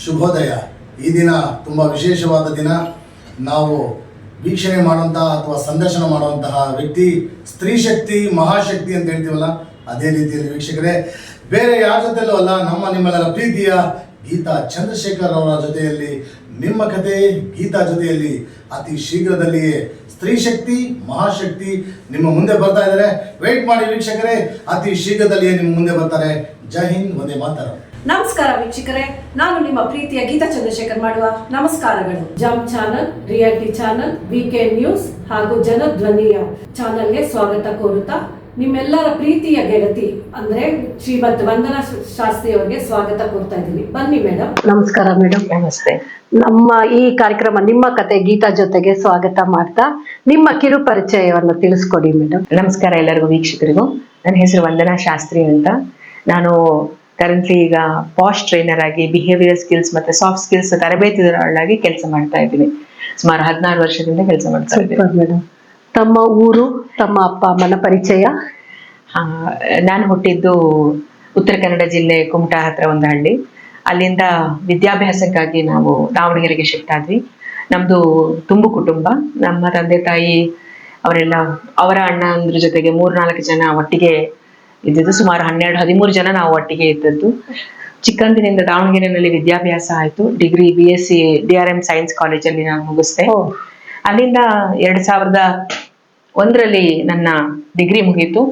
ಶುಭೋದಯ. ಈ ದಿನ ತುಂಬ ವಿಶೇಷವಾದ ದಿನ. ನಾವು ವೀಕ್ಷಣೆ ಮಾಡುವಂತಹ ಅಥವಾ ಸಂದರ್ಶನ ಮಾಡುವಂತಹ ವ್ಯಕ್ತಿ ಸ್ತ್ರೀ ಶಕ್ತಿ, ಮಹಾಶಕ್ತಿ ಅಂತ ಹೇಳ್ತೀವಲ್ಲ, ಅದೇ ರೀತಿಯಲ್ಲಿ ವೀಕ್ಷಕರೇ ಬೇರೆ ಯಾರ ಜೊತೆಯಲ್ಲೂ ಅಲ್ಲ, ನಿಮ್ಮೆಲ್ಲರ ಪ್ರೀತಿಯ ಗೀತಾ ಚಂದ್ರಶೇಖರ್ ಅವರ ಜೊತೆಯಲ್ಲಿ ನಿಮ್ಮ ಕತೆ ಗೀತಾ ಜೊತೆಯಲ್ಲಿ ಅತಿ ಶೀಘ್ರದಲ್ಲಿಯೇ ಸ್ತ್ರೀ ಶಕ್ತಿ, ಮಹಾಶಕ್ತಿ ನಿಮ್ಮ ಮುಂದೆ ಬರ್ತಾ ಇದ್ದಾರೆ. ವೇಟ್ ಮಾಡಿ ವೀಕ್ಷಕರೇ, ಅತಿ ಶೀಘ್ರದಲ್ಲಿಯೇ ನಿಮ್ಮ ಮುಂದೆ ಬರ್ತಾರೆ. ಜೈ ಹಿಂದ್, ವಂದೇ ಮಾತರಂ. ನಮಸ್ಕಾರ ವೀಕ್ಷಕರೇ, ನಾನು ನಿಮ್ಮ ಪ್ರೀತಿಯ ಗೀತಾ ಚಂದ್ರಶೇಖರ್ ಮಾಡುವ ನಮಸ್ಕಾರಗಳು. ಜಮ್ channel, reality channel, weekend news ಹಾಗೂ ಜನಧ್ವನಿಯ ಚಾನಲ್ಗೆ ಸ್ವಾಗತ ಕೋರುತ್ತಾ ನಿಮ್ಮೆಲ್ಲರ ಪ್ರೀತಿಯ ಗೆಳತಿ ಅಂದ್ರೆ ಶ್ರೀಮತಿ ವಂದನಾ ಶಾಸ್ತ್ರಿ ಅವರಿಗೆ ಸ್ವಾಗತ ಕೋರ್ತಾ ಇದ್ದೀನಿ. ಬನ್ನಿ ಮೇಡಮ್. ನಮಸ್ಕಾರ ಮೇಡಮ್. ನಮಸ್ತೆ. ನಮ್ಮ ಈ ಕಾರ್ಯಕ್ರಮ ನಿಮ್ಮ ಕತೆ ಗೀತಾ ಜೊತೆಗೆ ಸ್ವಾಗತ ಮಾಡ್ತಾ ನಿಮ್ಮ ಕಿರು ಪರಿಚಯವನ್ನು ತಿಳಿಸ್ಕೊಡಿ ಮೇಡಮ್. ನಮಸ್ಕಾರ ಎಲ್ಲರಿಗೂ ವೀಕ್ಷಕರಿಗೂ. ನನ್ನ ಹೆಸರು ವಂದನಾ ಶಾಸ್ತ್ರಿ ಅಂತ. ನಾನು ಕರೆಂಟ್ಲಿ ಈಗ ಪಾಶ್ ಟ್ರೈನರ್ ಆಗಿ ಬಿಹೇವಿಯರ್ ಸ್ಕಿಲ್ಸ್ ಮತ್ತೆ ಸಾಫ್ಟ್ ಸ್ಕಿಲ್ಸ್ ತರಬೇತಿದಾರಳಾಗಿ ಕೆಲಸ ಮಾಡ್ತಾ ಇದ್ದೀನಿ. ಸುಮಾರು 16 ವರ್ಷದಿಂದ ಕೆಲಸ ಮಾಡ್ತಾ ಇದ್ದೀನಿ ಮೇಡಮ್. ತಮ್ಮ ಊರು, ತಮ್ಮ ಅಪ್ಪ ಅಮ್ಮನ ಪರಿಚಯ? ನಾನು ಹುಟ್ಟಿದ್ದು ಉತ್ತರ ಕನ್ನಡ ಜಿಲ್ಲೆ ಕುಮಟಾ ಹತ್ರ ಒಂದು ಹಳ್ಳಿ. ಅಲ್ಲಿಂದ ವಿದ್ಯಾಭ್ಯಾಸಕ್ಕಾಗಿ ನಾವು ದಾವಣಗೆರೆಗೆ ಶಿಫ್ಟ್ ಆದ್ವಿ. ನಮ್ದು ತುಂಬು ಕುಟುಂಬ. ನಮ್ಮ ತಂದೆ ತಾಯಿ ಅವರೆಲ್ಲ, ಅವರ ಅಣ್ಣ ಅಂದ್ರ ಜೊತೆಗೆ 3-4 ಜನ ಒಟ್ಟಿಗೆ ಇದ್ದಿದ್ದು. ಸುಮಾರು 12-13 ಜನ ನಾವು ಒಟ್ಟಿಗೆ ಇದ್ದದ್ದು. ಚಿಕ್ಕಂದಿನಿಂದ ದಾವಣಗೆರೆಯಲ್ಲಿ ವಿದ್ಯಾಭ್ಯಾಸ ಆಯ್ತು. ಡಿಗ್ರಿ BSc DRM ಸೈನ್ಸ್ ಕಾಲೇಜಲ್ಲಿ ನಾನು ಮುಗಿಸ್ದೆ. ಅಲ್ಲಿಂದ 2001ರಲ್ಲಿ ನನ್ನ ಡಿಗ್ರಿ ಮುಗೀತು.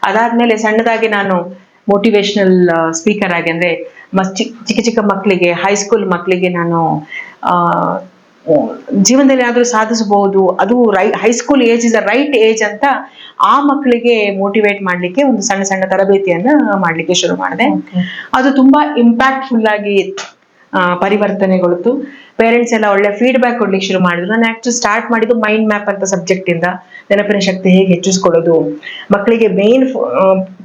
ಅದಾದ್ಮೇಲೆ ಸಣ್ಣದಾಗಿ ನಾನು ಮೋಟಿವೇಶನಲ್ ಸ್ಪೀಕರ್ ಆಗಿ, ಅಂದ್ರೆ ಚಿಕ್ಕ ಚಿಕ್ಕ ಮಕ್ಕಳಿಗೆ, ಹೈಸ್ಕೂಲ್ ಮಕ್ಕಳಿಗೆ ನಾನು ಜೀವನದಲ್ಲಿ ಏನಾದ್ರೂ ಸಾಧಿಸಬಹುದು, ಅದು high school age is a right age ಅಂತ ಆ ಮಕ್ಕಳಿಗೆ ಮೋಟಿವೇಟ್ ಮಾಡ್ಲಿಕ್ಕೆ ಒಂದು ಸಣ್ಣ ಸಣ್ಣ ತರಬೇತಿಯನ್ನ ಮಾಡ್ಲಿಕ್ಕೆ ಶುರು ಮಾಡಿದೆ. ಅದು ತುಂಬಾ ಇಂಪ್ಯಾಕ್ಟ್ಫುಲ್ ಆಗಿ ಪರಿವರ್ತನೆಗೊಳ್ತು. ಪೇರೆಂಟ್ಸ್ ಎಲ್ಲ ಒಳ್ಳೆ ಫೀಡ್ಬ್ಯಾಕ್ ಕೊಡ್ಲಿಕ್ಕೆ ಶುರು ಮಾಡಿದ್ರು. ನಾನು ಆಕ್ಚುಲಿ ಸ್ಟಾರ್ಟ್ ಮಾಡಿದ್ದು ಮೈಂಡ್ ಮ್ಯಾಪ್ ಅಂತ ಸಬ್ಜೆಕ್ಟ್ ಇಂದ. ನೆನಪಿನ ಶಕ್ತಿ ಹೇಗೆ ಹೆಚ್ಚಿಸ್ಕೊಳ್ಳೋದು, ಮಕ್ಕಳಿಗೆ ಮೇನ್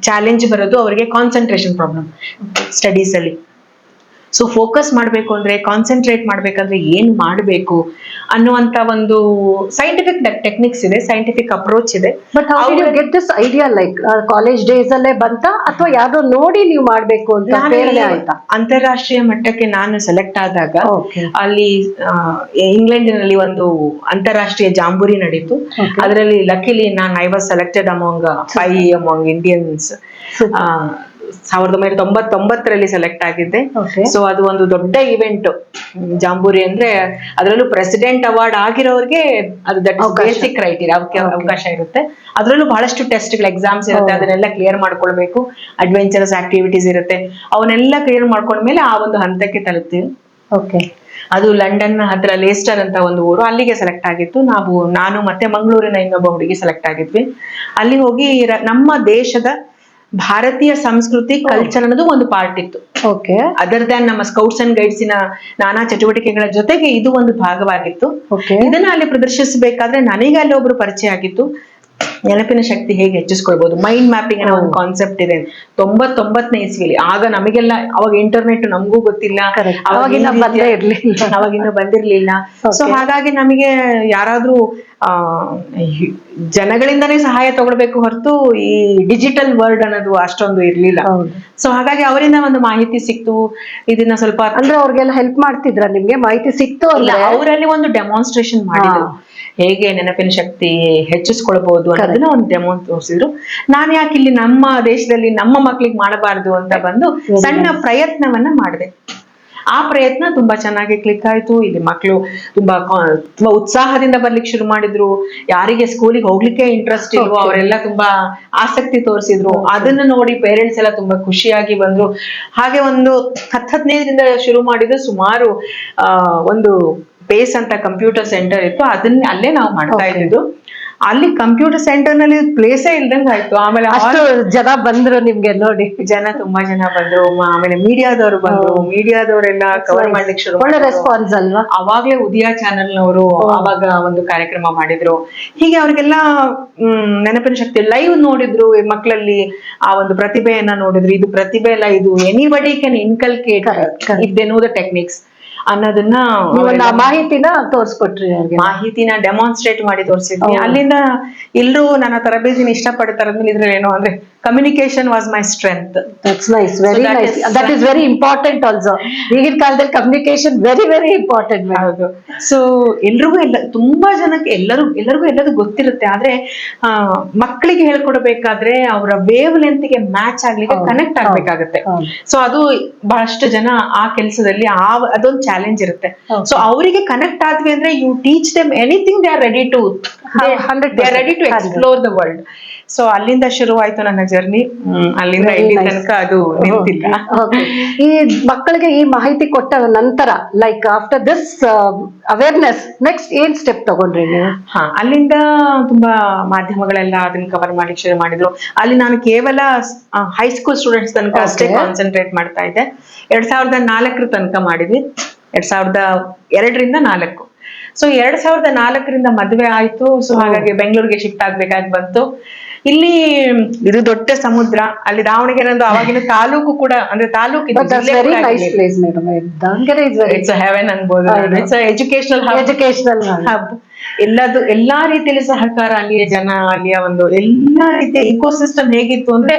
ಚಾಲೆಂಜ್ ಬರೋದು ಅವರಿಗೆ ಕಾನ್ಸಂಟ್ರೇಷನ್ ಪ್ರಾಬ್ಲಮ್ ಸ್ಟಡೀಸ್ ಅಲ್ಲಿ. ಸೊ ಫೋಕಸ್ ಮಾಡಬೇಕು ಅಂದ್ರೆ, ಕಾನ್ಸಂಟ್ರೇಟ್ ಮಾಡ್ಬೇಕಂದ್ರೆ ಏನ್ ಮಾಡಬೇಕು ಅನ್ನುವಂತ ಒಂದು ಸೈಂಟಿಫಿಕ್ ಟೆಕ್ನಿಕ್ಸ್ ಇದೆ, ಸೈಂಟಿಫಿಕ್ ಅಪ್ರೋಚ್ ಇದೆ. But how did you get this idea? Like college days ಅಲ್ಲೇ ಬಂತ ಅಥವಾ ಯಾವ್ದೋ ನೋಡಿ ನೀವು ಮಾಡ್ಬೇಕು ಅಂತ ಪ್ರೇರಣೆ ಆಯ್ತಾ? ಅಂತಾರಾಷ್ಟ್ರೀಯ ಮಟ್ಟಕ್ಕೆ ನಾನು ಸೆಲೆಕ್ಟ್ ಆದಾಗ ಅಲ್ಲಿ ಇಂಗ್ಲೆಂಡಿನಲ್ಲಿ ಒಂದು ಅಂತಾರಾಷ್ಟ್ರೀಯ ಜಾಂಬೂರಿ ನಡೀತು. ಅದರಲ್ಲಿ luckily I was selected among 5 among Indians. 1999ರಲ್ಲಿ ಸೆಲೆಕ್ಟ್ ಆಗಿದ್ದೆ. ಸೊ ಅದು ಒಂದು ದೊಡ್ಡ ಇವೆಂಟ್ ಜಾಂಬೂರಿ ಅಂದ್ರೆ. ಅದರಲ್ಲೂ ಪ್ರೆಸಿಡೆಂಟ್ ಅವಾರ್ಡ್ ಆಗಿರೋರಿಗೆ ಅದು ದಟ್ ಬೇಸಿಕ್ ಕ್ರೈಟೀರಿಯಾ, ಅವಕಾಶ ಇರುತ್ತೆ. ಅದರಲ್ಲೂ ಬಹಳಷ್ಟು ಟೆಸ್ಟ್ಗಳು, ಎಕ್ಸಾಮ್ಸ್ ಇರುತ್ತೆ. ಅದನ್ನೆಲ್ಲ ಕ್ಲಿಯರ್ ಮಾಡ್ಕೊಳ್ಬೇಕು. ಅಡ್ವೆಂಚರಸ್ ಆಕ್ಟಿವಿಟೀಸ್ ಇರುತ್ತೆ. ಅವನ್ನೆಲ್ಲ ಕ್ಲಿಯರ್ ಮಾಡ್ಕೊಂಡ್ಮೇಲೆ ಆ ಒಂದು ಹಂತಕ್ಕೆ ತಲುಪ್ತೀವಿ. ಅದು ಲಂಡನ್ ಹತ್ರ ಲೇಸ್ಟರ್ ಅಂತ ಒಂದು ಊರು, ಅಲ್ಲಿಗೆ ಸೆಲೆಕ್ಟ್ ಆಗಿತ್ತು. ನಾನು ಮತ್ತೆ ಮಂಗಳೂರಿನ ಇನ್ನೊಬ್ಬ ಹುಡುಗಿ ಸೆಲೆಕ್ಟ್ ಆಗಿದ್ವಿ. ಅಲ್ಲಿ ಹೋಗಿ ನಮ್ಮ ದೇಶದ ಭಾರತೀಯ ಸಂಸ್ಕೃತಿ, ಕಲ್ಚರ್ ಅನ್ನೋದು ಒಂದು ಪಾರ್ಟ್ ಇತ್ತು. ಅದರ್ ದ್ಯಾನ್ ನಮ್ಮ ಸ್ಕೌಟ್ಸ್ ಅಂಡ್ ಗೈಡ್ಸ್ ನಾನಾ ಚಟುವಟಿಕೆಗಳ ಜೊತೆಗೆ ಇದು ಒಂದು ಭಾಗವಾಗಿತ್ತು. ಇದನ್ನ ಅಲ್ಲಿ ಪ್ರದರ್ಶಿಸಬೇಕಾದ್ರೆ ನನಗೆ ಅಲ್ಲಿ ಒಬ್ರು ಪರಿಚಯ ಆಗಿತ್ತು. ನೆನಪಿನ ಶಕ್ತಿ ಹೇಗೆ ಹೆಚ್ಚಿಸ್ಕೊಳ್ಬಹುದು, ಮೈಂಡ್ ಮ್ಯಾಪಿಂಗ್ ಅನ್ನೋ ಒಂದು ಕಾನ್ಸೆಪ್ಟ್ ಇದೆ. 99ನೇ ಇಸ್ವಿಲಿ. ಆಗ ನಮಗೆಲ್ಲ ಅವಾಗ ಇಂಟರ್ನೆಟ್ ನಮಗೂ ಗೊತ್ತಿಲ್ಲ, ಅವಾಗಿನ್ನೂ ಬಂದಿರ್ಲಿಲ್ಲ. ಸೊ ಹಾಗಾಗಿ ನಮಗೆ ಯಾರಾದ್ರೂ ಜನಗಳಿಂದಾನೇ ಸಹಾಯ ತಗೊಳ್ಬೇಕು ಹೊರತು ಈ ಡಿಜಿಟಲ್ ವರ್ಲ್ಡ್ ಅನ್ನೋದು ಅಷ್ಟೊಂದು ಇರ್ಲಿಲ್ಲ. ಸೊ ಹಾಗಾಗಿ ಅವರಿಂದ ಒಂದು ಮಾಹಿತಿ ಸಿಕ್ತು. ಇದನ್ನ ಸ್ವಲ್ಪ ಅಂದ್ರೆ ಅವ್ರಿಗೆಲ್ಲ ಹೆಲ್ಪ್ ಮಾಡ್ತಿದ್ರ? ನಿಮ್ಗೆ ಮಾಹಿತಿ ಸಿಕ್ತು ಅಲ್ಲ? ಅವರಲ್ಲಿ ಒಂದು ಡೆಮಾನ್ಸ್ಟ್ರೇಷನ್ ಮಾಡಿದ್ರು, ಹೇಗೆ ನೆನಪಿನ ಶಕ್ತಿ ಹೆಚ್ಚಿಸ್ಕೊಳ್ಬಹುದು ಅನ್ನೋದನ್ನ ಒಂದು ಡೆಮೋ ತೋರಿಸಿದ್ರು. ನಾನು ಯಾಕೆ ಇಲ್ಲಿ ನಮ್ಮ ದೇಶದಲ್ಲಿ ನಮ್ಮ ಮಕ್ಳಿಗೆ ಮಾಡಬಾರ್ದು ಅಂತ ಬಂದು ಸಣ್ಣ ಪ್ರಯತ್ನವನ್ನ ಮಾಡಿದೆ. ಆ ಪ್ರಯತ್ನ ತುಂಬಾ ಚೆನ್ನಾಗಿ ಕ್ಲಿಕ್ ಆಯ್ತು. ಇಲ್ಲಿ ಮಕ್ಕಳು ತುಂಬಾ ಉತ್ಸಾಹದಿಂದ ಬರ್ಲಿಕ್ಕೆ ಶುರು ಮಾಡಿದ್ರು. ಯಾರಿಗೆ ಸ್ಕೂಲಿಗೆ ಹೋಗ್ಲಿಕ್ಕೆ ಇಂಟ್ರೆಸ್ಟ್ ಇಲ್ವೋ ಅವರೆಲ್ಲ ತುಂಬಾ ಆಸಕ್ತಿ ತೋರಿಸಿದ್ರು. ಅದನ್ನ ನೋಡಿ ಪೇರೆಂಟ್ಸ್ ಎಲ್ಲ ತುಂಬಾ ಖುಷಿಯಾಗಿ ಬಂದ್ರು. ಹಾಗೆ ಒಂದು 10-15ರಿಂದ ಶುರು ಮಾಡಿದ್ರು. ಸುಮಾರು ಒಂದು ಬೇಸ್ ಅಂತ ಕಂಪ್ಯೂಟರ್ ಸೆಂಟರ್ ಇತ್ತು, ಅದನ್ನ ಅಲ್ಲೇ ನಾವು ಮಾಡ್ತಾ ಇದ್ದಿದ್ದು. ಅಲ್ಲಿ ಕಂಪ್ಯೂಟರ್ ಸೆಂಟರ್ ನಲ್ಲಿ ಪ್ಲೇಸೇ ಇಲ್ದಂಗ ಆಯ್ತು. ಆಮೇಲೆ ಅಷ್ಟು ಜನ ಬಂದ್ರು ನಿಮ್ಗೆ ನೋಡಿ. ತುಂಬಾ ಜನ ಬಂದ್ರು. ಆಮೇಲೆ ಮೀಡಿಯಾದವರು ಬಂದ್ರು. ಮೀಡಿಯಾದವರೆಲ್ಲ ಕವರ್ ಮಾಡ್ಲಿಕ್ಕೆ ಶುರು, ಒಳ್ಳೆ ರೆಸ್ಪಾನ್ಸ್ ಅಲ್ವಾ? ಅವಾಗ್ಲೇ ಉದಯ ಚಾನೆಲ್ ನವರು ಅವಾಗ ಒಂದು ಕಾರ್ಯಕ್ರಮ ಮಾಡಿದ್ರು. ಹೀಗೆ ಅವ್ರಿಗೆಲ್ಲ ನೆನಪಿನ ಶಕ್ತಿ ಲೈವ್ ನೋಡಿದ್ರು. ಮಕ್ಕಳಲ್ಲಿ ಆ ಒಂದು ಪ್ರತಿಭೆಯನ್ನ ನೋಡಿದ್ರು. ಇದು ಪ್ರತಿಭೆ ಅಲ್ಲ, ಇದು anybody can inculcate if they know the techniques ಅನ್ನೋದನ್ನ ಮಾಹಿತಿನ ತೋರಿಸ್ಕೊಟ್ರಿ. ಮಾಹಿತಿನ ಡೆಮಾನ್ಸ್ಟ್ರೇಟ್ ಮಾಡಿ ತೋರಿಸಿದ್ವಿ. ಅಲ್ಲಿಂದ ಎಲ್ಲರೂ ನನ್ನ ತರಬೇತಿನ ಇಷ್ಟಪಡ್ತಾರಂದ್ರೆ ಇದ್ರಲ್ಲಿ ಏನೋ ಅಂದ್ರೆ communication was my strength. That's nice, very that nice. is- that is very important also. ಈಗಿನ ಕಾಲದಲ್ಲಿ ಕಮ್ಯುನಿಕೇಶನ್ ವೆರಿ ವೆರಿ ಇಂಪಾರ್ಟೆಂಟ್. ಹೌದು. ಸೊ ಎಲ್ರಿಗೂ ತುಂಬಾ ಜನಕ್ಕೆ ಎಲ್ಲರಿಗೂ ಎಲ್ಲದು ಗೊತ್ತಿರುತ್ತೆ, ಆದ್ರೆ ಮಕ್ಕಳಿಗೆ ಹೇಳ್ಕೊಡ್ಬೇಕಾದ್ರೆ ಅವರ ವೇವ್ ಲೆಂತ್ಗೆ ಮ್ಯಾಚ್ ಆಗ್ಲಿಕ್ಕೆ ಕನೆಕ್ಟ್ ಆಗ್ಬೇಕಾಗತ್ತೆ. ಸೊ ಅದು ಬಹಳಷ್ಟು ಜನ ಆ ಕೆಲಸದಲ್ಲಿ ಅದೊಂದು ಚಾಲೆಂಜ್ ಇರುತ್ತೆ. ಸೊ ಅವರಿಗೆ ಕನೆಕ್ಟ್ ಆದ್ವಿ ಅಂದ್ರೆ you teach them anything, they are ready to explore the world. So ಅಲ್ಲಿಂದ ಶುರುವಾಯ್ತು ನನ್ನ ಜರ್ನಿ. ಅಲ್ಲಿಂದ ಇಲ್ಲಿ ತನಕ ಅದು ನಿಂತಿಲ್ಲ. ಈ ಮಕ್ಕಳಿಗೆ ಈ ಮಾಹಿತಿ ಕೊಟ್ಟ ನಂತರ, like after this awareness, next ಏನ್ ಸ್ಟೆಪ್ ತಗೊಂಡ್ರಿ ನೀವು? ಅಲ್ಲಿಂದ ತುಂಬಾ ಮಾಧ್ಯಮಗಳೆಲ್ಲ ಅದನ್ನ ಕವರ್ ಮಾಡಿ ಶುರು ಮಾಡಿದ್ರು. ಅಲ್ಲಿ ನಾನು ಕೇವಲ ಹೈಸ್ಕೂಲ್ ಸ್ಟೂಡೆಂಟ್ಸ್ ತನಕ ಅಷ್ಟೇ ಕಾನ್ಸಂಟ್ರೇಟ್ ಮಾಡ್ತಾ ಇದ್ದೆ. 2004 ತನಕ ಮಾಡಿದ್ವಿ. 2002ರಿಂದ 4. ಸೊ 2004ರಿಂದ ಮದುವೆ ಆಯ್ತು. ಸೊ ಹಾಗಾಗಿ ಬೆಂಗಳೂರಿಗೆ ಶಿಫ್ಟ್ ಆಗ್ಬೇಕಾಗಿ ಬಂತು. ಇಲ್ಲಿ ಇದು ದೊಡ್ಡ ಸಮುದ್ರ, ಅಲ್ಲಿ ದಾವಣಗೆರೆ ಒಂದು ಅವಾಗಿನ ತಾಲೂಕು ಕೂಡ, ಅಂದ್ರೆ ತಾಲೂಕು ಇಟ್ಸ್ ಹೆವೆನ್ ಅನ್ಬೋದು. It's educational hub. ಎಲ್ಲಾ ರೀತಿಯಲ್ಲಿ ಸಹಕಾರ, ಅಲ್ಲಿಯ ಜನ, ಅಲ್ಲಿಯ ಒಂದು ಎಲ್ಲಾ ರೀತಿಯ ಇಕೋಸಿಸ್ಟಮ್ ಹೇಗಿತ್ತು ಅಂದ್ರೆ,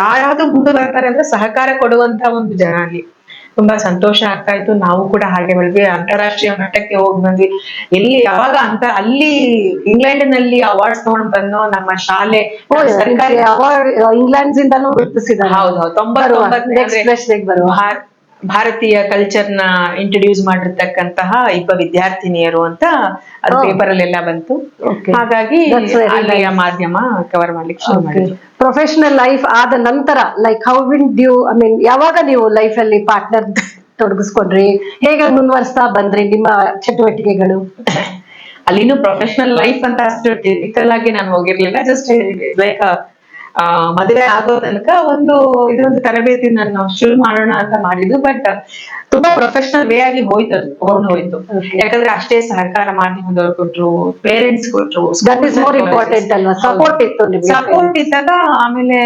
ಯಾರಾದ್ರೂ ಮುಂದೆ ಬರ್ತಾರೆ ಅಂದ್ರೆ ಸಹಕಾರ ಕೊಡುವಂತ ಒಂದು ಜನ ಅಲ್ಲಿ. ತುಂಬಾ ಸಂತೋಷ ಆಗ್ತಾ ಇತ್ತು. ನಾವು ಕೂಡ ಹಾಗೆ ಬೆಳೆದ್ವಿ. ಅಂತಾರಾಷ್ಟ್ರೀಯ ಮಟ್ಟಕ್ಕೆ ಹೋಗಿ ಬಂದ್ವಿ. ಯಾವಾಗ ಅಂತ ಅಲ್ಲಿ ಇಂಗ್ಲೆಂಡ್ನಲ್ಲಿ ಅವಾರ್ಡ್ಸ್ ತಗೊಂಡ್ ಬಂದು ನಮ್ಮ ಶಾಲೆ ಇಂಗ್ಲೆಂಡ್ ಇಂದಲೂ ಗುರುತಿಸಿದ್ದಾರೆ. ಹೌದು, 99 ಭಾರತೀಯ ಕಲ್ಚರ್ನ ಇಂಟ್ರೊಡ್ಯೂಸ್ ಮಾಡಿರ್ತಕ್ಕಂತಹ ಇಬ್ಬ ವಿದ್ಯಾರ್ಥಿನಿಯರು ಅಂತ ಅದು ಪೇಪರ್ ಅಲ್ಲೆಲ್ಲ ಬಂತು. ಹಾಗಾಗಿ ಅಲ್ಲಿಯ ಮಾಧ್ಯಮ ಕವರ್ ಮಾಡ್ಲಿಕ್ಕೆ ಶುರು ಮಾಡಿದ್ರು. ಪ್ರೊಫೆಷನಲ್ ಲೈಫ್ ಆದ ನಂತರ, like how will you, I mean ಯಾವಾಗ ನೀವು ಲೈಫ್ ಅಲ್ಲಿ ಪಾರ್ಟ್ನರ್ ತೊಡಗಿಸ್ಕೊಂಡ್ರಿ, ಹೇಗೆ ಮುಂದುವರಿಸ್ತಾ ಬಂದ್ರಿ ನಿಮ್ಮ ಚಟುವಟಿಕೆಗಳು? ಅಲ್ಲಿನೂ ಪ್ರೊಫೆಷನಲ್ ಲೈಫ್ ಅಂತ ಅಷ್ಟು ಟಿಪಿಕಲ್ ಆಗಿ ನಾನು ಹೋಗಿರ್ಲಿಲ್ಲ. ಜಸ್ಟ್ ಲೈಕ್ ಮದುವೆ ಆಗೋ ತನಕ ಇದೊಂದು ತರಬೇತಿ ನಾನು ಶುರು ಮಾಡೋಣ ಅಂತ ಮಾಡಿದ್ದು. ಬಟ್ ತುಂಬಾ ಪ್ರೊಫೆಷನಲ್ ವೇ ಆಗಿ ಹೋಯ್ತು. ಯಾಕಂದ್ರೆ ಅಷ್ಟೇ ಸಹಕಾರ ಮಾಧ್ಯಮದವ್ರು ಕೊಟ್ರು, ಪೇರೆಂಟ್ಸ್ ಕೊಟ್ರು, ಸಪೋರ್ಟ್ ಇದ್ದಾಗ, ಆಮೇಲೆ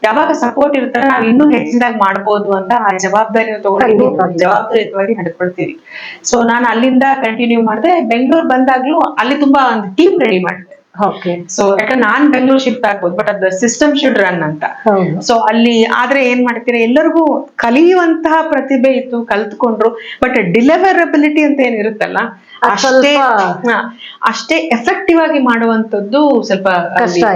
ಯಾವಾಗ ಸಪೋರ್ಟ್ ಇರ್ತಾರೆ ನಾವು ಇನ್ನೂ ಹೆಚ್ಚಿನಾಗಿ ಮಾಡ್ಬೋದು ಅಂತ ಆ ಜವಾಬ್ದಾರಿ ತಗೊಂಡು ಜವಾಬ್ದಾರಿಯುತವಾಗಿ ನಡ್ಕೊಳ್ತೀವಿ. ಸೊ ನಾನು ಅಲ್ಲಿಂದ ಕಂಟಿನ್ಯೂ ಮಾಡಿದೆ. ಬೆಂಗಳೂರು ಬಂದಾಗ್ಲೂ ಅಲ್ಲಿ ತುಂಬಾ ಒಂದು ಟೀಮ್ ರೆಡಿ ಮಾಡಿದೆ. ಸೊ ಯಾಕಂದ್ರೆ ನಾನ್ ಬೆಂಗಳೂರು ಶಿಫ್ಟ್ ಆಗ್ಬೋದು, ಬಟ್ ಅದ್ ಸಿಸ್ಟಮ್ ಶುಡ್ ರನ್ ಅಂತ. ಸೊ ಅಲ್ಲಿ ಆದ್ರೆ ಏನ್ ಮಾಡ್ತೀರಾ, ಎಲ್ಲರಿಗೂ ಕಲಿಯುವಂತಹ ಪ್ರತಿಭೆ ಇತ್ತು, ಕಲ್ತ್ಕೊಂಡ್ರು. ಬಟ್ ಡಿಲಿವರಬಿಲಿಟಿ ಅಂತ ಏನಿರುತ್ತಲ್ಲ, ಅಷ್ಟೇ ಎಫೆಕ್ಟಿವ್ ಆಗಿ ಮಾಡುವಂತದ್ದು ಸ್ವಲ್ಪ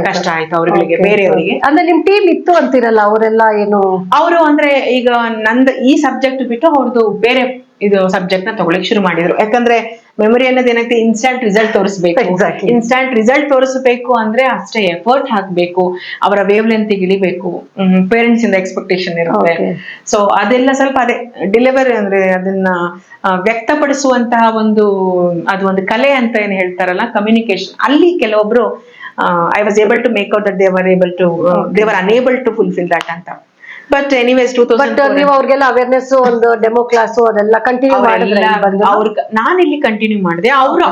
ಕಷ್ಟ ಆಯ್ತು ಅವ್ರಿಗೆ, ಬೇರೆಯವರಿಗೆ. ಅಂದ್ರೆ ನಿಮ್ ಟೀಮ್ ಇತ್ತು ಅಂತಿರಲ್ಲ, ಅವರೆಲ್ಲ ಏನು ಅವರು ಅಂದ್ರೆ ಈಗ ನಂದು ಈ ಸಬ್ಜೆಕ್ಟ್ ಬಿಟ್ಟು ಅವ್ರದ್ದು ಬೇರೆ ಇದು ಸಬ್ಜೆಕ್ಟ್ ನ ತಗೊಳ್ಳಿಕ್ ಶುರು ಮಾಡಿದ್ರು. ಯಾಕಂದ್ರೆ ಮೆಮೊರಿ ಅನ್ನೋದು ಏನಾಗ್ತದೆ, ಇನ್ಸ್ಟಂಟ್ ರಿಸಲ್ಟ್ ತೋರಿಸ್ಬೇಕು. ಇನ್ಸ್ಟಂಟ್ ರಿಸಲ್ಟ್ ತೋರಿಸ್ಬೇಕು ಅಂದ್ರೆ ಅಷ್ಟೇ ಎಫರ್ಟ್ ಹಾಕ್ಬೇಕು, ಅವರ ವೇವ್ ಲೆಂತ್ ಇಳಿಬೇಕು, ಪೇರೆಂಟ್ಸ್ ಇಂದ ಎಕ್ಸ್ಪೆಕ್ಟೇಷನ್ ಇರುತ್ತೆ. ಸೊ ಅದೆಲ್ಲ ಸ್ವಲ್ಪ ಅದೇ ಡೆಲಿವರಿ ಅಂದ್ರೆ ಅದನ್ನ ವ್ಯಕ್ತಪಡಿಸುವಂತಹ ಅದು ಒಂದು ಕಲೆ ಅಂತ ಏನ್ ಹೇಳ್ತಾರಲ್ಲ, ಕಮ್ಯುನಿಕೇಶನ್. ಅಲ್ಲಿ ಕೆಲವೊಬ್ರು I was able to make out that they were unable to fulfil that ಅಂತ. ಬಟ್ ಎನಿವೇಸ್ 2000 ನೀವು ಅವ್ರಿಗೆಲ್ಲ ಅವೇರ್ನೆಸ್, ಒಂದು ಡೆಮೋ ಕ್ಲಾಸ್ ಅದೆಲ್ಲ ಕಂಟಿನ್ಯೂ ಮಾಡಿದ್ರೆ ನಾನು ಇಲ್ಲಿ ಕಂಟಿನ್ಯೂ ಮಾಡಿದೆ.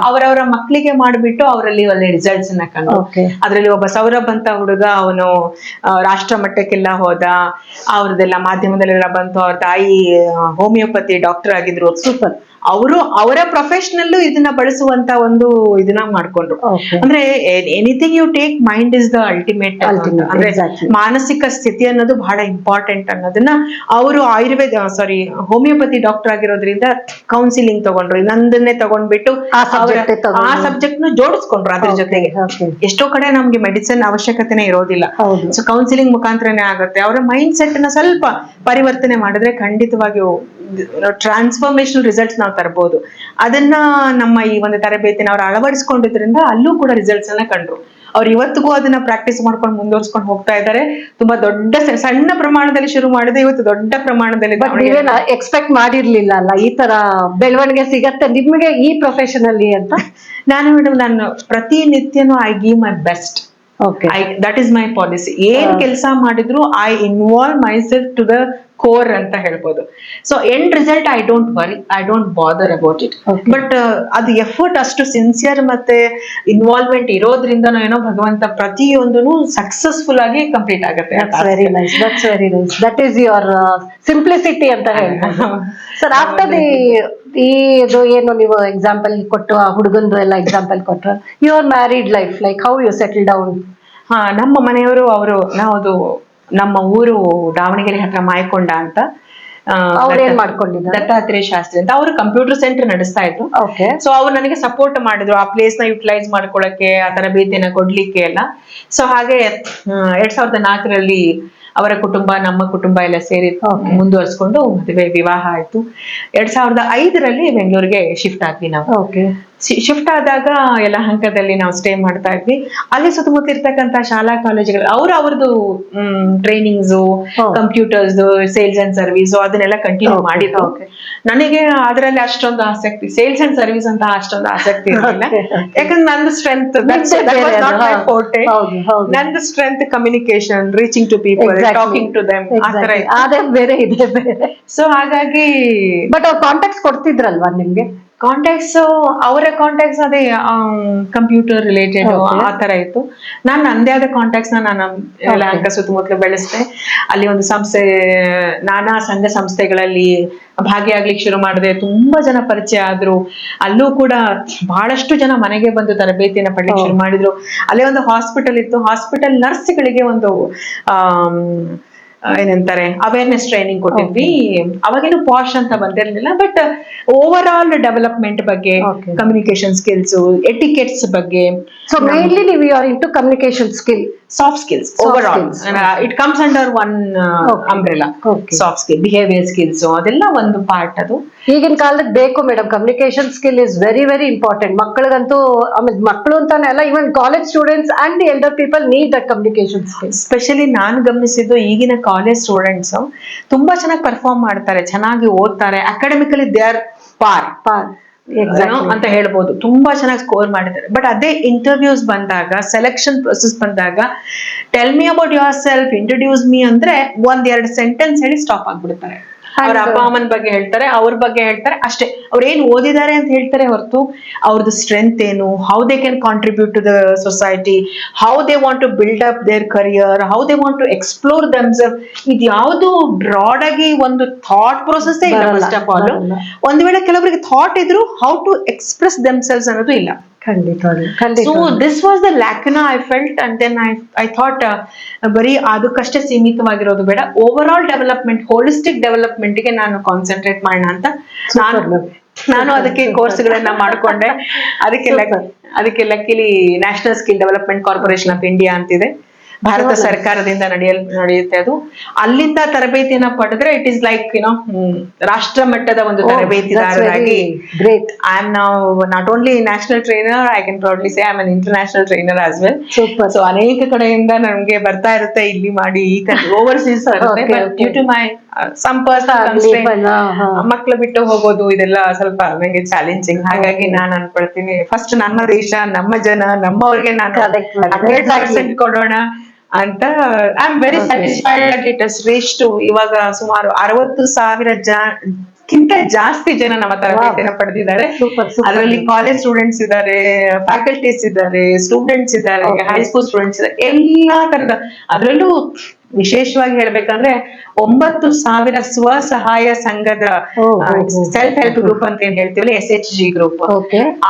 ಅವರವರ ಮಕ್ಕಳಿಗೆ ಮಾಡಿಬಿಟ್ಟು ಅವರಲ್ಲಿ ಒಳ್ಳೆ ರಿಸಲ್ಟ್ಸ್ ಅನ್ನ ಕಂಡು. ಅದ್ರಲ್ಲಿ ಒಬ್ಬ ಸೌರಭ್ ಅಂತ ಹುಡುಗ, ಅವನು ರಾಷ್ಟ್ರ ಮಟ್ಟಕ್ಕೆಲ್ಲ ಹೋದ. ಅವ್ರದ್ದೆಲ್ಲ ಮಾಧ್ಯಮದಲ್ಲೆಲ್ಲ ಬಂತು. ಅವ್ರ ತಾಯಿ ಹೋಮಿಯೋಪತಿ ಡಾಕ್ಟರ್ ಆಗಿದ್ರು. ಸೂಪರ್. ಅವರ ಪ್ರೊಫೆಷನಲ್ ಇದನ್ನ ಬಳಸುವಂತ ಇದನ್ನ ಮಾಡ್ಕೊಂಡ್ರು. ಅಂದ್ರೆ anything you take, mind is the ultimate. ಅಂದ್ರೆ ಮಾನಸಿಕ ಸ್ಥಿತಿ ಅನ್ನೋದು ಬಹಳ ಇಂಪಾರ್ಟೆಂಟ್ ಅನ್ನೋದನ್ನ ಅವರು ಹೋಮಿಯೋಪತಿ ಡಾಕ್ಟರ್ ಆಗಿರೋದ್ರಿಂದ ಕೌನ್ಸಿಲಿಂಗ್ ತಗೊಂಡ್ರು. ಇನ್ನೊಂದನ್ನೇ ತಗೊಂಡ್ಬಿಟ್ಟು ಆ ಸಬ್ಜೆಕ್ಟ್ ನ ಜೋಡಿಸ್ಕೊಂಡ್ರು ಅದ್ರ ಜೊತೆಗೆ. ಎಷ್ಟೋ ಕಡೆ ನಮ್ಗೆ ಮೆಡಿಸಿನ್ ಅವಶ್ಯಕತೆನೇ ಇರೋದಿಲ್ಲ. ಸೊ ಕೌನ್ಸಿಲಿಂಗ್ ಮುಖಾಂತರನೇ ಆಗುತ್ತೆ. ಅವರ ಮೈಂಡ್ ಸೆಟ್ ನ ಸ್ವಲ್ಪ ಪರಿವರ್ತನೆ ಮಾಡಿದ್ರೆ ಖಂಡಿತವಾಗಿಯೂ ಟ್ರಾನ್ಸ್ಫಾರ್ಮೇಶನಲ್ ರಿಸಲ್ಟ್ಸ್ ನಾವು ತರಬಹುದು. ಅದನ್ನ ನಮ್ಮ ಈ ಒಂದು ತರಬೇತಿನ ಅವ್ರು ಅಳವಡಿಸ್ಕೊಂಡಿದ್ರಿಂದ ಅಲ್ಲೂ ಕೂಡ ರಿಸಲ್ಟ್ಸ್ ಅನ್ನ ಕಂಡ್ರು. ಅವ್ರು ಇವತ್ತಿಗೂ ಅದನ್ನ ಪ್ರಾಕ್ಟೀಸ್ ಮಾಡ್ಕೊಂಡು ಮುಂದುವರ್ಸ್ಕೊಂಡು ಹೋಗ್ತಾ ಇದ್ದಾರೆ. ತುಂಬಾ ದೊಡ್ಡ ಸಣ್ಣ ಪ್ರಮಾಣದಲ್ಲಿ ಶುರು ಮಾಡಿದೆ, ಇವತ್ತು ದೊಡ್ಡ ಪ್ರಮಾಣದಲ್ಲಿ. ಎಕ್ಸ್ಪೆಕ್ಟ್ ಮಾಡಿರ್ಲಿಲ್ಲ ಅಲ್ಲ ಈ ತರ ಬೆಳವಣಿಗೆ ಸಿಗತ್ತೆ ನಿಮ್ಗೆ ಈ ಪ್ರೊಫೆಷನ್ ಅಲ್ಲಿ ಅಂತ? ನಾನು ಪ್ರತಿನಿತ್ಯನೂ I give my best. That is my policy. ಏನ್ ಕೆಲಸ ಮಾಡಿದ್ರು I involve myself to the core ಅಂತ ಹೇಳ್ಬೋದು. So end result I don't worry, I don't bother about it. But ಅದು ಎಫರ್ಟ್ ಅಷ್ಟು ಸಿನ್ಸಿಯರ್ ಮತ್ತೆ ಇನ್ವಾಲ್ವ್ಮೆಂಟ್ ಇರೋದ್ರಿಂದ ಏನೋ ಭಗವಂತ ಪ್ರತಿಯೊಂದೂ ಸಕ್ಸಸ್ಫುಲ್ ಆಗಿ ಕಂಪ್ಲೀಟ್ ಆಗುತ್ತೆ. Very nice, that's very nice. That is your simplicity ಅಂತ ಹೇಳ್ಬೋದು. ಸರ್ ಆಫ್ಟರ್ ಇದು ಏನು ನೀವು ಎಕ್ಸಾಂಪಲ್ ಕೊಟ್ಟು, ಆ ಹುಡುಗಂದು ಎಲ್ಲ ಎಕ್ಸಾಂಪಲ್ ಕೊಟ್ಟರು, your married life, like how you settle down? ನಮ್ಮ ಮನೆಯವರು ನಮ್ಮ ಊರು ದಾವಣಗೆರೆ ಹತ್ರ ಮಾಯಕೊಂಡ ಅಂತ. ಅವ್ರೇನ್ ಮಾಡ್ಕೊಂಡಿದ್ದಾರೆ? ದತ್ತಾತ್ರೇಯ ಶಾಸ್ತ್ರಿ ಅಂತ. ಅವರು ಕಂಪ್ಯೂಟರ್ ಸೆಂಟರ್ ನಡೆಸ್ತಾ ಇದ್ರು. ಓಕೆ. ಸೊ ಅವ್ರು ನನಗೆ ಸಪೋರ್ಟ್ ಮಾಡಿದ್ರು ಆ ಪ್ಲೇಸ್ ನ ಯುಟಿಲೈಸ್ ಮಾಡ್ಕೊಳಕ್ಕೆ, ಆ ತರಬೇತಿಯನ್ನ ಕೊಡ್ಲಿಕ್ಕೆ ಎಲ್ಲ. ಸೊ ಹಾಗೆ 2004ರಲ್ಲಿ ಅವರ ಕುಟುಂಬ ನಮ್ಮ ಕುಟುಂಬ ಎಲ್ಲ ಸೇರಿ ಮುಂದುವರ್ಸ್ಕೊಂಡು ಮದುವೆ ವಿವಾಹ ಆಯ್ತು. 2005ರಲ್ಲಿ ಬೆಂಗಳೂರಿಗೆ ಶಿಫ್ಟ್ ಆದ್ವಿ ನಾವು. ಶಿಫ್ಟ್ ಆದಾಗ ಎಲ್ಲ ಹಂತದಲ್ಲಿ ನಾವು ಸ್ಟೇ ಮಾಡ್ತಾ ಇದ್ವಿ. ಅಲ್ಲಿ ಸುತ್ತಮುತ್ತ ಇರ್ತಕ್ಕಂಥ ಶಾಲಾ ಕಾಲೇಜುಗಳು ಅವ್ರದ್ದು trainings, computers, sales and service ಅದನ್ನೆಲ್ಲ ಕಂಟಿನ್ಯೂ ಮಾಡಿದ್ರು. ನನಗೆ ಅದರಲ್ಲಿ ಅಷ್ಟೊಂದು ಆಸಕ್ತಿ, ಸೇಲ್ಸ್ ಅಂಡ್ ಸರ್ವಿಸ್ ಅಂತ ಅಷ್ಟೊಂದು ಆಸಕ್ತಿ ಇರಲಿಲ್ಲ. ಯಾಕಂದ್ರೆ ನಂದು ಸ್ಟ್ರೆಂತ್ ನಂದು strength communication, reaching to people, talking to them, ಬೇರೆ ಇದೆ. ಸೊ ಹಾಗಾಗಿ ಬಟ್ ಅವ್ರು ಕಾಂಟ್ಯಾಕ್ಟ್ಸ್ ಕೊಡ್ತಿದ್ರಲ್ವಾ ನಿಮ್ಗೆ? ಕಾಂಟ್ಯಾಕ್ಟ್ಸ್, ಅವರ ಕಾಂಟ್ಯಾಕ್ಟ್ಸ್ ಅದೇ ಕಂಪ್ಯೂಟರ್ ರಿಲೇಟೆಡ್ ಆ ತರ ಇತ್ತು. ನಾನು ನಂದೇ ಆದ ಕಾಂಟ್ಯಾಕ್ಟ್ಸ್ ನಾನು ಯಲಹಂಕ ಸುತ್ತಮುತ್ತಲು ಬೆಳೆಸ್ದೆ. ಅಲ್ಲಿ ಒಂದು ಸಂಸ್ಥೆ, ನಾನಾ ಸಂಘ ಸಂಸ್ಥೆಗಳಲ್ಲಿ ಭಾಗಿಯಾಗ್ಲಿಕ್ಕೆ ಶುರು ಮಾಡಿದೆ. ತುಂಬಾ ಜನ ಪರಿಚಯ ಆದ್ರು. ಅಲ್ಲೂ ಕೂಡ ಬಹಳಷ್ಟು ಜನ ಮನೆಗೆ ಬಂದು ತರಬೇತಿಯನ್ನ ಪಡ್ಲಿಕ್ಕೆ ಶುರು ಮಾಡಿದ್ರು. ಅಲ್ಲೇ ಒಂದು ಹಾಸ್ಪಿಟಲ್ ಇತ್ತು. ಹಾಸ್ಪಿಟಲ್ ನರ್ಸ್ಗಳಿಗೆ ಒಂದು ಏನಂತಾರೆ ಅವೇರ್ನೆಸ್ ಟ್ರೈನಿಂಗ್ ಕೊಟ್ಟಿದ್ವಿ. ಅವಾಗೇನು ಪಾಶ್ ಅಂತ ಬಂದಿರಲಿಲ್ಲ, ಬಟ್ ಓವರ್ ಆಲ್ ಡೆವಲಪ್ಮೆಂಟ್ ಬಗ್ಗೆ, ಕಮ್ಯುನಿಕೇಶನ್ ಸ್ಕಿಲ್ಸ್, ಎಟಿಕೆಟ್ಸ್ ಬಗ್ಗೆ. ಸೊ ಮೇನ್ಲಿ ನೀವು you are into communication skill, soft skills overall. It comes under one umbrella. Soft skill, behaviour skills ಅದೆಲ್ಲ ಒಂದು ಪಾರ್ಟ್. ಅದು ಈಗಿನ ಕಾಲಕ್ಕೆ ಬೇಕು madam. Communication skill is very very important. ಮಕ್ಕಳಿಗಂತೂ, ಆಮೇಲೆ ಮಕ್ಕಳು ಅಂತಾನೆ ಅಲ್ಲ, even college students and elder people need that communication skill. Specially ನಾನು ಗಮನಿಸಿದ್ದು ಈಗಿನ ಕಾಲೇಜ್ ಸ್ಟೂಡೆಂಟ್ಸ್ ತುಂಬಾ ಚೆನ್ನಾಗಿ ಪರ್ಫಾರ್ಮ್ ಮಾಡ್ತಾರೆ, ಚೆನ್ನಾಗಿ ಓದ್ತಾರೆ, ಅಕಾಡೆಮಿಕಲಿ ದೇ ಆರ್ ಪಾರ್ ಅಂತ ಹೇಳ್ಬೋದು. ತುಂಬಾ ಚೆನ್ನಾಗಿ ಸ್ಕೋರ್ ಮಾಡಿದ್ದಾರೆ. ಬಟ್ ಅದೇ ಇಂಟರ್ವ್ಯೂಸ್ ಬಂದಾಗ, ಸೆಲೆಕ್ಷನ್ ಪ್ರೊಸೆಸ್ ಬಂದಾಗ, tell me about your self, introduce me ಅಂದ್ರೆ 1-2 ಸೆಂಟೆನ್ಸ್ ಹೇಳಿ ಸ್ಟಾಪ್ ಆಗ್ಬಿಡ್ತಾರೆ. ಅವ್ರ ಅಪ್ಪ ಅಮ್ಮನ ಬಗ್ಗೆ ಹೇಳ್ತಾರೆ, ಅವ್ರ ಬಗ್ಗೆ ಹೇಳ್ತಾರೆ ಅಷ್ಟೇ. ಅವ್ರು ಏನ್ ಓದಿದ್ದಾರೆ ಅಂತ ಹೇಳ್ತಾರೆ ಹೊರತು ಅವ್ರದ್ದು ಸ್ಟ್ರೆಂತ್ ಏನು, how they can contribute to the society, how they want to build up their career, how they want to explore themselves, ಇದು ಯಾವುದು ಬ್ರಾಡ್ ಆಗಿ ಒಂದು ಥಾಟ್ ಪ್ರೊಸೆಸ್ ಇಲ್ಲ. ಫಸ್ಟ್ ಆಫ್ ಆಲ್, ಒಂದ್ ವೇಳೆ ಕೆಲವರಿಗೆ ಥಾಟ್ ಇದ್ರು, ಹೌ ಟು ಎಕ್ಸ್ಪ್ರೆಸ್ ದೆಮ್ಸೆಲ್ಸ್ ಅನ್ನೋದು ಇಲ್ಲ. ಸೊ ದಿಸ್ ವಾಸ್ ದ ಲ್ಯಾಕ್ನಾ I felt. And then I thought ಬರೀ ಅದಕ್ಕಷ್ಟೇ ಸೀಮಿತವಾಗಿರೋದು ಬೇಡ, overall development, holistic development ಗೆ ನಾನು ಕಾನ್ಸಂಟ್ರೇಟ್ ಮಾಡೋಣ ಅಂತ ನಾನು ಅದಕ್ಕೆ ಕೋರ್ಸ್ಗಳನ್ನ ಮಾಡ್ಕೊಂಡೆ. ಅದಕ್ಕೆ luckily national skill development corporation of India ಅಂತಿದೆ, ಭಾರತ ಸರ್ಕಾರದಿಂದ ನಡೆಯುತ್ತೆ. ಅದು ಅಲ್ಲಿಂದ ತರಬೇತಿಯನ್ನ ಪಡೆದ್ರೆ ಇಟ್ ಇಸ್ ಲೈಕ್ ರಾಷ್ಟ್ರ ಮಟ್ಟದ ಒಂದು ತರಬೇತಿದಾರರಾಗಿ. I am now not only national trainer, I can proudly say I am an international trainer as well. So ಅನೇಕ ಕಡೆಯಿಂದ ನಮ್ಗೆ ಬರ್ತಾ ಇರುತ್ತೆ, ಇಲ್ಲಿ ಮಾಡಿ ಈ overseas due to my some personal constraint, ಮಕ್ಳು ಬಿಟ್ಟು ಹೋಗೋದು ಇದೆಲ್ಲ ಸ್ವಲ್ಪ ನನಗೆ ಚಾಲೆಂಜಿಂಗ್. ಹಾಗಾಗಿ ನಾನು ಅನ್ಕೊಳ್ತೀನಿ, ಫಸ್ಟ್ ನಮ್ಮ ದೇಶ, ನಮ್ಮ ಜನ, ನಮ್ಮವ್ರಿಗೆ ನಾನು 100% ಕೊಡೋಣ ಅಂತ. I am very satisfied that it has reach to. ಇವಾಗ ಸುಮಾರು 60,000 ಜಾಸ್ತಿ ಜನ ನಮ್ಮ ತರಬೇತಿಯನ್ನು ಪಡೆದಿದ್ದಾರೆ. ಅದರಲ್ಲಿ ಕಾಲೇಜ್ ಸ್ಟೂಡೆಂಟ್ಸ್ ಇದ್ದಾರೆ, ಫ್ಯಾಕಲ್ಟೀಸ್ ಇದ್ದಾರೆ, ಸ್ಟೂಡೆಂಟ್ಸ್ ಇದ್ದಾರೆ, ಹೈಸ್ಕೂಲ್ ಸ್ಟೂಡೆಂಟ್ಸ್ ಇದ್ದಾರೆ, ಎಲ್ಲಾ ತರದ. ಅದರಲ್ಲೂ ವಿಶೇಷವಾಗಿ ಹೇಳ್ಬೇಕಂದ್ರೆ 9,000 ಸ್ವಸಹಾಯ ಸಂಘದ ಸೆಲ್ಫ್ ಹೆಲ್ಪ್ ಗ್ರೂಪ್ ಅಂತ ಏನ್ ಹೇಳ್ತೀವಲ್ಲ, SHG ಗ್ರೂಪ್,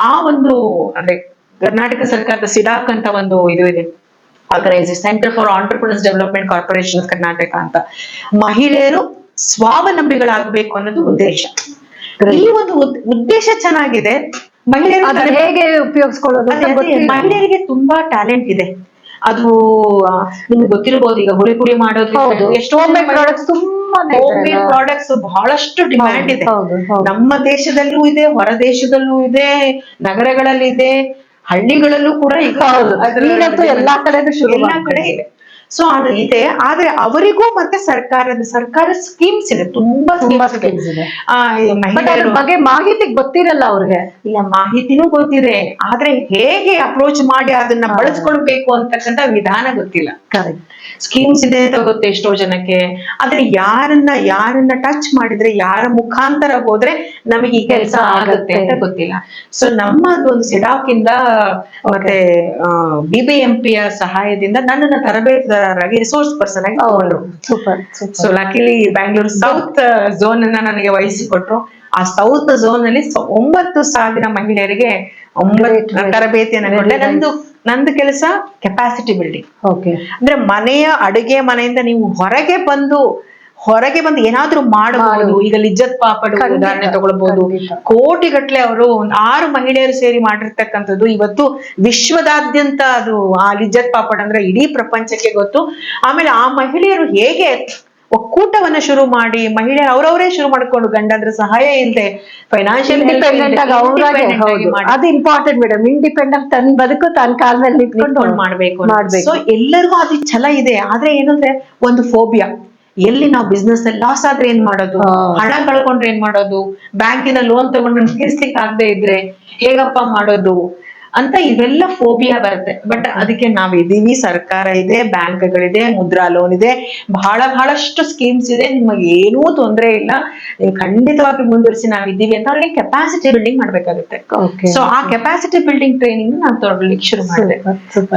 ಆ ಒಂದು ಅಂದ್ರೆ ಕರ್ನಾಟಕ ಸರ್ಕಾರದ ಸಿಡಾಕ್ ಅಂತ ಒಂದು ಇದು ಇದೆ, organisation, centre for entrepreneurs development corporation Karnataka ಅಂತ. ಮಹಿಳೆಯರು ಸ್ವಾವಲಂಬಿಗಳಾಗಬೇಕು ಅನ್ನೋದು ಉದ್ದೇಶ. ಈ ಒಂದು ಉದ್ದೇಶ ಚೆನ್ನಾಗಿದೆ. ಮಹಿಳೆಯರು ಹೇಗೆ ಉಪಯೋಗಿಸ್ಕೊಳ್ಳೋದು, ಮಹಿಳೆಯರಿಗೆ ತುಂಬಾ ಟ್ಯಾಲೆಂಟ್ ಇದೆ. ಅದು ನಿಮ್ಗೆ ಗೊತ್ತಿರಬಹುದು. ಈಗ ಹುಳಿ ಮಾಡೋದು, ಎಷ್ಟೋ ಪ್ರಾಡಕ್ಟ್ಸ್ ಬಹಳಷ್ಟು ಡಿಮ್ಯಾಂಡ್ ಇದೆ. ನಮ್ಮ ದೇಶದಲ್ಲೂ ಇದೆ, ಹೊರ ದೇಶದಲ್ಲೂ ಇದೆ, ನಗರಗಳಲ್ಲಿ ಇದೆ, ಹಳ್ಳಿಗಳಲ್ಲೂ ಕೂಡ ಈಗ ಎಲ್ಲಾ ಕಡೆ ಇದೆ. ಸೊ ಅದು ಇದೆ. ಆದ್ರೆ ಅವರಿಗೂ ಮತ್ತೆ ಸರ್ಕಾರ ಸ್ಕೀಮ್ಸ್ ಇದೆ, ತುಂಬಾ ಸ್ಕೀಮ್ಸ್ ಇದೆ. ಬಗ್ಗೆ ಮಾಹಿತಿ ಗೊತ್ತಿರಲ್ಲ ಅವ್ರಿಗೆ. ಇಲ್ಲ, ಮಾಹಿತಿನೂ ಗೊತ್ತಿದೆ, ಆದ್ರೆ ಹೇಗೆ ಅಪ್ರೋಚ್ ಮಾಡಿ ಅದನ್ನ ಬಳಸ್ಕೊಳ್ಬೇಕು ಅಂತಕ್ಕಂಥ ವಿಧಾನ ಗೊತ್ತಿಲ್ಲ. ಸ್ಕೀಮ್ಸ್ ಇದೆ ಅಂತ ಗೊತ್ತೆ ಎಷ್ಟೋ ಜನಕ್ಕೆ, ಆದ್ರೆ ಯಾರನ್ನ ಟಚ್ ಮಾಡಿದ್ರೆ, ಯಾರ ಮುಖಾಂತರ ಹೋದ್ರೆ ನಮಗೆ ಈ ಕೆಲಸ ಆಗುತ್ತೆ ಅಂತ ಗೊತ್ತಿಲ್ಲ. ಸೊ ನಮ್ಮದೊಂದು ಸಿಡಾಕ್ ಇಂದ ಮತ್ತೆ BBMP ಯ ಸಹಾಯದಿಂದ ನನ್ನನ್ನ ತರಬೇತಿದಾರ ಆಫೀಸರ್ ಆಗಿ ರಿಸೋರ್ಸ್ ಪರ್ಸನ್ ಆಗಿ ತಗೊಂಡ್ರು. Super so ಲಕಿಲಿ Bangalore south zone ಅನ್ನ ನನಗೆ ವಹಿಸಿಕೊಟ್ರು. ಆ ಸೌತ್ ಝೋನ್ ಅಲ್ಲಿ 9,000 ಮಹಿಳೆಯರಿಗೆ ತರಬೇತಿಯನ್ನು ಕೊಟ್ಟೆ. ನಂದು ಕೆಲಸ ಕೆಪಾಸಿಟಿ ಬಿಲ್ಡಿಂಗ್. ಅಂದ್ರೆ ಅಡುಗೆ ಮನೆಯಿಂದ ನೀವು ಹೊರಗೆ ಬಂದು ಏನಾದ್ರೂ ಮಾಡಬಹುದು. ಈಗ ಲಿಜ್ಜತ್ ಪಾಪಡ್ ಉದಾಹರಣೆ ತಗೊಳ್ಬಹುದು. ಕೋಟಿಗಟ್ಲೆ ಅವರು 6 ಮಹಿಳೆಯರು ಸೇರಿ ಮಾಡಿರ್ತಕ್ಕಂಥದ್ದು ಇವತ್ತು ವಿಶ್ವದಾದ್ಯಂತ ಅದು ಆ ಲಿಜ್ಜತ್ ಪಾಪಡ್ ಅಂದ್ರೆ ಇಡೀ ಪ್ರಪಂಚಕ್ಕೆ ಗೊತ್ತು. ಆಮೇಲೆ ಆ ಮಹಿಳೆಯರು ಹೇಗೆ ಒಕ್ಕೂಟವನ್ನ ಶುರು ಮಾಡಿ ಮಹಿಳೆಯರು ಅವರವರೇ ಶುರು ಮಾಡ್ಕೊಂಡು ಗಂಡಂದ್ರ ಸಹಾಯ ಇಲ್ಲದೆ ಫೈನಾನ್ಷಿಯಲ್ ಅದು ಇಂಪಾರ್ಟೆಂಟ್ ಮೇಡಮ್. ಇಂಡಿಪೆಂಡೆಂಟ್ ತನ್ನ ಬದುಕು ತನ್ನ ಕಾಲ ಮೇಲೆ ನಿಂತ್ಕೊಂಡು ಮಾಡ್ಬೇಕು. ಸೊ ಎಲ್ಲರಿಗೂ ಅದು ಛಲ ಇದೆ. ಆದ್ರೆ ಏನಂದ್ರೆ ಒಂದು ಫೋಬಿಯಾ, ಎಲ್ಲಿ ನಾವು ಬಿಸ್ನೆಸ್ ಅಲ್ಲಿ ಲಾಸ್ ಆದ್ರೆ ಏನ್ ಮಾಡೋದು, ಹಣ ಕಳ್ಕೊಂಡ್ರೆ ಏನ್ ಮಾಡೋದು, ಬ್ಯಾಂಕಿನ ಲೋನ್ ತಗೊಂಡು ತೀರ್ಸ್ಲಿಕ್ಕೆ ಆಗದೆ ಇದ್ರೆ ಹೇಗಪ್ಪ ಮಾಡೋದು ಅಂತ ಇವೆಲ್ಲ ಫೋಬಿಯಾ ಬರುತ್ತೆ. ಬಟ್ ಅದಕ್ಕೆ ನಾವಿದೀವಿ, ಸರ್ಕಾರ ಇದೆ, ಬ್ಯಾಂಕ್ಗಳಿದೆ, ಮುದ್ರಾ ಲೋನ್ ಇದೆ, ಬಹಳಷ್ಟು ಸ್ಕೀಮ್ಸ್ ಇದೆ, ನಿಮಗೆ ಏನೂ ತೊಂದರೆ ಇಲ್ಲ, ನೀವು ಖಂಡಿತವಾಗಿ ಮುಂದುವರಿಸಿ ನಾವಿದ್ದೀವಿ ಅಂತ ಅವ್ರಿಗೆ ಕೆಪಾಸಿಟಿ ಬಿಲ್ಡಿಂಗ್ ಮಾಡ್ಬೇಕಾಗುತ್ತೆ. ಸೊ ಆ ಕೆಪಾಸಿಟಿ ಬಿಲ್ಡಿಂಗ್ ಟ್ರೈನಿಂಗ್ ನಾನು ತೊಗೊಳ್ಳಿಕ್ಕೆ ಶುರು ಮಾಡಿದೆ.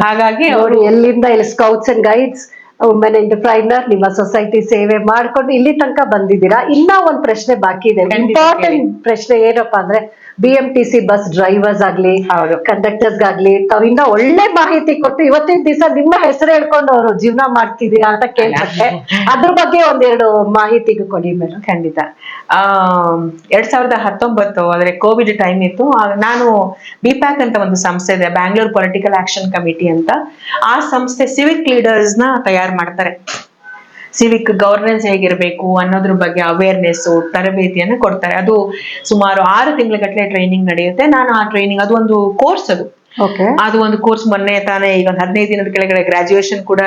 ಹಾಗಾಗಿ ಅವರು ಎಲ್ಲಿಂದ ಇಲ್ಲಿ scouts and guides women entrepreneur ನಿಮ್ಮ ಸೊಸೈಟಿ ಸೇವೆ ಮಾಡ್ಕೊಂಡು ಇಲ್ಲಿ ತನಕ ಬಂದಿದ್ದೀರಾ. ಇನ್ನ ಒಂದ್ ಪ್ರಶ್ನೆ ಬಾಕಿ ಇದೆ, ಇಂಪಾರ್ಟೆಂಟ್ ಪ್ರಶ್ನೆ. ಏನಪ್ಪಾ ಅಂದ್ರೆ BMTC ಬಸ್ ಡ್ರೈವರ್ಸ್ ಆಗ್ಲಿ, ಕಂಡಕ್ಟರ್ಸ್ ಆಗ್ಲಿ ತಾವಿಂದ ಒಳ್ಳೆ ಮಾಹಿತಿ ಕೊಟ್ಟು ಇವತ್ತಿನ ದಿವಸ ನಿಮ್ಮ ಹೆಸರು ಹೇಳ್ಕೊಂಡು ಅವರು ಜೀವನ ಮಾಡ್ತಿದ್ದೀರಾ ಅಂತ ಕೇಳ್ಪಟ್ಟೆ. ಅದ್ರ ಬಗ್ಗೆ ಒಂದೆರಡು ಮಾಹಿತಿಗೂ ಕೊಡಿ ಮೇಡಮ್. ಖಂಡಿತ. 2019 ಅಂದ್ರೆ ಕೋವಿಡ್ ಟೈಮ್ ಇತ್ತು. ನಾನು BPAC ಅಂತ ಒಂದು ಸಂಸ್ಥೆ ಇದೆ, ಬ್ಯಾಂಗ್ಳೂರ್ ಪೊಲಿಟಿಕಲ್ ಆಕ್ಷನ್ ಕಮಿಟಿ ಅಂತ. ಆ ಸಂಸ್ಥೆ ಸಿವಿಕ್ ಲೀಡರ್ಸ್ ನ ತಯಾರು ಮಾಡ್ತಾರೆ. ಸಿವಿಕ್ ಗವರ್ನೆನ್ಸ್ ಹೇಗಿರ್ಬೇಕು ಅನ್ನೋದ್ರ ಬಗ್ಗೆ ಅವೇರ್ನೆಸ್ ತರಬೇತಿಯನ್ನು ಕೊಡ್ತಾರೆ. ಅದು ಸುಮಾರು 6 ತಿಂಗಳ ಟ್ರೈನಿಂಗ್ ನಡೆಯುತ್ತೆ. ನಾನು ಆ ಟ್ರೈನಿಂಗ್, ಅದು ಒಂದು ಕೋರ್ಸ್, ಅದು ಒಂದು ಕೋರ್ಸ್ ಮೊನ್ನೆ ತಾನೇ ಈಗ 15 ದಿನದ ಕೆಳಗಡೆ ಗ್ರಾಜುಯೇಷನ್ ಕೂಡ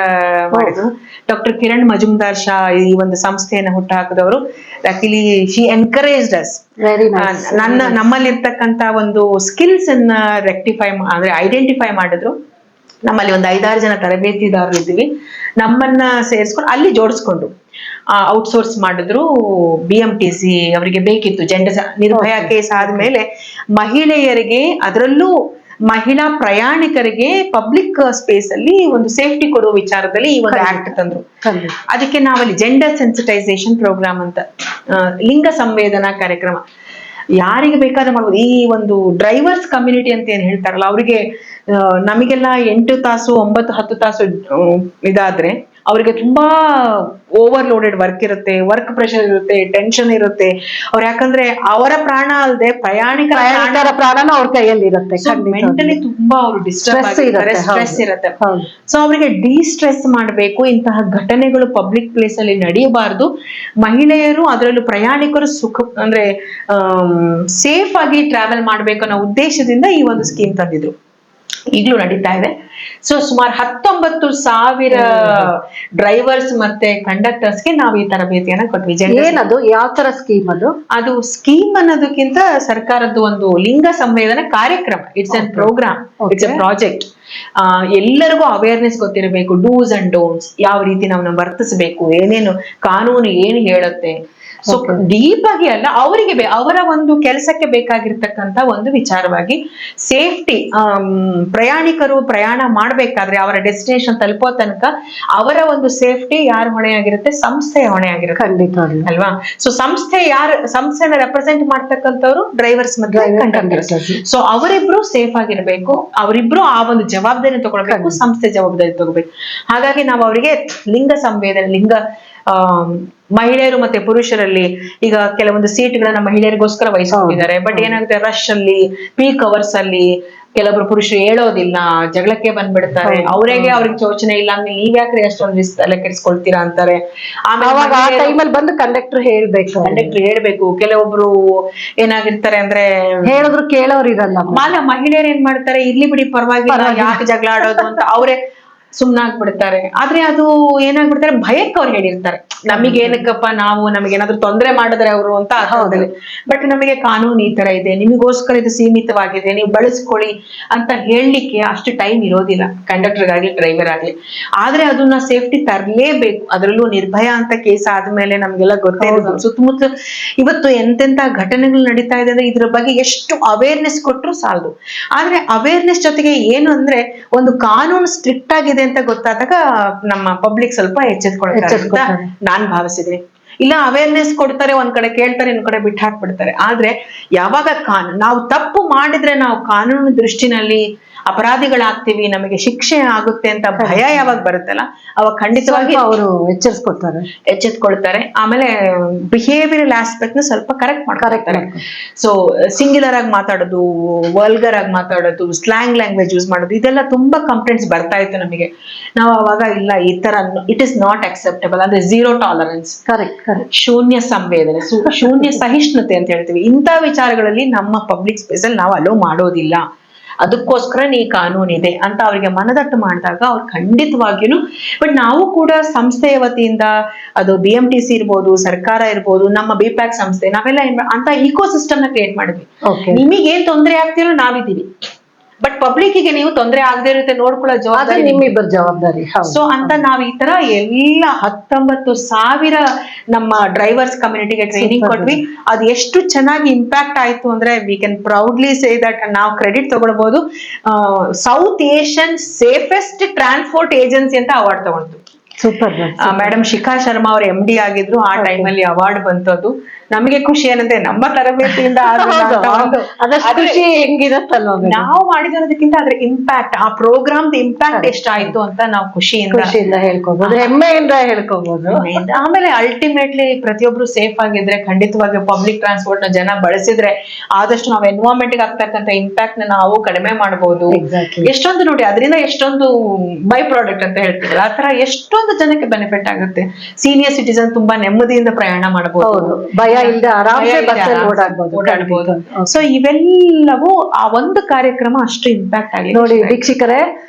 ಮಾಡಿದ್ರು. ಡಾಕ್ಟರ್ ಕಿರಣ್ ಮಜುಮ್ದಾರ್ ಶಾ ಈ ಒಂದು ಸಂಸ್ಥೆಯನ್ನು ಹುಟ್ಟು ಹಾಕಿದವರು. ಲಕಿಲಿ ಶಿ ಎನ್ಕರೇಜ್ಡ್ ಅಸ್. ನಮ್ಮಲ್ಲಿರ್ತಕ್ಕಂತ ಒಂದು ಸ್ಕಿಲ್ಸ್ ಅನ್ನ ರೆಕ್ಟಿಫೈ ಅಂದ್ರೆ ಐಡೆಂಟಿಫೈ ಮಾಡಿದ್ರು. ನಮ್ಮಲ್ಲಿ ಒಂದು 5-6 ಜನ ತರಬೇತಿದಾರರು ಇದ್ದೀವಿ. ನಮ್ಮನ್ನ ಸೇರಿಸ್ಕೊಂಡು ಅಲ್ಲಿ ಜೋಡಿಸ್ಕೊಂಡು ಔಟ್ಸೋರ್ಸ್ ಮಾಡಿದ್ರು. BMTC ಅವರಿಗೆ ಬೇಕಿತ್ತು. ನಿರ್ಭಯ ಕೇಸ್ ಆದ್ಮೇಲೆ ಮಹಿಳೆಯರಿಗೆ, ಅದರಲ್ಲೂ ಮಹಿಳಾ ಪ್ರಯಾಣಿಕರಿಗೆ ಪಬ್ಲಿಕ್ ಸ್ಪೇಸ್ ಅಲ್ಲಿ ಒಂದು ಸೇಫ್ಟಿ ಕೊಡುವ ವಿಚಾರದಲ್ಲಿ ಈ ಒಂದು ಆಕ್ಟ್ ತಂದ್ರು. ಅದಕ್ಕೆ ನಾವಲ್ಲಿ ಜೆಂಡರ್ ಸೆನ್ಸಿಟೈಸೇಷನ್ ಪ್ರೋಗ್ರಾಮ್ ಅಂತ, ಲಿಂಗ ಸಂವೇದನಾ ಕಾರ್ಯಕ್ರಮ ಯಾರಿಗೆ ಬೇಕಾದ್ರೆ ಮಾಡ್ಬೋದು. ಈ ಒಂದು ಡ್ರೈವರ್ಸ್ ಕಮ್ಯುನಿಟಿ ಅಂತ ಏನ್ ಹೇಳ್ತಾರಲ್ಲ, ಅವರಿಗೆ ನಮಗೆಲ್ಲ 8 ತಾಸು 9-10 ತಾಸು ಇದಾದ್ರೆ ಅವರಿಗೆ ತುಂಬಾ ಓವರ್ಲೋಡೆಡ್ ವರ್ಕ್ ಇರುತ್ತೆ, ವರ್ಕ್ ಪ್ರೆಷರ್ ಇರುತ್ತೆ, ಟೆನ್ಷನ್ ಇರುತ್ತೆ. ಅವ್ರು ಯಾಕಂದ್ರೆ ಅವರ ಪ್ರಾಣ ಅಲ್ಲದೆ ಪ್ರಯಾಣಿಕರ ಪ್ರಾಣನೂ ಅವ್ರ ಕೈಯಲ್ಲಿ ಇರುತ್ತೆ. ಮೆಂಟಲಿ ತುಂಬಾ ಅವರು ಡಿಸ್ಟರ್ಬ್ ಆಗಿರ್ತಾರೆ, ಸ್ಟ್ರೆಸ್ ಇರುತ್ತೆ. ಸೊ ಅವರಿಗೆ ಡಿಸ್ಟ್ರೆಸ್ ಮಾಡ್ಬೇಕು. ಇಂತಹ ಘಟನೆಗಳು ಪಬ್ಲಿಕ್ ಪ್ಲೇಸ್ ಅಲ್ಲಿ ನಡೆಯಬಾರ್ದು. ಮಹಿಳೆಯರು, ಅದರಲ್ಲೂ ಪ್ರಯಾಣಿಕರು ಅಂದ್ರೆ ಸೇಫ್ ಆಗಿ ಟ್ರಾವೆಲ್ ಮಾಡ್ಬೇಕು ಅನ್ನೋ ಉದ್ದೇಶದಿಂದ ಈ ಒಂದು ಸ್ಕೀಮ್ ತಂದಿದ್ರು. ಈಗಲೂ ನಡೀತಾ ಇದೆ. ಸೊ ಸುಮಾರು 19,000 ಡ್ರೈವರ್ಸ್ ಮತ್ತೆ ಕಂಡಕ್ಟರ್ಸ್ಗೆ ನಾವು ಈ ತರಬೇತಿಯನ್ನ ಕೊಟ್ವಿ. ಏನದು, ಯಾವ ತರ ಸ್ಕೀಮ್ ಅದು? ಅದು ಸ್ಕೀಮ್ ಅನ್ನೋದಕ್ಕಿಂತ ಸರ್ಕಾರದ್ದು ಒಂದು ಲಿಂಗ ಸಂವೇದನಾ ಕಾರ್ಯಕ್ರಮ. It's an program, it's a project. ಎಲ್ಲರಿಗೂ ಅವೇರ್ನೆಸ್ ಗೊತ್ತಿರಬೇಕು. ಡೂಸ್ ಅಂಡ್ ಡೋಂಟ್ಸ್, ಯಾವ ರೀತಿ ನಾವು ವರ್ತಿಸಬೇಕು, ಏನೇನು ಕಾನೂನು ಏನು ಹೇಳುತ್ತೆ. ಸೊ ಡೀಪ್ ಆಗಿ ಅಲ್ಲ, ಅವರಿಗೆ ಅವರ ಒಂದು ಕೆಲಸಕ್ಕೆ ಬೇಕಾಗಿರ್ತಕ್ಕಂತ ಒಂದು ವಿಚಾರವಾಗಿ ಸೇಫ್ಟಿ, ಪ್ರಯಾಣಿಕರು ಪ್ರಯಾಣ ಮಾಡ್ಬೇಕಾದ್ರೆ ಅವರ ಡೆಸ್ಟಿನೇಷನ್ ತಲುಪೋ ತನಕ ಅವರ ಒಂದು ಸೇಫ್ಟಿ ಯಾರ ಹೊಣೆಯಾಗಿರುತ್ತೆ? ಸಂಸ್ಥೆಯ ಹೊಣೆಯಾಗಿರುತ್ತೆ. ಖಂಡಿತ ಅಲ್ವಾ? ಸೊ ಸಂಸ್ಥೆನ ರೆಪ್ರೆಸೆಂಟ್ ಮಾಡ್ತಕ್ಕಂಥವ್ರು ಡ್ರೈವರ್ಸ್ ಮತ್ತೆ ಕಂಡಕ್ಟರ್ಸ್. ಸೊ ಅವರಿಬ್ರು ಸೇಫ್ ಆಗಿರ್ಬೇಕು, ಅವರಿಬ್ರು ಆ ಒಂದು ಜವಾಬ್ದಾರಿ ತಗೊಳ್ಬೇಕು, ಸಂಸ್ಥೆ ಜವಾಬ್ದಾರಿ ತಗೋಬೇಕು. ಹಾಗಾಗಿ ನಾವು ಅವರಿಗೆ ಲಿಂಗ ಸಂವೇದನೆ, ಮಹಿಳೆಯರು ಮತ್ತೆ ಪುರುಷರಲ್ಲಿ ಈಗ ಕೆಲವೊಂದು ಸೀಟ್ಗಳನ್ನ ಮಹಿಳೆಯರಿಗೋಸ್ಕರ ವಹಿಸ್ಕೊಂಡಿದ್ದಾರೆ. ಬಟ್ ಏನಾಗುತ್ತೆ, ರಶ್ ಅಲ್ಲಿ, ಪೀಕ್ ಅವರ್ಸ್ ಅಲ್ಲಿ ಕೆಲವೊಬ್ರು ಪುರುಷರು ಹೇಳೋದಿಲ್ಲ, ಜಗಳಕ್ಕೆ ಬಂದ್ಬಿಡ್ತಾರೆ. ಅವ್ರಿಗೆ ಯೋಚನೆ ಇಲ್ಲ ಅಂದ್ರೆ ನೀವ್ಯಾಕ್ರೆ ಅಷ್ಟೊಂದು ತಲೆ ಕೆಡಿಸ್ಕೊಳ್ತೀರಾ ಅಂತಾರೆ. ಆಮೇಲೆ ಬಂದು ಕಂಡಕ್ಟರ್ ಹೇಳ್ಬೇಕು. ಕೆಲವೊಬ್ರು ಏನಾಗಿರ್ತಾರೆ ಅಂದ್ರೆ ಹೇಳಿದ್ರು ಕೇಳೋರು ಇರಲ್ಲ. ಮಹಿಳೆಯರು ಏನ್ ಮಾಡ್ತಾರೆ, ಇರ್ಲಿ ಬಿಡಿ ಪರವಾಗಿಲ್ಲ, ಯಾಕೆ ಜಗಳ ಆಡೋದು ಅಂತ ಅವರೇ ಸುಮ್ನಾಗ್ಬಿಡ್ತಾರೆ. ಆದ್ರೆ ಅದು ಏನಾಗ್ಬಿಡ್ತಾರೆ, ಭಯಕ್ಕೆ ಅವ್ರು ಹೇಳಿರ್ತಾರೆ, ನಮಗೇನಕ್ಕಪ್ಪ, ನಮಗೇನಾದ್ರೂ ತೊಂದರೆ ಮಾಡಿದ್ರೆ ಅವರು ಅಂತ ಅರ್ಥದಲ್ಲಿ. ಬಟ್ ನಮಗೆ ಕಾನೂನು ಈ ತರ ಇದೆ, ನಿಮಗೋಸ್ಕರ ಇದು ಸೀಮಿತವಾಗಿದೆ, ನೀವು ಬಳಸ್ಕೊಳ್ಳಿ ಅಂತ ಹೇಳಲಿಕ್ಕೆ ಅಷ್ಟು ಟೈಮ್ ಇರೋದಿಲ್ಲ ಕಂಡಕ್ಟರ್ ಆಗ್ಲಿ ಡ್ರೈವರ್ ಆಗ್ಲಿ. ಆದ್ರೆ ಅದನ್ನ ಸೇಫ್ಟಿ ತರಲೇಬೇಕು. ಅದರಲ್ಲೂ ನಿರ್ಭಯ ಅಂತ ಕೇಸ್ ಆದ್ಮೇಲೆ ನಮ್ಗೆಲ್ಲ ಗೊತ್ತಿರೋದು, ಸುತ್ತಮುತ್ತ ಇವತ್ತು ಎಂತೆಂತ ಘಟನೆಗಳು ನಡೀತಾ ಇದೆ ಅಂದ್ರೆ ಇದ್ರ ಬಗ್ಗೆ ಎಷ್ಟು ಅವೇರ್ನೆಸ್ ಕೊಟ್ಟರು ಸಾಲದು. ಆದ್ರೆ ಅವೇರ್ನೆಸ್ ಜೊತೆಗೆ ಏನು ಅಂದ್ರೆ ಒಂದು ಕಾನೂನು ಸ್ಟ್ರಿಕ್ಟ್ ಆಗಿದೆ ಆಗಿದೆ ಅಂತ ಗೊತ್ತಾದಾಗ ನಮ್ಮ ಪಬ್ಲಿಕ್ ಸ್ವಲ್ಪ ಎಚ್ಚೆತ್ಕೊಳ್ತಾರೆ ಅಂತ ನಾನ್ ಭಾವಿಸಿದೆ. ಇಲ್ಲ ಅವೇರ್ನೆಸ್ ಕೊಡ್ತಾರೆ, ಒಂದ್ ಕಡೆ ಕೇಳ್ತಾರೆ, ಇನ್ನೊಂದ್ ಕಡೆ ಬಿಟ್ಟು ಹಾಕ್ಬಿಡ್ತಾರೆ. ಆದ್ರೆ ಯಾವಾಗ ನಾವು ತಪ್ಪು ಮಾಡಿದ್ರೆ ನಾವು ಕಾನೂನು ದೃಷ್ಟಿನಲ್ಲಿ ಅಪರಾಧಿಗಳಾಗ್ತೀವಿ, ನಮಗೆ ಶಿಕ್ಷೆ ಆಗುತ್ತೆ ಅಂತ ಭಯ ಯಾವಾಗ ಬರುತ್ತಲ್ಲ ಅವಾಗ ಖಂಡಿತವಾಗಿ ಅವರು ಎಚ್ಚೆತ್ಕೊಳ್ತಾರೆ. ಆಮೇಲೆ ಬಿಹೇವಿಯರಲ್ ಆಸ್ಪೆಕ್ಟ್ ನ ಸ್ವಲ್ಪ ಕರೆಕ್ಟ್ ಮಾಡ್ತಾರೆ. ಸೊ ಸಿಂಗ್ಯುಲರ್ ಆಗಿ ಮಾತಾಡೋದು, ವಲ್ಗರ್ ಆಗಿ ಮಾತಾಡೋದು, ಸ್ಲ್ಯಾಂಗ್ ಲ್ಯಾಂಗ್ವೇಜ್ ಯೂಸ್ ಮಾಡೋದು, ಇದೆಲ್ಲ ತುಂಬಾ ಕಂಪ್ಲೇಂಟ್ಸ್ ಬರ್ತಾ ಇತ್ತು ನಮಗೆ. ನಾವು ಅವಾಗ ಇಲ್ಲ, ಈ ತರ ಇಟ್ ಇಸ್ ನಾಟ್ ಅಕ್ಸೆಪ್ಟಬಲ್, ಅಂದ್ರೆ ಝೀರೋ ಟಾಲರೆನ್ಸ್, ಶೂನ್ಯ ಸಂವೇದನೆ, ಶೂನ್ಯ ಸಹಿಷ್ಣುತೆ ಅಂತ ಹೇಳ್ತೀವಿ. ಇಂಥ ವಿಚಾರಗಳಲ್ಲಿ ನಮ್ಮ ಪಬ್ಲಿಕ್ ಸ್ಪೇಸ್ ಅಲ್ಲಿ ನಾವು ಅಲೋ ಮಾಡೋದಿಲ್ಲ, ಅದಕ್ಕೋಸ್ಕರ ಈ ಕಾನೂನು ಇದೆ ಅಂತ ಅವರಿಗೆ ಮನದಟ್ಟು ಮಾಡಿದಾಗ ಅವ್ರು ಖಂಡಿತವಾಗಿಯೂ. ಬಟ್ ನಾವು ಕೂಡ ಸಂಸ್ಥೆಯ ವತಿಯಿಂದ, ಅದು BMTC ಇರ್ಬೋದು, ಸರ್ಕಾರ ಇರ್ಬೋದು, ನಮ್ಮ BPAC ಸಂಸ್ಥೆ, ನಾವೆಲ್ಲ ಅಂತ ಇಕೋ ಸಿಸ್ಟಮ್ ನ ಕ್ರಿಯೇಟ್ ಮಾಡಿದ್ವಿ. ನಿಮಗೇನ್ ತೊಂದರೆ ಆಗ್ತಿರೋ ನಾವಿದ್ದೀವಿ, ಬಟ್ ಪಬ್ಲಿಕ್ಗೆ ನೀವು ತೊಂದರೆ ಆಗದೆ ಇರುತ್ತೆ ನೋಡ್ಕೊಳ್ಳೋ ಜವಾಬ್ದಾರಿ ನಿಮ್ಮಿಬ್ಬರ ಜವಾಬ್ದಾರಿ. ಸೊ ಅಂತ ನಾವ್ ಈ ತರ ಎಲ್ಲ 19,000 ನಮ್ಮ ಡ್ರೈವರ್ಸ್ ಕಮ್ಯುನಿಟಿಗೆ ಟ್ರೈನಿಂಗ್ ಕೊಟ್ವಿ. ಅದು ಎಷ್ಟು ಚೆನ್ನಾಗಿ ಇಂಪ್ಯಾಕ್ಟ್ ಆಯ್ತು ಅಂದ್ರೆ we can proudly say that ನಾವು ಕ್ರೆಡಿಟ್ ತಗೊಳ್ಬಹುದು. South Asian safest transport agency ಅಂತ ಅವಾರ್ಡ್ ತಗೊಂಡು. ಸೂಪರ್. ಮೇಡಮ್ ಶಿಖಾ ಶರ್ಮಾ ಅವ್ರ MD ಆಗಿದ್ರು, ಆ ಟೈಮಲ್ಲಿ ಅವಾರ್ಡ್ ಬಂತದ್ದು. ನಮಗೆ ಖುಷಿ ಏನಂದ್ರೆ ನಮ್ಮ ತರಬೇತಿಯಿಂದ ಖುಷಿ ಹೆಂಗಿರತ್ತಲ್ವ ನಾವು ಮಾಡಿದೋದಕ್ಕಿಂತ ಅದ್ರ ಇಂಪ್ಯಾಕ್ಟ್, ಆ ಪ್ರೋಗ್ರಾಮ್ ಇಂಪ್ಯಾಕ್ಟ್ ಎಷ್ಟಾಯ್ತು ಅಂತ ನಾವು ಖುಷಿಯಿಂದ ಹೇಳ್ಕೋಬಹುದು, ಹೆಮ್ಮೆಯಿಂದ ಹೇಳ್ಕೋಬಹುದು. ಆಮೇಲೆ ಅಲ್ಟಿಮೇಟ್ಲಿ ಪ್ರತಿಯೊಬ್ರು ಸೇಫ್ ಆಗಿದ್ರೆ ಖಂಡಿತವಾಗಿ ಪಬ್ಲಿಕ್ ಟ್ರಾನ್ಸ್ಪೋರ್ಟ್ ನ ಜನ ಬಳಸಿದ್ರೆ ಆದಷ್ಟು ನಾವು ಎನ್ವೈರನ್ಮೆಂಟ್ ಗೆ ಆಗ್ತಕ್ಕಂಥ ಇಂಪ್ಯಾಕ್ಟ್ ನ ನಾವು ಕಡಿಮೆ ಮಾಡಬಹುದು. ಎಷ್ಟೊಂದು ನೋಡಿ, ಅದರಿಂದ ಎಷ್ಟೊಂದು ಬೈ ಪ್ರಾಡಕ್ಟ್ ಅಂತ ಹೇಳ್ತೀವಿ, ಆ ತರ ಎಷ್ಟೊಂದು ಜನಕ್ಕೆ ಬೆನಿಫಿಟ್ ಆಗುತ್ತೆ. ಸೀನಿಯರ್ ಸಿಟಿಸನ್ ತುಂಬಾ ನೆಮ್ಮದಿಯಿಂದ ಪ್ರಯಾಣ ಮಾಡಬಹುದು, ಭಯ ಇಲ್ಲದೆ ಆರಾಮಾಗಿ ಓಡಾಡಬಹುದು. ಸೊ ಇವೆಲ್ಲವೂ ಆ ಒಂದು ಕಾರ್ಯಕ್ರಮ ಅಷ್ಟು ಇಂಪ್ಯಾಕ್ಟ್ ಆಗಿದೆ. ನೋಡಿ ವೀಕ್ಷಕರೇ,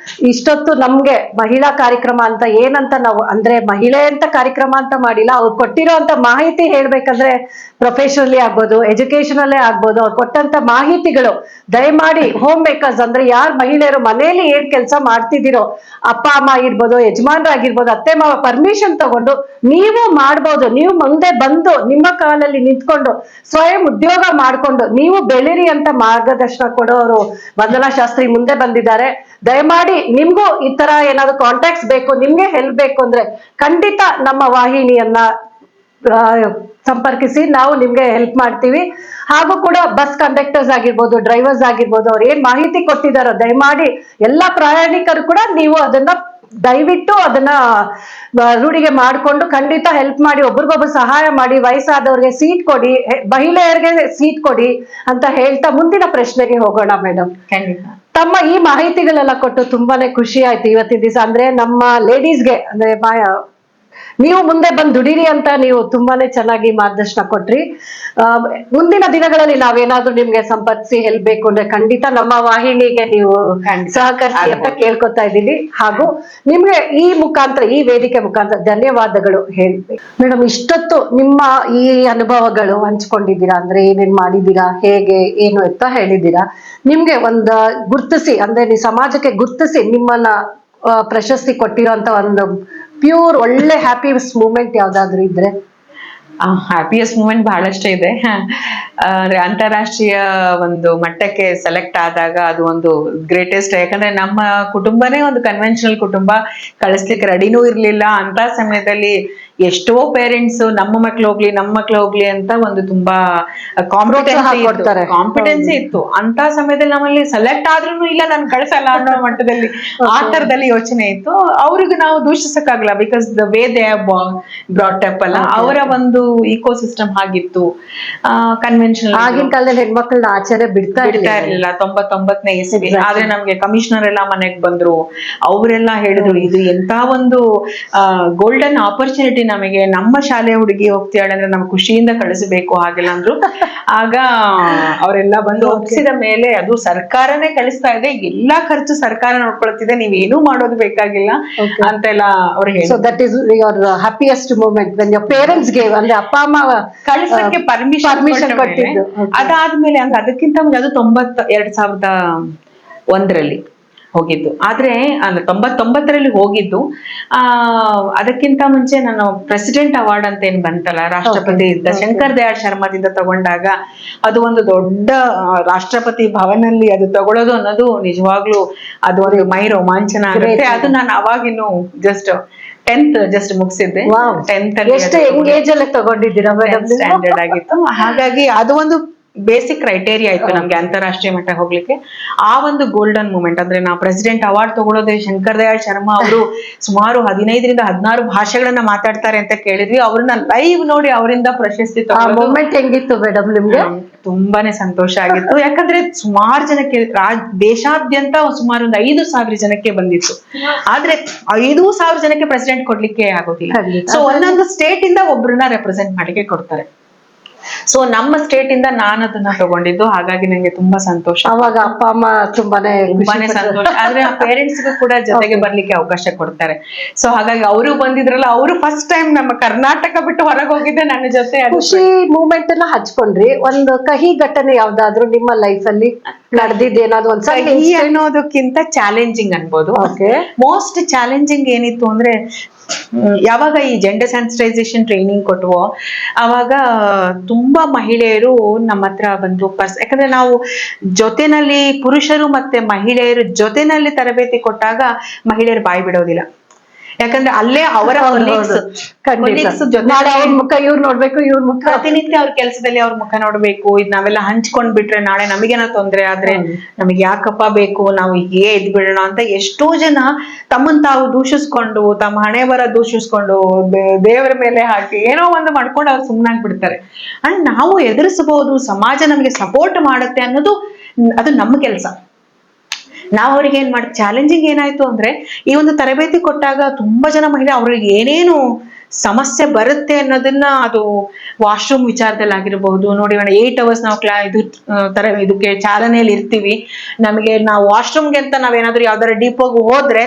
ಇಷ್ಟೊತ್ತು ನಮ್ಗೆ ಮಹಿಳಾ ಕಾರ್ಯಕ್ರಮ ಅಂತ ಏನಂತ ನಾವು ಅಂದ್ರೆ ಮಹಿಳೆ ಅಂತ ಕಾರ್ಯಕ್ರಮ ಅಂತ ಮಾಡಿಲ್ಲ, ಅವ್ರು ಕೊಟ್ಟಿರೋ ಅಂತ ಮಾಹಿತಿ ಹೇಳ್ಬೇಕಂದ್ರೆ ಪ್ರೊಫೆಷನಲಿ ಆಗ್ಬೋದು, ಎಜುಕೇಶನಲ್ಲೇ ಆಗ್ಬೋದು, ಅವ್ರು ಕೊಟ್ಟಂತ ಮಾಹಿತಿಗಳು ದಯಮಾಡಿ ಹೋಮ್ ಮೇಕರ್ಸ್ ಅಂದ್ರೆ ಯಾರು ಮಹಿಳೆಯರು ಮನೆಯಲ್ಲಿ ಏನ್ ಕೆಲಸ ಮಾಡ್ತಿದ್ದೀರೋ, ಅಪ್ಪ ಅಮ್ಮ ಆಗಿರ್ಬೋದು, ಯಜಮಾನರಾಗಿರ್ಬೋದು, ಅತ್ತೆ ಮಾವ ಪರ್ಮಿಷನ್ ತಗೊಂಡು ನೀವು ಮಾಡ್ಬೋದು. ನೀವು ಮುಂದೆ ಬಂದು ನಿಮ್ಮ ಕಾಲಲ್ಲಿ ನಿಂತ್ಕೊಂಡು ಸ್ವಯಂ ಉದ್ಯೋಗ ಮಾಡ್ಕೊಂಡು ನೀವು ಬೆಳೀರಿ ಅಂತ ಮಾರ್ಗದರ್ಶನ ಕೊಡೋರು ವಂದನಾ ಶಾಸ್ತ್ರಿ ಮುಂದೆ ಬಂದಿದ್ದಾರೆ. ದಯಮಾಡಿ ನಿಮ್ಗೂ ಈ ತರ ಏನಾದ್ರು ಕಾಂಟ್ಯಾಕ್ಟ್ಸ್ ಬೇಕು, ನಿಮ್ಗೆ ಹೆಲ್ಪ್ ಬೇಕು ಅಂದ್ರೆ ಖಂಡಿತ ನಮ್ಮ ವಾಹಿನಿಯನ್ನ ಸಂಪರ್ಕಿಸಿ, ನಾವು ನಿಮ್ಗೆ ಹೆಲ್ಪ್ ಮಾಡ್ತೀವಿ. ಹಾಗೂ ಕೂಡ ಬಸ್ ಕಂಡಕ್ಟರ್ಸ್ ಆಗಿರ್ಬೋದು, ಡ್ರೈವರ್ಸ್ ಆಗಿರ್ಬೋದು, ಅವ್ರು ಏನ್ ಮಾಹಿತಿ ಕೊಟ್ಟಿದಾರೋ ದಯಮಾಡಿ ಎಲ್ಲಾ ಪ್ರಯಾಣಿಕರು ಕೂಡ ನೀವು ಅದನ್ನ ದಯವಿಟ್ಟು ಅದನ್ನ ರೂಢಿಗೆ ಮಾಡ್ಕೊಂಡು ಖಂಡಿತ ಹೆಲ್ಪ್ ಮಾಡಿ, ಒಬ್ರಿಗೊಬ್ರು ಸಹಾಯ ಮಾಡಿ, ವಯಸ್ಸಾದವ್ರಿಗೆ ಸೀಟ್ ಕೊಡಿ, ಮಹಿಳೆಯರಿಗೆ ಸೀಟ್ ಕೊಡಿ ಅಂತ ಹೇಳ್ತಾ ಮುಂದಿನ ಪ್ರಶ್ನೆಗೆ ಹೋಗೋಣ. ಮೇಡಮ್, ತಮ್ಮ ಈ ಮಾಹಿತಿಗಳೆಲ್ಲ ಕೊಟ್ಟು ತುಂಬಾನೇ ಖುಷಿ ಆಯ್ತು ಇವತ್ತಿನ ದಿವಸ. ಅಂದ್ರೆ ನಮ್ಮ ಲೇಡೀಸ್ಗೆ ಅಂದ್ರೆ ನೀವು ಮುಂದೆ ಬಂದು ದುಡೀರಿ ಅಂತ ನೀವು ತುಂಬಾನೇ ಚೆನ್ನಾಗಿ ಮಾರ್ಗದರ್ಶನ ಕೊಟ್ರಿ. ಮುಂದಿನ ದಿನಗಳಲ್ಲಿ ನಾವೇನಾದ್ರೂ ನಿಮ್ಗೆ ಸಂಪರ್ಕಿಸಿ ಹೆಲ್ಪ್ ಬೇಕು ಅಂದ್ರೆ ಖಂಡಿತ ನಮ್ಮ ವಾಹಿನಿಗೆ ನೀವು ಸಹಕರಿಸಿ ಅಂತ ಕೇಳ್ಕೊತಾ ಇದ್ದೀವಿ. ಹಾಗೂ ನಿಮ್ಗೆ ಈ ಮುಖಾಂತರ, ಈ ವೇದಿಕೆ ಮುಖಾಂತರ ಧನ್ಯವಾದಗಳು ಹೇಳ್ಬೇಕು. ಮೇಡಮ್, ಇಷ್ಟೊತ್ತು ನಿಮ್ಮ ಈ ಅನುಭವಗಳು ಹಂಚ್ಕೊಂಡಿದ್ದೀರಾ, ಅಂದ್ರೆ ಏನೇನ್ ಮಾಡಿದ್ದೀರಾ, ಹೇಗೆ ಏನು ಅಂತ ಹೇಳಿದ್ದೀರಾ. ನಿಮ್ಗೆ ಒಂದು ಗುರ್ತಿಸಿ ಅಂದ್ರೆ ನೀವು ಸಮಾಜಕ್ಕೆ ಗುರ್ತಿಸಿ ನಿಮ್ಮನ್ನ ಪ್ರಶಸ್ತಿ ಕೊಟ್ಟಿರೋಂತ ಒಂದು ಪ್ಯೂರ್ ಒಳ್ಳೆ ಹ್ಯಾಪಿಯೆಸ್ಟ್ ಮೂಮೆಂಟ್ ಯಾವ್ದಾದ್ರು ಇದ್ರೆ? ಹ್ಯಾಪಿಯೆಸ್ಟ್ ಮೂಮೆಂಟ್ ಬಹಳಷ್ಟೇ ಇದೆ. ಅಂದ್ರೆ ಅಂತಾರಾಷ್ಟ್ರೀಯ ಒಂದು ಮಟ್ಟಕ್ಕೆ ಸೆಲೆಕ್ಟ್ ಆದಾಗ ಅದು ಒಂದು ಗ್ರೇಟೆಸ್ಟ್. ಯಾಕಂದ್ರೆ ನಮ್ಮ ಕುಟುಂಬನೇ ಒಂದು ಕನ್ವೆನ್ಷನಲ್ ಕುಟುಂಬ, ಕಳಿಸ್ಲಿಕ್ಕೆ ರೆಡಿನೂ ಇರ್ಲಿಲ್ಲ. ಅಂತ ಸಮಯದಲ್ಲಿ ಎಷ್ಟೋ ಪೇರೆಂಟ್ಸ್ ನಮ್ಮ ಮಕ್ಳು ಹೋಗ್ಲಿ ಅಂತ ಒಂದು ತುಂಬಾ ಕಾಂಪಿಟೆನ್ಸಿ ಇತ್ತು. ಅಂತ ಸಮಯದಲ್ಲಿ ನಮ್ಮಲ್ಲಿ ಸೆಲೆಕ್ಟ್ ಆದ್ರೂ ಇಲ್ಲ, ನಾನು ಕಳ್ಸಲ್ಲ ಅನ್ನೋ ಮಟ್ಟದಲ್ಲಿ ಆ ತರದಲ್ಲಿ ಯೋಚನೆ ಇತ್ತು. ಅವ್ರಿಗೆ ನಾವು ದೂಷಿಸಕ್ಕಾಗಲ್ಲ, because the way they brought up ಅಲ್ಲ, ಅವರ ಒಂದು ಇಕೋ ಸಿಸ್ಟಮ್ ಹಾಗಿತ್ತು. ಕನ್ವೆನ್ಷನಲ್ ಆಗಿನ ಕಾಲದಲ್ಲಿ ಹೆಣ್ಮಕ್ಳನ್ನ ಆಚರಣೆ ಬಿಡ್ತಾ ಇರ್ಲಿಲ್ಲ. 99ನೇ ಇಸ್ವಿ. ಆದ್ರೆ ನಮ್ಗೆ ಕಮಿಷನರ್ ಎಲ್ಲ ಮನೆಗ್ ಬಂದ್ರು, ಅವರೆಲ್ಲ ಹೇಳಿದ್ರು ಇದು ಎಂತ ಒಂದು ಗೋಲ್ಡನ್ ಆಪರ್ಚುನಿಟಿ ನಮಗೆ, ನಮ್ಮ ಶಾಲೆ ಹುಡುಗಿ ಹೋಗ್ತಿಯಾಳೆ ಅಂದ್ರೆ ನಮ್ಗೆ ಖುಷಿಯಿಂದ ಕಳಿಸಬೇಕು, ಹಾಗೆಲ್ಲ ಅಂದ್ರು. ಆಗ ಅವರೆಲ್ಲ ಬಂದು ಒಪ್ಪಿಸಿದ ಮೇಲೆ ಅದು ಸರ್ಕಾರನೇ ಕಳಿಸ್ತಾ ಇದೆ, ಎಲ್ಲಾ ಖರ್ಚು ಸರ್ಕಾರ ನೋಡ್ಕೊಳ್ತಿದೆ, ನೀವೇನು ಮಾಡೋದು ಬೇಕಾಗಿಲ್ಲ ಅಂತೆಲ್ಲ ಅವ್ರು ಹೇಳಿ. So that is your happiest moment when your parents gave, ಅಂದ್ರೆ ಅಪ್ಪ ಅಮ್ಮ ಕಳಿಸಕ್ಕೆ ಪರ್ಮಿಷನ್ ಕೊಟ್ಟಿದ್ದು. ಅದಾದ್ಮೇಲೆ ಅಂದ್ರೆ ಅದಕ್ಕಿಂತ ಮುಂದೆ ಅದು 2001ರಲ್ಲಿ ಹೋಗಿದ್ದು. ಆದ್ರೆ ಅಂದ್ರೆ 99ರಲ್ಲಿ ಹೋಗಿದ್ದು. ಅದಕ್ಕಿಂತ ಮುಂಚೆ ನಾನು ಪ್ರೆಸಿಡೆಂಟ್ ಅವಾರ್ಡ್ ಅಂತ ಏನ್ ಬಂತಲ್ಲ, ರಾಷ್ಟ್ರಪತಿ ಶಂಕರ್ ದಯಾಳ್ ಶರ್ಮಾದಿಂದ ತಗೊಂಡಾಗ ಅದು ಒಂದು ದೊಡ್ಡ ರಾಷ್ಟ್ರಪತಿ ಭವನಲ್ಲಿ ಅದು ತಗೊಳ್ಳೋದು ಅನ್ನೋದು ನಿಜವಾಗ್ಲೂ ಅದು ಒಂದು ಮೈ ರೋಮಾಂಚನ ಆಗುತ್ತೆ. ಅದು ನಾನು ಅವಾಗಿನ್ನು ಟೆಂತ್ ಮುಗಿಸಿದ್ದೆ. 10th ಅಲ್ಲಿ ತಗೊಂಡಿದ್ದೀರಾ ಮೇಡಮ್? ಸ್ಟ್ಯಾಂಡರ್ಡ್ ಆಗಿತ್ತು. ಹಾಗಾಗಿ ಅದು ಒಂದು ಬೇಸಿಕ್ ಕ್ರೈಟೇರಿಯಾ ಆಯ್ತು ನಮ್ಗೆ ಅಂತಾರಾಷ್ಟ್ರೀಯ ಮಟ್ಟ ಹೋಗ್ಲಿಕ್ಕೆ. ಆ ಒಂದು ಗೋಲ್ಡನ್ ಮೂಮೆಂಟ್ ಅಂದ್ರೆ ನಾವು ಪ್ರೆಸಿಡೆಂಟ್ ಅವಾರ್ಡ್ ತಗೊಳ್ಳೋದೇ ಶಂಕರ್ ದಯಾಳ್ ಶರ್ಮಾ ಅವರು ಸುಮಾರು 15ರಿಂದ 16 ಭಾಷೆಗಳನ್ನ ಮಾತಾಡ್ತಾರೆ ಅಂತ ಕೇಳಿದ್ವಿ. ಅವ್ರನ್ನ ಲೈವ್ ನೋಡಿ ಅವರಿಂದ ಪ್ರಶಸ್ತಿ ಮೂಮೆಂಟ್ ಹೆಂಗಿತ್ತು ಮೇಡಮ್ ನಿಮ್ಗೆ? ತುಂಬಾನೇ ಸಂತೋಷ ಆಗಿತ್ತು. ಯಾಕಂದ್ರೆ ಸುಮಾರು ಜನಕ್ಕೆ ದೇಶಾದ್ಯಂತ ಸುಮಾರು ಒಂದು 5,000 ಜನಕ್ಕೆ ಬಂದಿತ್ತು. ಆದ್ರೆ 5,000 ಜನಕ್ಕೆ ಪ್ರೆಸಿಡೆಂಟ್ ಕೊಡ್ಲಿಕ್ಕೆ ಆಗೋದಿಲ್ಲ. ಸೊ ಒಂದೊಂದು ಸ್ಟೇಟ್ ಇಂದ ಒಬ್ರನ್ನ ರೆಪ್ರೆಸೆಂಟ್ ಮಾಡಿಕೆ ಕೊಡ್ತಾರೆ. ಸೊ ನಮ್ಮ ಸ್ಟೇಟ್ ಇಂದ ನಾನು ಅದನ್ನ ತಗೊಂಡಿದ್ದು. ಹಾಗಾಗಿ ನಂಗೆ ತುಂಬಾ ಸಂತೋಷ. ಅವಾಗ ಅಪ್ಪ ಅಮ್ಮ ತುಂಬಾನೇ ಸಂತೋಷ. ಆದ್ರೆ ಆ ಪೇರೆಂಟ್ಸ್ಗೂ ಕೂಡ ಜೊತೆಗೆ ಬರ್ಲಿಕ್ಕೆ ಅವಕಾಶ ಕೊಡ್ತಾರೆ. ಸೊ ಹಾಗಾಗಿ ಅವರು ಬಂದಿದ್ರಲ್ಲ, ಅವರು ಫಸ್ಟ್ ಟೈಮ್ ನಮ್ಮ ಕರ್ನಾಟಕ ಬಿಟ್ಟು ಹೊರಗೆ ಹೋಗಿದ್ದೆ ನನ್ನ ಜೊತೆ. ಖುಷಿ ಮೂಮೆಂಟ್ ಎಲ್ಲ ಹಚ್ಕೊಂಡ್ರಿ. ಒಂದು ಕಹಿ ಘಟನೆ ಯಾವ್ದಾದ್ರು ನಿಮ್ಮ ಲೈಫ್ ಅಲ್ಲಿ ನಡೆದಿದ್ದೇನಾದ್ರು ಒಂದ್ಸಲ ಅನ್ನೋದಕ್ಕಿಂತ ಚಾಲೆಂಜಿಂಗ್ ಅನ್ಬೋದು. ಮೋಸ್ಟ್ ಚಾಲೆಂಜಿಂಗ್ ಏನಿತ್ತು ಅಂದ್ರೆ, ಯಾವಾಗ ಈ ಜೆಂಡರ್ ಸೆನ್ಸಿಟೈಸೇಷನ್ ಟ್ರೈನಿಂಗ್ ಕೊಟ್ವೋ ಅವಾಗ ತುಂಬಾ ಮಹಿಳೆಯರು ನಮ್ಮ ಹತ್ರ ಬಂದು ಯಾಕಂದ್ರೆ ನಾವು ಜೊತೆನಲ್ಲಿ ಪುರುಷರು ಮತ್ತೆ ಮಹಿಳೆಯರು ಜೊತೆನಲ್ಲಿ ತರಬೇತಿ ಕೊಟ್ಟಾಗ ಮಹಿಳೆಯರು ಬಾಯಿ ಬಿಡೋದಿಲ್ಲ. ಯಾಕಂದ್ರೆ ಅಲ್ಲೇ ಅವರ ಮುಖ ಇವ್ರು ನೋಡ್ಬೇಕು, ಇವ್ರ ಮುಖ ಪ್ರತಿನಿತ್ಯ ಅವ್ರ ಕೆಲಸದಲ್ಲಿ ಅವ್ರ ಮುಖ ನೋಡ್ಬೇಕು. ಇದ್ ನಾವೆಲ್ಲ ಹಂಚ್ಕೊಂಡ್ ಬಿಟ್ರೆ ನಾಳೆ ನಮಗೇನೋ ತೊಂದ್ರೆ ಆದ್ರೆ ನಮಗೆ ಯಾಕಪ್ಪ ಬೇಕು, ನಾವು ಹೀಗೆ ಎದ್ ಬಿಡೋಣ ಅಂತ ಎಷ್ಟೋ ಜನ ತಮ್ಮನ್ ತಾವು ದೂಷಿಸ್ಕೊಂಡು, ತಮ್ಮ ಹಣೆ ಬರ ದೂಷಿಸ್ಕೊಂಡು, ದೇವರ ಮೇಲೆ ಹಾಕಿ ಏನೋ ಒಂದು ಮಾಡ್ಕೊಂಡು ಅವ್ರು ಸುಮ್ಮನಾಗಿ ಬಿಡ್ತಾರೆ. ಅಂಡ್ ನಾವು ಎದುರಿಸಬಹುದು, ಸಮಾಜ ನಮಗೆ ಸಪೋರ್ಟ್ ಮಾಡುತ್ತೆ ಅನ್ನೋದು ಅದು ನಮ್ಮ ಕೆಲಸ. ನಾವು ಅವ್ರಿಗೆ ಏನ್ ಚಾಲೆಂಜಿಂಗ್ ಏನಾಯ್ತು ಅಂದ್ರೆ, ಈ ಒಂದು ತರಬೇತಿ ಕೊಟ್ಟಾಗ ತುಂಬಾ ಜನ ಮಹಿಳೆ ಅವ್ರಿಗೆ ಏನೇನು ಸಮಸ್ಯೆ ಬರುತ್ತೆ ಅನ್ನೋದನ್ನ, ಅದು ವಾಶ್ರೂಮ್ ವಿಚಾರದಲ್ಲಿ ಆಗಿರಬಹುದು. ನೋಡಿ 8 hours ನಾವು ಇದಕ್ಕೆ ಚಾಲನೆಯಲ್ಲಿ ಇರ್ತೀವಿ. ನಾವು ವಾಶ್ರೂಮ್ಗೆ ಅಂತ ನಾವೇನಾದ್ರೂ ಯಾವ್ದಾರ ಡಿಪೋಗೆ ಹೋದ್ರೆ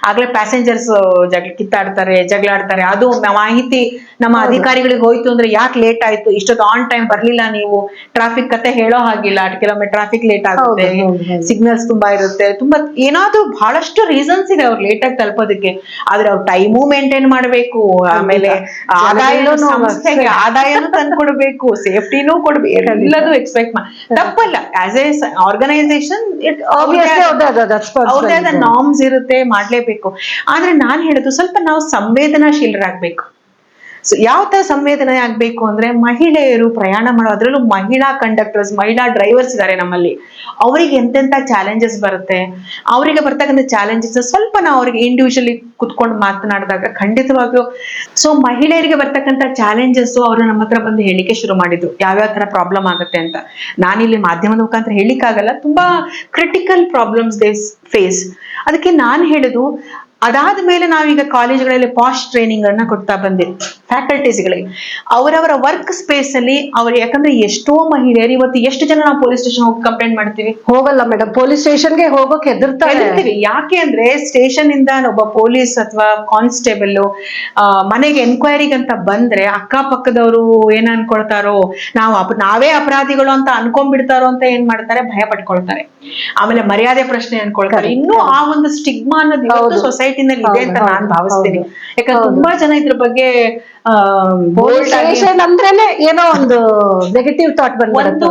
ಆಗ್ಲೇ ಪ್ಯಾಸೆಂಜರ್ಸ್ ಜಗಳಾಡ್ತಾರೆ. ಅದು ಮಾಹಿತಿ ನಮ್ಮ ಅಧಿಕಾರಿಗಳಿಗೆ ಹೋಯ್ತು ಅಂದ್ರೆ, ಯಾಕೆ ಲೇಟ್ ಆಯ್ತು, ಇಷ್ಟೊತ್ತು ಆನ್ ಟೈಮ್ ಬರ್ಲಿಲ್ಲ, ನೀವು ಟ್ರಾಫಿಕ್ ಕತೆ ಹೇಳೋ ಹಾಗಿಲ್ಲ, ಕೆಲವೊಮ್ಮೆ ಟ್ರಾಫಿಕ್ ಲೇಟ್ ಆಗುತ್ತೆ, ಸಿಗ್ನಲ್ಸ್ ತುಂಬಾ ಇರುತ್ತೆ, ತುಂಬಾ ಏನಾದ್ರೂ ಬಹಳಷ್ಟು ರೀಸನ್ಸ್ ಇದೆ ಅವ್ರು ಲೇಟ್ ಆಗಿ ತಲುಪೋದಕ್ಕೆ. ಆದ್ರೆ ಅವ್ರು ಟೈಮು ಮೇಂಟೈನ್ ಮಾಡ್ಬೇಕು, ಆಮೇಲೆ ಸಂಸ್ಥೆಗೆ ಆದಾಯನೂ ತಂದ್ಕೊಡ್ಬೇಕು, ಸೇಫ್ಟಿನೂ ಕೊಡ್ಬೇಕು, ಎಲ್ಲದೂ ಎಕ್ಸ್ಪೆಕ್ಟ್ ತಪ್ಪಲ್ಲ. ಆಸ್ ಎ ಆರ್ಗನೈಸೇಷನ್ ಅವ್ರದೇ ಆದ ನಾರ್ಮ್ಸ್ ಇರುತ್ತೆ, ಮಾಡ್ಲೇಬೇಕು. ಆದ್ರೆ ನಾನ್ ಹೇಳುದು ಸ್ವಲ್ಪ ನಾವು ಸಂವೇದನಾಶೀಲರಾಗ್ಬೇಕು. ಯಾವ ತರ ಸಂವೇದನೆ ಆಗ್ಬೇಕು ಅಂದ್ರೆ, ಮಹಿಳೆಯರು ಪ್ರಯಾಣ ಮಾಡೋ, ಅದ್ರಲ್ಲೂ ಮಹಿಳಾ ಕಂಡಕ್ಟರ್ಸ್, ಮಹಿಳಾ ಡ್ರೈವರ್ಸ್ ಇದಾರೆ ನಮ್ಮಲ್ಲಿ. ಅವರಿಗೆ ಎಂತೆಂತ ಚಾಲೆಂಜಸ್ ಬರುತ್ತೆ, ಅವರಿಗೆ ಬರ್ತಕ್ಕಂಥ ಚಾಲೆಂಜಸ್ ಸ್ವಲ್ಪ ನಾವು ಅವ್ರಿಗೆ ಇಂಡಿವಿಜುವಲಿ ಕುತ್ಕೊಂಡು ಮಾತನಾಡಿದಾಗ ಖಂಡಿತವಾಗ್ಲೂ. ಸೊ ಮಹಿಳೆಯರಿಗೆ ಬರ್ತಕ್ಕಂಥ ಚಾಲೆಂಜಸ್ ಅವರು ನಮ್ಮ ಹತ್ರ ಬಂದು ಹೇಳಿಕೆ ಶುರು ಮಾಡಿದ್ರು, ಯಾವ್ಯಾವ ತರ ಪ್ರಾಬ್ಲಮ್ ಆಗುತ್ತೆ ಅಂತ. ನಾನಿಲ್ಲಿ ಮಾಧ್ಯಮದ ಮುಖಾಂತರ ಹೇಳಿಕ್ಕಾಗಲ್ಲ, ತುಂಬಾ ಕ್ರಿಟಿಕಲ್ ಪ್ರಾಬ್ಲಮ್ಸ್ ದೇ ಫೇಸ್. ಅದಕ್ಕೆ ನಾನು ಹೇಳುದು, ಅದಾದ್ಮೇಲೆ ನಾವೀಗ ಕಾಲೇಜ್ಗಳಲ್ಲಿ ಪಾಸ್ಟ್ ಟ್ರೈನಿಂಗ್ ಅನ್ನ ಕೊಡ್ತಾ ಬಂದೆ ಫ್ಯಾಕಲ್ಟೀಸ್ಗಳಿಗೆ. ಅವರವರ ವರ್ಕ್ ಸ್ಪೇಸ್ ಅಲ್ಲಿ ಅವ್ರು, ಯಾಕಂದ್ರೆ ಎಷ್ಟೋ ಮಹಿಳೆಯರು ಇವತ್ತು ಎಷ್ಟು ಜನ ನಾವು ಪೊಲೀಸ್ ಸ್ಟೇಷನ್ ಹೋಗಿ ಕಂಪ್ಲೇಂಟ್ ಮಾಡ್ತೀವಿ? ಹೋಗಲ್ಲ ಮೇಡಮ್, ಪೊಲೀಸ್ ಸ್ಟೇಷನ್ಗೆ ಹೋಗೋಕೆ ಹೆದರ್ತೀವಿ. ಯಾಕೆ ಅಂದ್ರೆ ಸ್ಟೇಷನ್ ಇಂದ ಒಬ್ಬ ಪೊಲೀಸ್ ಅಥವಾ ಕಾನ್ಸ್ಟೇಬಲ್ ಮನೆಗೆ ಎನ್ಕ್ವೈರಿಗೆ ಅಂತ ಬಂದ್ರೆ ಅಕ್ಕಪಕ್ಕದವರು ಏನ್ ಅನ್ಕೊಳ್ತಾರೋ, ನಾವೇ ಅಪರಾಧಿಗಳು ಅಂತ ಅನ್ಕೊಂಡ್ಬಿಡ್ತಾರೋ ಅಂತ ಏನ್ ಮಾಡ್ತಾರೆ, ಭಯ ಪಡ್ಕೊಳ್ತಾರೆ. ಆಮೇಲೆ ಮರ್ಯಾದೆ ಪ್ರಶ್ನೆ ಅನ್ಕೊಳ್ತಾರೆ. ಇನ್ನೂ ಆ ಒಂದು ಸ್ಟಿಗ್ಮಾ ಅನ್ನೋದು ಇವತ್ತು ಸೊಸೈಟಿನಲ್ಲಿ ಇದೆ ಅಂತ ನಾನು ಭಾವಿಸ್ತೀನಿ. ಯಾಕಂದ್ರೆ ತುಂಬಾ ಜನ ಇದ್ರ ಬಗ್ಗೆ ಅಂದ್ರೇನೆ ಏನೋ ಒಂದು ನೆಗೆಟಿವ್ ಥಾಟ್ ಒಂದು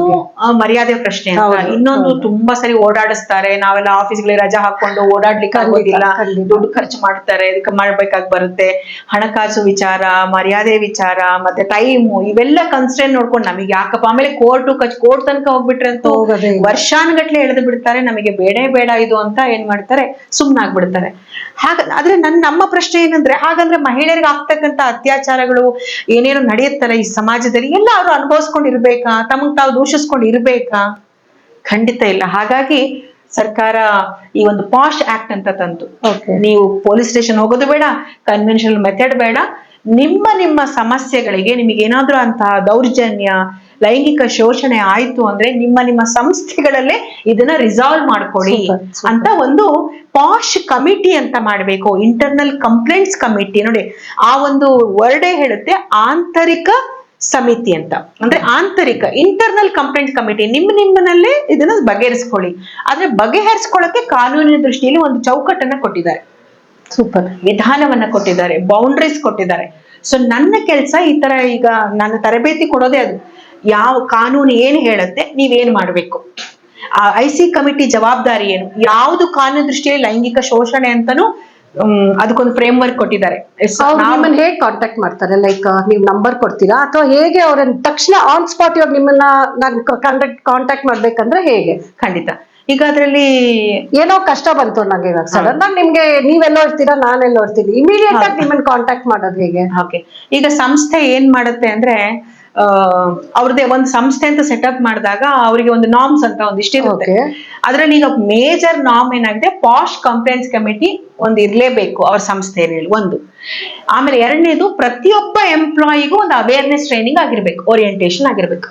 ಮರ್ಯಾದೆ ಪ್ರಶ್ನೆ ಅಂತ, ಇನ್ನೊಂದು ತುಂಬಾ ಸರಿ ಓಡಾಡಿಸ್ತಾರೆ. ನಾವೆಲ್ಲ ಆಫೀಸ್ಗಳಿಗೆ ರಜಾ ಹಾಕೊಂಡು ಓಡಾಡ್ಲಿಕ್ಕೆ ಆಗೋದಿಲ್ಲ, ದುಡ್ಡು ಖರ್ಚು ಮಾಡ್ತಾರೆ, ಇದಕ್ಕೆ ಮಾಡ್ಬೇಕಾಗಿ ಬರುತ್ತೆ. ಹಣಕಾಸು ವಿಚಾರ, ಮರ್ಯಾದೆ ವಿಚಾರ, ಮತ್ತೆ ಟೈಮು, ಇವೆಲ್ಲ ಕನ್ಸ್ಟ್ರೇನ್ ನೋಡ್ಕೊಂಡು ನಮಗೆ ಯಾಕಪ್ಪ, ಆಮೇಲೆ ಕೋರ್ಟ್ ತನಕ ಹೋಗ್ಬಿಟ್ರೆ ಅಂತೂ ವರ್ಷಾನುಗಟ್ಲೆ ಎಳೆದು ಬಿಡ್ತಾರೆ. ನಮಗೆ ಬೇಡ ಇದು ಅಂತ ಏನ್ ಮಾಡ್ತಾರೆ, ಸುಮ್ನಾಗ್ಬಿಡ್ತಾರೆ. ಆದ್ರೆ ನಮ್ಮ ಪ್ರಶ್ನೆ ಏನಂದ್ರೆ, ಹಾಗಂದ್ರೆ ಮಹಿಳೆಯರಿಗೆ ಆಗ್ತಕ್ಕಂತ ಅತ್ಯಾಚಾರಗಳು ಏನೇನು ನಡೆಯುತ್ತಲ್ಲ ಈ ಸಮಾಜದಲ್ಲಿ ಎಲ್ಲ ಅವರು ಅನುಭವಿಸ್ಕೊಂಡಿರ್ಬೇಕಾ, ತಮಗೆ ತಾವು ದೂಷಿಸ್ಕೊಂಡು ಇರ್ಬೇಕಾ? ಖಂಡಿತ ಇಲ್ಲ. ಹಾಗಾಗಿ ಸರ್ಕಾರ ಈ ಒಂದು ಪಾಶ್ ಆಕ್ಟ್ ಅಂತ ತಂತು. ನೀವು ಪೊಲೀಸ್ ಸ್ಟೇಷನ್ ಹೋಗೋದು ಬೇಡ, ಕನ್ವೆನ್ಷನಲ್ ಮೆಥಡ್ ಬೇಡ, ನಿಮ್ಮ ಸಮಸ್ಯೆಗಳಿಗೆ ನಿಮಗೇನಾದ್ರೂ ಅಂತಹ ದೌರ್ಜನ್ಯ, ಲೈಂಗಿಕ ಶೋಷಣೆ ಆಯ್ತು ಅಂದ್ರೆ ನಿಮ್ಮ ಸಂಸ್ಥೆಗಳಲ್ಲೇ ಇದನ್ನ ರಿಸಾಲ್ವ್ ಮಾಡ್ಕೊಳ್ಳಿ ಅಂತ ಒಂದು ಪಾಶ್ ಕಮಿಟಿ ಅಂತ ಮಾಡ್ಬೇಕು. Internal complaints committee. ನೋಡಿ, ಆ ಒಂದು ವರ್ಡೇ ಹೇಳುತ್ತೆ, ಆಂತರಿಕ ಸಮಿತಿ ಅಂತ, ಅಂದ್ರೆ ಆಂತರಿಕ ಇಂಟರ್ನಲ್ ಕಂಪ್ಲೇಂಟ್ ಕಮಿಟಿ, ನಿಮ್ಮನಲ್ಲೇ ಇದನ್ನ ಬಗೆಹರಿಸ್ಕೊಳ್ಳಿ. ಆದ್ರೆ ಬಗೆಹರಿಸ್ಕೊಳ್ಳಕ್ಕೆ ಕಾನೂನಿನ ದೃಷ್ಟಿಯಲ್ಲಿ ಒಂದು ಚೌಕಟ್ಟನ್ನ ಕೊಟ್ಟಿದ್ದಾರೆ, ಸೂಪರ್ ವಿಧಾನವನ್ನ ಕೊಟ್ಟಿದ್ದಾರೆ, ಬೌಂಡ್ರೀಸ್ ಕೊಟ್ಟಿದ್ದಾರೆ. ಸೊ ನನ್ನ ಕೆಲಸ ಈ ತರ, ಈಗ ನನ್ನ ತರಬೇತಿ ಕೊಡೋದೇ ಅದು, ಯಾವ ಕಾನೂನು ಏನ್ ಹೇಳುತ್ತೆ ನೀವೇನ್ ಮಾಡ್ಬೇಕು, IC ಕಮಿಟಿ ಜವಾಬ್ದಾರಿ ಏನು, ಯಾವ್ದು ಕಾನೂನು ದೃಷ್ಟಿಯಲ್ಲಿ ಲೈಂಗಿಕ ಶೋಷಣೆ ಅಂತಾನು ಅದಕ್ಕೊಂದು ಫ್ರೇಮ್ ವರ್ಕ್ ಕೊಟ್ಟಿದ್ದಾರೆ. ನಿಮ್ಮನ್ನ ಹೇಗೆ ಕಾಂಟ್ಯಾಕ್ಟ್ ಮಾಡ್ತಾರೆ? ಲೈಕ್ ನೀವು ನಂಬರ್ ಕೊಡ್ತೀರಾ ಅಥವಾ ಹೇಗೆ? ಅವ್ರನ್ನ ತಕ್ಷಣ ಆನ್ ಸ್ಪಾಟ್ ಇವಾಗ ನಿಮ್ಮನ್ನ ನಾನು ಕಾಂಟ್ಯಾಕ್ಟ್ ಮಾಡ್ಬೇಕಂದ್ರೆ ಹೇಗೆ? ಖಂಡಿತ. ಈಗ ಅದ್ರಲ್ಲಿ ಏನೋ ಕಷ್ಟ ಬಂತು ನಂಗೆ ಇವಾಗ ಸಡನ್ ಆಗಿ, ನಿಮ್ಗೆ ನೀವೆಲ್ಲೋ ಇರ್ತೀರಾ, ನಾನೆಲ್ಲೋ ಇರ್ತೀನಿ, ಇಮಿಡಿಯೇಟ್ ಆಗಿ ನಿಮ್ಮನ್ನ ಕಾಂಟ್ಯಾಕ್ಟ್ ಮಾಡೋದು ಹೇಗೆ? ಓಕೆ, ಈಗ ಸಂಸ್ಥೆ ಏನ್ ಮಾಡುತ್ತೆ ಅಂದ್ರೆ ಅವ್ರದೇ ಒಂದು ಸಂಸ್ಥೆ ಅಂತ ಸೆಟಪ್ ಮಾಡಿದಾಗ ಅವರಿಗೆ ಒಂದು ನಾರ್ಮ್ಸ್ ಅಂತ ಒಂದಿಷ್ಟಿರುತ್ತೆ. ಅದ್ರಲ್ಲಿ ಈಗ ಮೇಜರ್ ನಾರ್ಮ್ ಏನಾಗಿದೆ, ಪಾಶ್ ಕಂಪ್ಲೇಂಟ್ಸ್ ಕಮಿಟಿ ಒಂದು ಇರ್ಲೇಬೇಕು ಅವ್ರ ಸಂಸ್ಥೆಯಲ್ಲಿ ಒಂದು. ಆಮೇಲೆ ಎರಡನೇದು, ಪ್ರತಿಯೊಬ್ಬ ಎಂಪ್ಲಾಯಿಗೂ ಒಂದು ಅವೇರ್ನೆಸ್ ಟ್ರೈನಿಂಗ್ ಆಗಿರ್ಬೇಕು, ಓರಿಯೆಂಟೇಶನ್ ಆಗಿರ್ಬೇಕು.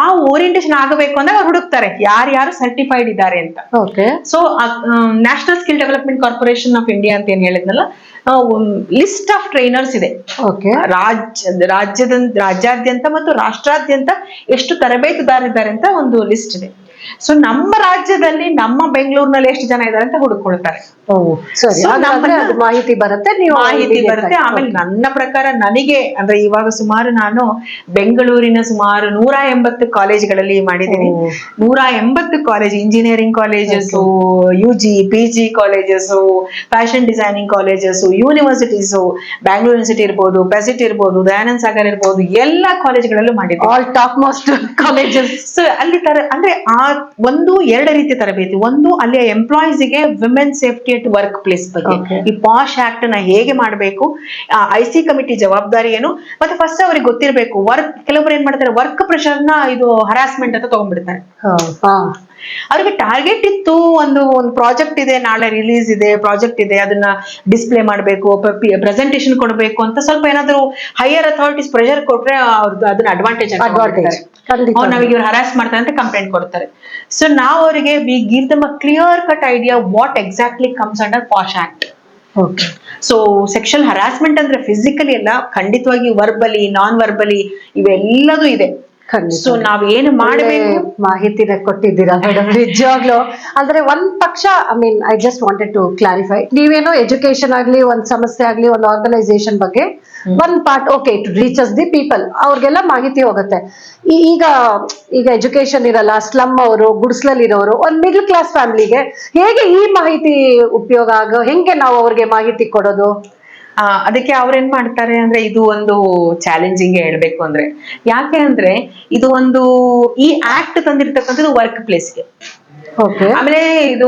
ಆ ಓರಿಯೆಂಟೇಶನ್ ಆಗಬೇಕು ಅಂದಾಗ ಅವ್ರು ಹುಡುಕ್ತಾರೆ ಯಾರ್ಯಾರು ಸರ್ಟಿಫೈಡ್ ಇದ್ದಾರೆ ಅಂತ. So national skill development corporation of India ಅಂತ ಏನ್ ಹೇಳಿದ್ನಲ್ಲ, ಲಿಸ್ಟ್ ಆಫ್ ಟ್ರೈನರ್ಸ್ ಇದೆ. ರಾಜ್ಯಾದ್ಯಂತ ಮತ್ತು ರಾಷ್ಟ್ರಾದ್ಯಂತ ಎಷ್ಟು ತರಬೇತುದಾರಿದ್ದಾರೆ ಅಂತ ಒಂದು ಲಿಸ್ಟ್ ಇದೆ. ಸೊ ನಮ್ಮ ರಾಜ್ಯದಲ್ಲಿ, ನಮ್ಮ ಬೆಂಗಳೂರಿನಲ್ಲಿ ಎಷ್ಟು ಜನ ಇದ್ದಾರೆ ಅಂತ ಹುಡುಕೊಳ್ತಾರೆ. ಮಾಹಿತಿ ಬರುತ್ತೆ, ಮಾಹಿತಿ ಬರುತ್ತೆ. ಆಮೇಲೆ ನನ್ನ ಪ್ರಕಾರ ನನಗೆ ಅಂದ್ರೆ ಇವಾಗ ಸುಮಾರು ನಾನು ಬೆಂಗಳೂರಿನ ಸುಮಾರು 180 ಕಾಲೇಜ್ಗಳಲ್ಲಿ ಮಾಡಿದ್ದೀನಿ. 180 college, engineering colleges, UG PG colleges, fashion designing colleges, universities, Bangalore university ಇರ್ಬೋದು, ಪೆಸಿಟ್ ಇರ್ಬೋದು, ದಯಾನಂದ ಸಾಗರ್ ಇರ್ಬೋದು, ಎಲ್ಲಾ ಕಾಲೇಜ್ಗಳಲ್ಲೂ ಮಾಡಿದ್ದೀನಿ. All top most colleges. ಅಲ್ಲಿ ಅಂದ್ರೆ ಆ ಒಂದು ಎರಡು ರೀತಿಯ ತರಬೇತಿ. ಒಂದು, ಅಲ್ಲಿಯ ಎಂಪ್ಲಾಯೀಸ್ಗೆ women safety at work place ಬಗ್ಗೆ, ಈ ಪಾಶ್ ಆಕ್ಟ್ ನ ಹೇಗೆ ಮಾಡಬೇಕು, IC ಕಮಿಟಿ ಜವಾಬ್ದಾರಿ ಏನು, ಮತ್ತೆ ಫಸ್ಟ್ ಅವ್ರಿಗೆ ಗೊತ್ತಿರಬೇಕು. ಕೆಲವೊಬ್ರು ಏನ್ ಮಾಡ್ತಾರೆ, ವರ್ಕ್ ಪ್ರೆಷರ್ ನ ಇದು ಹರಾಸ್ಮೆಂಟ್ ಅಂತ ತಗೊಂಡ್ಬಿಡ್ತಾರೆ. ಅವ್ರಿಗೆ ಟಾರ್ಗೆಟ್ ಇತ್ತು, ಒಂದು ಪ್ರಾಜೆಕ್ಟ್ ಇದೆ, ನಾಳೆ ರಿಲೀಸ್ ಇದೆ, ಪ್ರಾಜೆಕ್ಟ್ ಇದೆ, ಅದನ್ನ ಡಿಸ್ಪ್ಲೇ ಮಾಡಬೇಕು, ಪ್ರೆಸೆಂಟೇಶನ್ ಕೊಡಬೇಕು ಅಂತ ಸ್ವಲ್ಪ ಏನಾದ್ರು ಹೈಯರ್ ಅಥಾರಿಟೀಸ್ ಪ್ರೆಷರ್ ಕೊಟ್ರೆ ಅವ್ರದ್ದು ಅದನ್ನ ಅಡ್ವಾಂಟೇಜ್ ನಾವೀಗ ಇವ್ರು ಹರಾಸ್ ಮಾಡ್ತಾರೆ ಅಂತ ಕಂಪ್ಲೇಂಟ್ ಕೊಡ್ತಾರೆ. ಸೊ ನಾವು ಅವರಿಗೆ we give them a clear cut idea what exactly comes under posh act. So sexual harassment ಅಂದ್ರೆ ಫಿಸಿಕಲಿ ಅಲ್ಲ, ಖಂಡಿತವಾಗಿ ವರ್ಬಲಿ, ನಾನ್ ವರ್ಬಲಿ ಇವೆಲ್ಲದೂ ಇದೆ. ಸೊ ನಾವ್ ಏನು ಮಾಡಬೇಕು, ಮಾಹಿತಿನ ಕೊಟ್ಟಿದ್ದೀರಾ ಮೇಡಮ್, ನಿಜವಾಗ್ಲು. ಅಂದ್ರೆ ಒಂದ್ ಪಕ್ಷ, I just wanted to clarify, ನೀವೇನೋ ಎಜುಕೇಶನ್ ಆಗ್ಲಿ, ಒಂದ್ ಸಮಸ್ಯೆ ಆಗ್ಲಿ, ಒಂದ್ ಆರ್ಗನೈಸೇಷನ್ ಬಗ್ಗೆ ಒಂದ್ part, okay, it reaches the people, ಅವ್ರಿಗೆಲ್ಲ ಮಾಹಿತಿ ಹೋಗುತ್ತೆ. ಈಗ ಎಜುಕೇಶನ್ ಇರಲ್ಲ, ಸ್ಲಮ್ ಅವರು, ಗುಡ್ಸ್ಲಲ್ಲಿ ಇರೋರು, ಒಂದ್ ಮಿಡ್ಲ್ ಕ್ಲಾಸ್ ಫ್ಯಾಮಿಲಿಗೆ ಹೇಗೆ ಈ ಮಾಹಿತಿ ಉಪಯೋಗ ಹೆಂಗೆ ನಾವು ಅವ್ರಿಗೆ ಮಾಹಿತಿ ಕೊಡೋದು? ಅದಕ್ಕೆ ಅವ್ರೇನ್ ಮಾಡ್ತಾರೆ ಅಂದ್ರೆ, ಇದು ಒಂದು ಚಾಲೆಂಜಿಂಗ್ ಹೇಳ್ಬೇಕು ಅಂದ್ರೆ, ಯಾಕೆ ಅಂದ್ರೆ ಇದು ಒಂದು ಈ ಆಕ್ಟ್ ತಂದಿರ್ತಕ್ಕಂಥದ್ದು ವರ್ಕ್ ಪ್ಲೇಸ್ಗೆ. ಆಮೇಲೆ ಇದು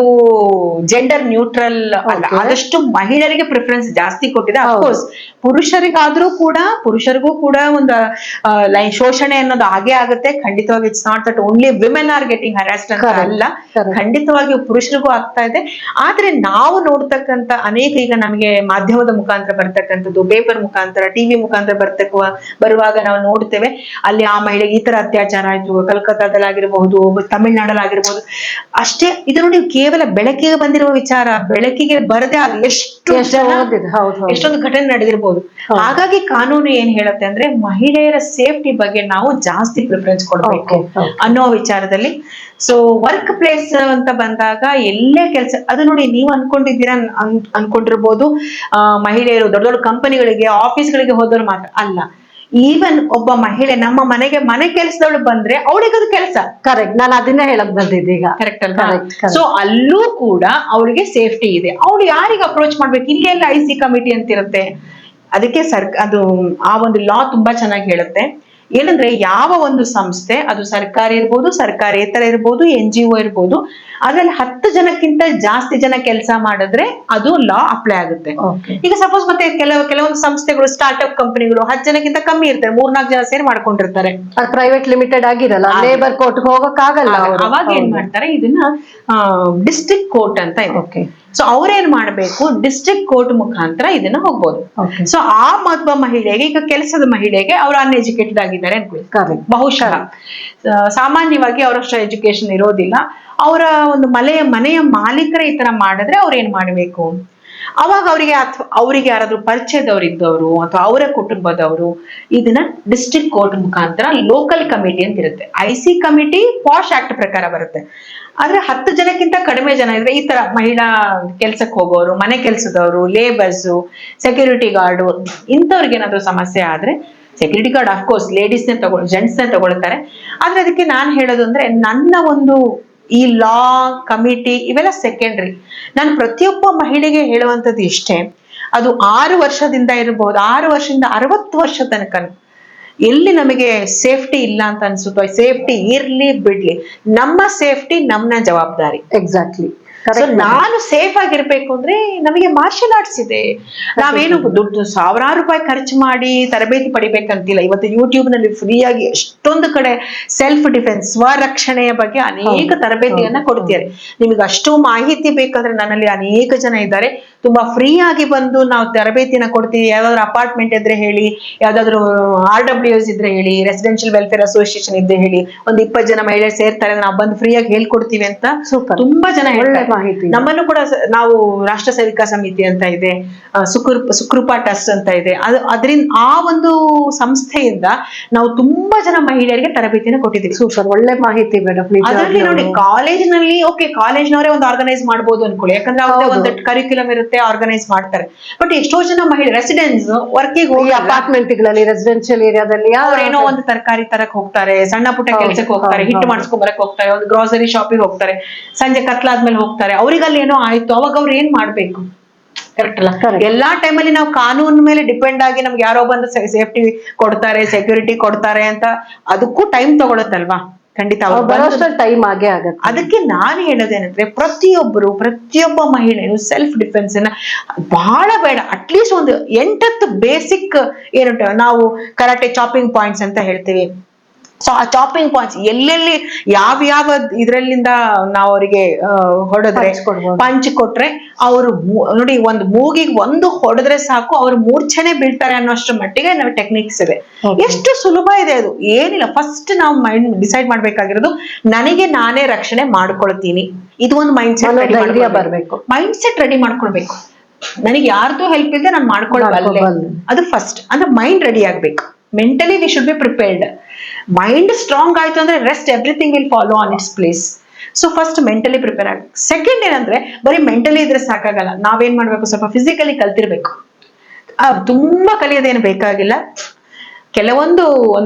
ಜೆಂಡರ್ ನ್ಯೂಟ್ರಲ್ ಅಲ್ಲ, ಆದಷ್ಟು ಮಹಿಳೆಯರಿಗೆ ಪ್ರಿಫರೆನ್ಸ್ ಜಾಸ್ತಿ ಕೊಟ್ಟಿದೆ. ಅಫ್ಕೋರ್ಸ್ ಪುರುಷರಿಗೂ ಕೂಡ ಒಂದು ಶೋಷಣೆ ಅನ್ನೋದು ಹಾಗೆ ಆಗುತ್ತೆ ಖಂಡಿತವಾಗಿ. It's not that only women are getting harassed ಅಂತ ಅಲ್ಲ, ಖಂಡಿತವಾಗಿ ಪುರುಷರಿಗೂ ಆಗ್ತಾ ಇದೆ. ಆದ್ರೆ ನಾವು ನೋಡ್ತಕ್ಕಂಥ ಅನೇಕ, ಈಗ ನಮಗೆ ಮಾಧ್ಯಮದ ಮುಖಾಂತರ ಬರ್ತಕ್ಕಂಥದ್ದು, ಪೇಪರ್ ಮುಖಾಂತರ, ಟಿವಿ ಮುಖಾಂತರ ಬರುವಾಗ ನಾವು ನೋಡ್ತೇವೆ, ಅಲ್ಲಿ ಆ ಮಹಿಳೆಗೆ ಈ ತರ ಅತ್ಯಾಚಾರ ಆಯ್ತು, ಕಲ್ಕತ್ತಾದಲ್ಲಾಗಿರ್ಬಹುದು, ತಮಿಳ್ನಾಡಲ್ಲಾಗಿರ್ಬಹುದು ಅಷ್ಟೇ. ಇದು ನೋಡಿ, ಕೇವಲ ಬೆಳಕಿಗೆ ಬಂದಿರುವ ವಿಚಾರ, ಬೆಳಕಿಗೆ ಬರದೆ ಎಷ್ಟೊಂದು ಘಟನೆ ನಡೆದಿರ್ಬೋದು. ಹಾಗಾಗಿ ಕಾನೂನು ಏನ್ ಹೇಳುತ್ತೆ ಅಂದ್ರೆ, ಮಹಿಳೆಯರ ಸೇಫ್ಟಿ ಬಗ್ಗೆ ನಾವು ಜಾಸ್ತಿ ಪ್ರಿಫರೆನ್ಸ್ ಕೊಡ್ಬೇಕು ಅನ್ನೋ ವಿಚಾರದಲ್ಲಿ. ಸೊ ವರ್ಕ್ ಪ್ಲೇಸ್ ಅಂತ ಬಂದಾಗ ಎಲ್ಲೇ ಕೆಲಸ, ಅದು ನೋಡಿ, ನೀವು ಅನ್ಕೊಂಡಿರ್ಬೋದು ಮಹಿಳೆಯರು ದೊಡ್ಡ ದೊಡ್ಡ ಕಂಪನಿಗಳಿಗೆ, ಆಫೀಸ್ಗಳಿಗೆ ಹೋದವ್ರು ಮಾತ್ರ ಅಲ್ಲ. ಈವನ್ ಒಬ್ಬ ಮಹಿಳೆ ನಮ್ಮ ಮನೆ ಕೆಲಸದವಳು ಬಂದ್ರೆ ಅವಳಿಗೆ ಅದು ಕೆಲಸ. ಕರೆಕ್ಟ್, ನಾನು ಅದನ್ನೇ ಹೇಳಕ್ ಬಂದಿದ್ದೆ ಈಗ. ಕರೆಕ್ಟ್ ಅಲ್ವಾ? ಸೊ ಅಲ್ಲೂ ಕೂಡ ಅವಳಿಗೆ ಸೇಫ್ಟಿ ಇದೆ. ಅವಳು ಯಾರಿಗೆ ಅಪ್ರೋಚ್ ಮಾಡ್ಬೇಕು? ಇಲ್ಲೆಲ್ಲ IC ಕಮಿಟಿ ಅಂತ ಇರುತ್ತೆ. ಅದಕ್ಕೆ ಅದು ಆ ಒಂದು ಲಾ ತುಂಬಾ ಚೆನ್ನಾಗಿ ಹೇಳುತ್ತೆ. ಏನಂದ್ರೆ, ಯಾವ ಒಂದು ಸಂಸ್ಥೆ, ಅದು ಸರ್ಕಾರಿ ಇರ್ಬೋದು, ಸರ್ಕಾರೇತರ ಇರ್ಬೋದು, NGO ಇರ್ಬೋದು, ಅದ್ರಲ್ಲಿ 10 ಜನಕ್ಕಿಂತ ಜಾಸ್ತಿ ಜನ ಕೆಲಸ ಮಾಡಿದ್ರೆ ಅದು ಲಾ ಅಪ್ಲೈ ಆಗುತ್ತೆ. ಈಗ ಸಪೋಸ್ ಮತ್ತೆ ಕೆಲವೊಂದು ಸಂಸ್ಥೆಗಳು, ಸ್ಟಾರ್ಟ್ಅಪ್ ಕಂಪನಿಗಳು 10 ಜನಕ್ಕಿಂತ ಕಮ್ಮಿ ಇರ್ತಾರೆ, 3-4 ಜನ ಸೇರಿ ಮಾಡ್ಕೊಂಡಿರ್ತಾರೆ, ಪ್ರೈವೇಟ್ ಲಿಮಿಟೆಡ್ ಆಗಿರಲ್ಲ, ಲೇಬರ್ ಕೋರ್ಟ್ ಹೋಗಕ್ ಆಗಲ್ಲ. ಅವಾಗ ಏನ್ ಮಾಡ್ತಾರೆ, ಇದನ್ನ ಡಿಸ್ಟ್ರಿಕ್ಟ್ ಕೋರ್ಟ್ ಅಂತ ಇದೆ. ಸೊ ಅವ್ರೇನ್ ಮಾಡ್ಬೇಕು, ಡಿಸ್ಟ್ರಿಕ್ಟ್ ಕೋರ್ಟ್ ಮುಖಾಂತರ ಇದನ್ನ ಹೋಗ್ಬೋದು. ಸೊ ಆ ಒಬ್ಬ ಮಹಿಳೆಗೆ, ಈಗ ಕೆಲಸದ ಮಹಿಳೆಗೆ, ಅವ್ರು ಅನ್ಎಜುಕೇಟೆಡ್ ಆಗಿದ್ದಾರೆ ಅನ್ಕೊಳ್ಳಿ, ಬಹುಶಃ ಸಾಮಾನ್ಯವಾಗಿ ಅವರಷ್ಟು ಎಜುಕೇಶನ್ ಇರೋದಿಲ್ಲ. ಅವರ ಒಂದು ಮನೆಯ ಮಾಲೀಕರ ಈ ತರ ಮಾಡಿದ್ರೆ ಅವ್ರು ಏನ್ ಮಾಡ್ಬೇಕು, ಅವಾಗ ಅವರಿಗೆ ಯಾರಾದ್ರೂ ಪರಿಚಯದವ್ರು ಇದ್ದವರು ಅಥವಾ ಅವರ ಕುಟುಂಬದವರು ಇದನ್ನ ಡಿಸ್ಟ್ರಿಕ್ಟ್ ಕೋರ್ಟ್ ಮುಖಾಂತರ ಲೋಕಲ್ ಕಮಿಟಿ ಅಂತ ಇರುತ್ತೆ. IC ಕಮಿಟಿ ಪಾಶ್ ಆಕ್ಟ್ ಪ್ರಕಾರ ಬರುತ್ತೆ. ಆದ್ರೆ 10 ಜನಕ್ಕಿಂತ ಕಡಿಮೆ ಜನ ಇದ್ರೆ ಈ ತರ ಮಹಿಳಾ ಕೆಲ್ಸಕ್ಕೆ ಹೋಗೋರು, ಮನೆ ಕೆಲ್ಸದವರು, ಲೇಬರ್ಸು, ಸೆಕ್ಯೂರಿಟಿ ಗಾರ್ಡು ಇಂಥವ್ರಿಗೆ ಏನಾದ್ರು ಸಮಸ್ಯೆ ಆದ್ರೆ ಸೆಕ್ಯೂರಿಟಿ ಗಾರ್ಡ್ ಅಫ್ಕೋರ್ಸ್ ಲೇಡೀಸ್ನೇ ಜೆಂಟ್ಸ್ನೇ ತಗೊಳ್ತಾರೆ. ಆದ್ರೆ ಅದಕ್ಕೆ ನಾನು ಹೇಳೋದು ಅಂದ್ರೆ ನನ್ನ ಒಂದು ಈ ಲಾ ಕಮಿಟಿ ಇವೆಲ್ಲ ಸೆಕೆಂಡ್ರಿ. ನಾನು ಪ್ರತಿಯೊಬ್ಬ ಮಹಿಳೆಗೆ ಹೇಳುವಂಥದ್ದು ಇಷ್ಟೇ, ಅದು 6 ವರ್ಷದಿಂದ ಇರಬಹುದು, 6 ವರ್ಷದಿಂದ 60 ವರ್ಷ ತನಕ ಎಲ್ಲಿ ನಮಗೆ ಸೇಫ್ಟಿ ಇಲ್ಲ ಅಂತ ಅನ್ಸುತ್ತೋ, ಸೇಫ್ಟಿ ಇರ್ಲಿ ಬಿಡ್ಲಿ, ನಮ್ಮ ಸೇಫ್ಟಿ ನಮ್ಮ ಜವಾಬ್ದಾರಿ. ಎಕ್ಸಾಕ್ಟ್ಲಿ. ನಾನು ಸೇಫ್ ಆಗಿರ್ಬೇಕು ಅಂದ್ರೆ ನಮಗೆ ಮಾರ್ಷಲ್ ಆರ್ಟ್ಸ್ ಇದೆ. ನಾವೇನು ದುಡ್ಡು ಸಾವಿರಾರು ರೂಪಾಯಿ ಖರ್ಚು ಮಾಡಿ ತರಬೇತಿ ಪಡಿಬೇಕಂತಿಲ್ಲ. ಇವತ್ತು ಯೂಟ್ಯೂಬ್ ನಲ್ಲಿ ಫ್ರೀ ಆಗಿ ಎಷ್ಟೊಂದು ಕಡೆ ಸೆಲ್ಫ್ ಡಿಫೆನ್ಸ್, ಸ್ವರಕ್ಷಣೆಯ ಬಗ್ಗೆ ಅನೇಕ ತರಬೇತಿಯನ್ನ ಕೊಡ್ತಾರೆ. ನಿಮಗೆ ಅಷ್ಟು ಮಾಹಿತಿ ಬೇಕಂದ್ರೆ ನನ್ನಲ್ಲಿ ಅನೇಕ ಜನ ಇದ್ದಾರೆ, ತುಂಬಾ ಫ್ರೀ ಆಗಿ ಬಂದು ನಾವು ತರಬೇತಿನ ಕೊಡ್ತೀವಿ. ಯಾವ್ದಾದ್ರು ಅಪಾರ್ಟ್ಮೆಂಟ್ ಇದ್ರೆ ಹೇಳಿ, ಯಾವ್ದಾದ್ರು RWS ಇದ್ರೆ ಹೇಳಿ, ರೆಸಿಡೆನ್ಷಿಯಲ್ ವೆಲ್ಫೇರ್ ಅಸೋಸಿಯೇಷನ್ ಇದ್ರೆ ಹೇಳಿ, ಒಂದು 20 ಜನ ಮಹಿಳೆ ಸೇರ್ತಾರೆ, ನಾವು ಬಂದು ಫ್ರೀ ಆಗಿ ಹೇಳ್ಕೊಡ್ತೀವಿ ಅಂತ ತುಂಬಾ ಜನ ಹೇಳ್ತಾರೆ. ನಮ್ಮನ್ನು ಕೂಡ ನಾವು ರಾಷ್ಟ್ರ ಸೇವಿಕಾ ಸಮಿತಿ ಅಂತ ಇದೆ, ಸುಕೃಪಾ ಟ್ರಸ್ಟ್ ಅಂತ ಇದೆ, ಅದರಿಂದ ಆ ಒಂದು ಸಂಸ್ಥೆಯಿಂದ ನಾವು ತುಂಬಾ ಜನ ಮಹಿಳೆಯರಿಗೆ ತರಬೇತಿನ ಕೊಟ್ಟಿದ್ದೀವಿ. ಸೂಪರ್, ಒಳ್ಳೆ ಮಾಹಿತಿ ಮೇಡಮ್. ಅದರಲ್ಲಿ ನೋಡಿ, ಕಾಲೇಜಿನಲ್ಲಿ ಕಾಲೇಜ್ನವರೇ ಒಂದು ಆರ್ಗನೈಸ್ ಮಾಡ್ಬೋದು ಅನ್ಕೊಳ್ಳಿ, ಯಾಕಂದ್ರೆ ಅವ್ರದೇ ಒಂದು ಕರಿಕ್ಯುಲಮ್ ಇರುತ್ತೆ, ಆರ್ಗನೈಸ್ ಮಾಡ್ತಾರೆ. ಬಟ್ ಎಷ್ಟೋ ಜನ ಮಹಿಳೆ ರೆಸಿಡೆನ್ಸ್ ವರ್ಕಿಗೆ ಹೋಗಿ ಅಪಾರ್ಟ್ಮೆಂಟ್ ಗಳಲ್ಲಿ, ರೆಸಿಡೆನ್ಷಿಯಲ್ ಏರಿಯಾದಲ್ಲಿ ಏನೋ ಒಂದು ತರಕಾರಿ ತರಕ್ ಹೋಗ್ತಾರೆ, ಸಣ್ಣ ಪುಟ್ಟ ಕೆಲ್ಸಕ್ಕೆ ಹೋಗ್ತಾರೆ, ಹಿಟ್ಟು ಮಾಡಿಸ್ಕೊಂಡ್ ಬರಕ್ ಹೋಗ್ತಾರೆ, ಒಂದು ಗ್ರಾಸರಿ ಶಾಪಿಗೆ ಹೋಗ್ತಾರೆ, ಸಂಜೆ ಕತ್ಲಾದ್ಮೇಲೆ ಹೋಗ್ತಾರೆ. ಅವ್ರಿಗಲ್ಲಿ ಏನೋ ಆಯ್ತು, ಅವಾಗ ಅವ್ರು ಏನ್ ಮಾಡ್ಬೇಕು? ಕರೆಕ್ಟ್ ಅಲ್ಲ? ಎಲ್ಲಾ ಟೈಮಲ್ಲಿ ನಾವು ಕಾನೂನು ಮೇಲೆ ಡಿಪೆಂಡ್ ಆಗಿ ನಮ್ಗೆ ಯಾರೋ ಬಂದು ಸೇಫ್ಟಿ ಕೊಡ್ತಾರೆ, ಸೆಕ್ಯೂರಿಟಿ ಕೊಡ್ತಾರೆ ಅಂತ ಅದಕ್ಕೂ ಟೈಮ್ ತಗೊಳುತ್ತಲ್ವಾ? ಖಂಡಿತ ಟೈಮ್ ಆಗೇ ಆಗತ್ತೆ. ಅದಕ್ಕೆ ನಾನು ಹೇಳೋದೇನಂದ್ರೆ, ಪ್ರತಿಯೊಬ್ಬ ಮಹಿಳೆಯು ಸೆಲ್ಫ್ ಡಿಫೆನ್ಸ್ ಬಹಳ ಬೇಡ, ಅಟ್ಲೀಸ್ಟ್ ಒಂದು 8 ಬೇಸಿಕ್ ಏನುಂಟು, ನಾವು ಕರಾಟೆ ಚಾಪಿಂಗ್ ಪಾಯಿಂಟ್ಸ್ ಅಂತ ಹೇಳ್ತೀವಿ. ಸೊ ಆ ಚಾಪಿಂಗ್ ಪಾಯಿಂಟ್ಸ್ ಎಲ್ಲೆಲ್ಲಿ ಯಾವ ಇದ್ರಲ್ಲಿಂದ ನಾವು ಅವರಿಗೆ ಹೊಡೆದ್ರೆ, ಪಂಚ್ ಕೊಟ್ರೆ ಅವರು ನೋಡಿ, ಒಂದು ಮೂಗಿಗೆ ಒಂದು ಹೊಡೆದ್ರೆ ಸಾಕು, ಅವ್ರು ಮೂರ್ಛೆನೆ ಬೀಳ್ತಾರೆ ಅನ್ನೋಷ್ಟು ಮಟ್ಟಿಗೆ ನಾವು ಟೆಕ್ನಿಕ್ಸ್ ಇದೆ. ಎಷ್ಟು ಸುಲಭ ಇದೆ ಅದು, ಏನಿಲ್ಲ. ಫಸ್ಟ್ ನಾವು ಮೈಂಡ್ ಡಿಸೈಡ್ ಮಾಡ್ಬೇಕಾಗಿರೋದು, ನನಗೆ ನಾನೇ ರಕ್ಷಣೆ ಮಾಡ್ಕೊಳ್ತೀನಿ. ಇದು ಒಂದು ಮೈಂಡ್ ಸೆಟ್ ಬರ್ಬೇಕು, ಮೈಂಡ್ ಸೆಟ್ ರೆಡಿ ಮಾಡ್ಕೊಳ್ಬೇಕು. ನನಗೆ ಯಾರ್ದು ಹೆಲ್ಪ್ ಇಲ್ಲದೆ ನಾನು ಮಾಡ್ಕೊಳ್ಳಬಲ್ಲೆ, ಅದು ಫಸ್ಟ್. ಅಂದ್ರೆ ಮೈಂಡ್ ರೆಡಿ ಆಗ್ಬೇಕು. Mentally we should be prepared. Mind strong ಆಯ್ತು ಅಂದ್ರೆ rest everything will follow on its place. So first mentally prepare ಆಗಿ. ಸೆಕೆಂಡ್ ಏನಂದ್ರೆ, ಬರೀ ಮೆಂಟಲಿ ಇದ್ರೆ ಸಾಕಾಗಲ್ಲ, ನಾವೇನ್ ಮಾಡ್ಬೇಕು, ಸ್ವಲ್ಪ ಫಿಸಿಕಲಿ ಕಲ್ತಿರ್ಬೇಕು. ತುಂಬಾ ಕಲಿಯೋದೇನು ಬೇಕಾಗಿಲ್ಲ. ಕೆಲವೊಂದು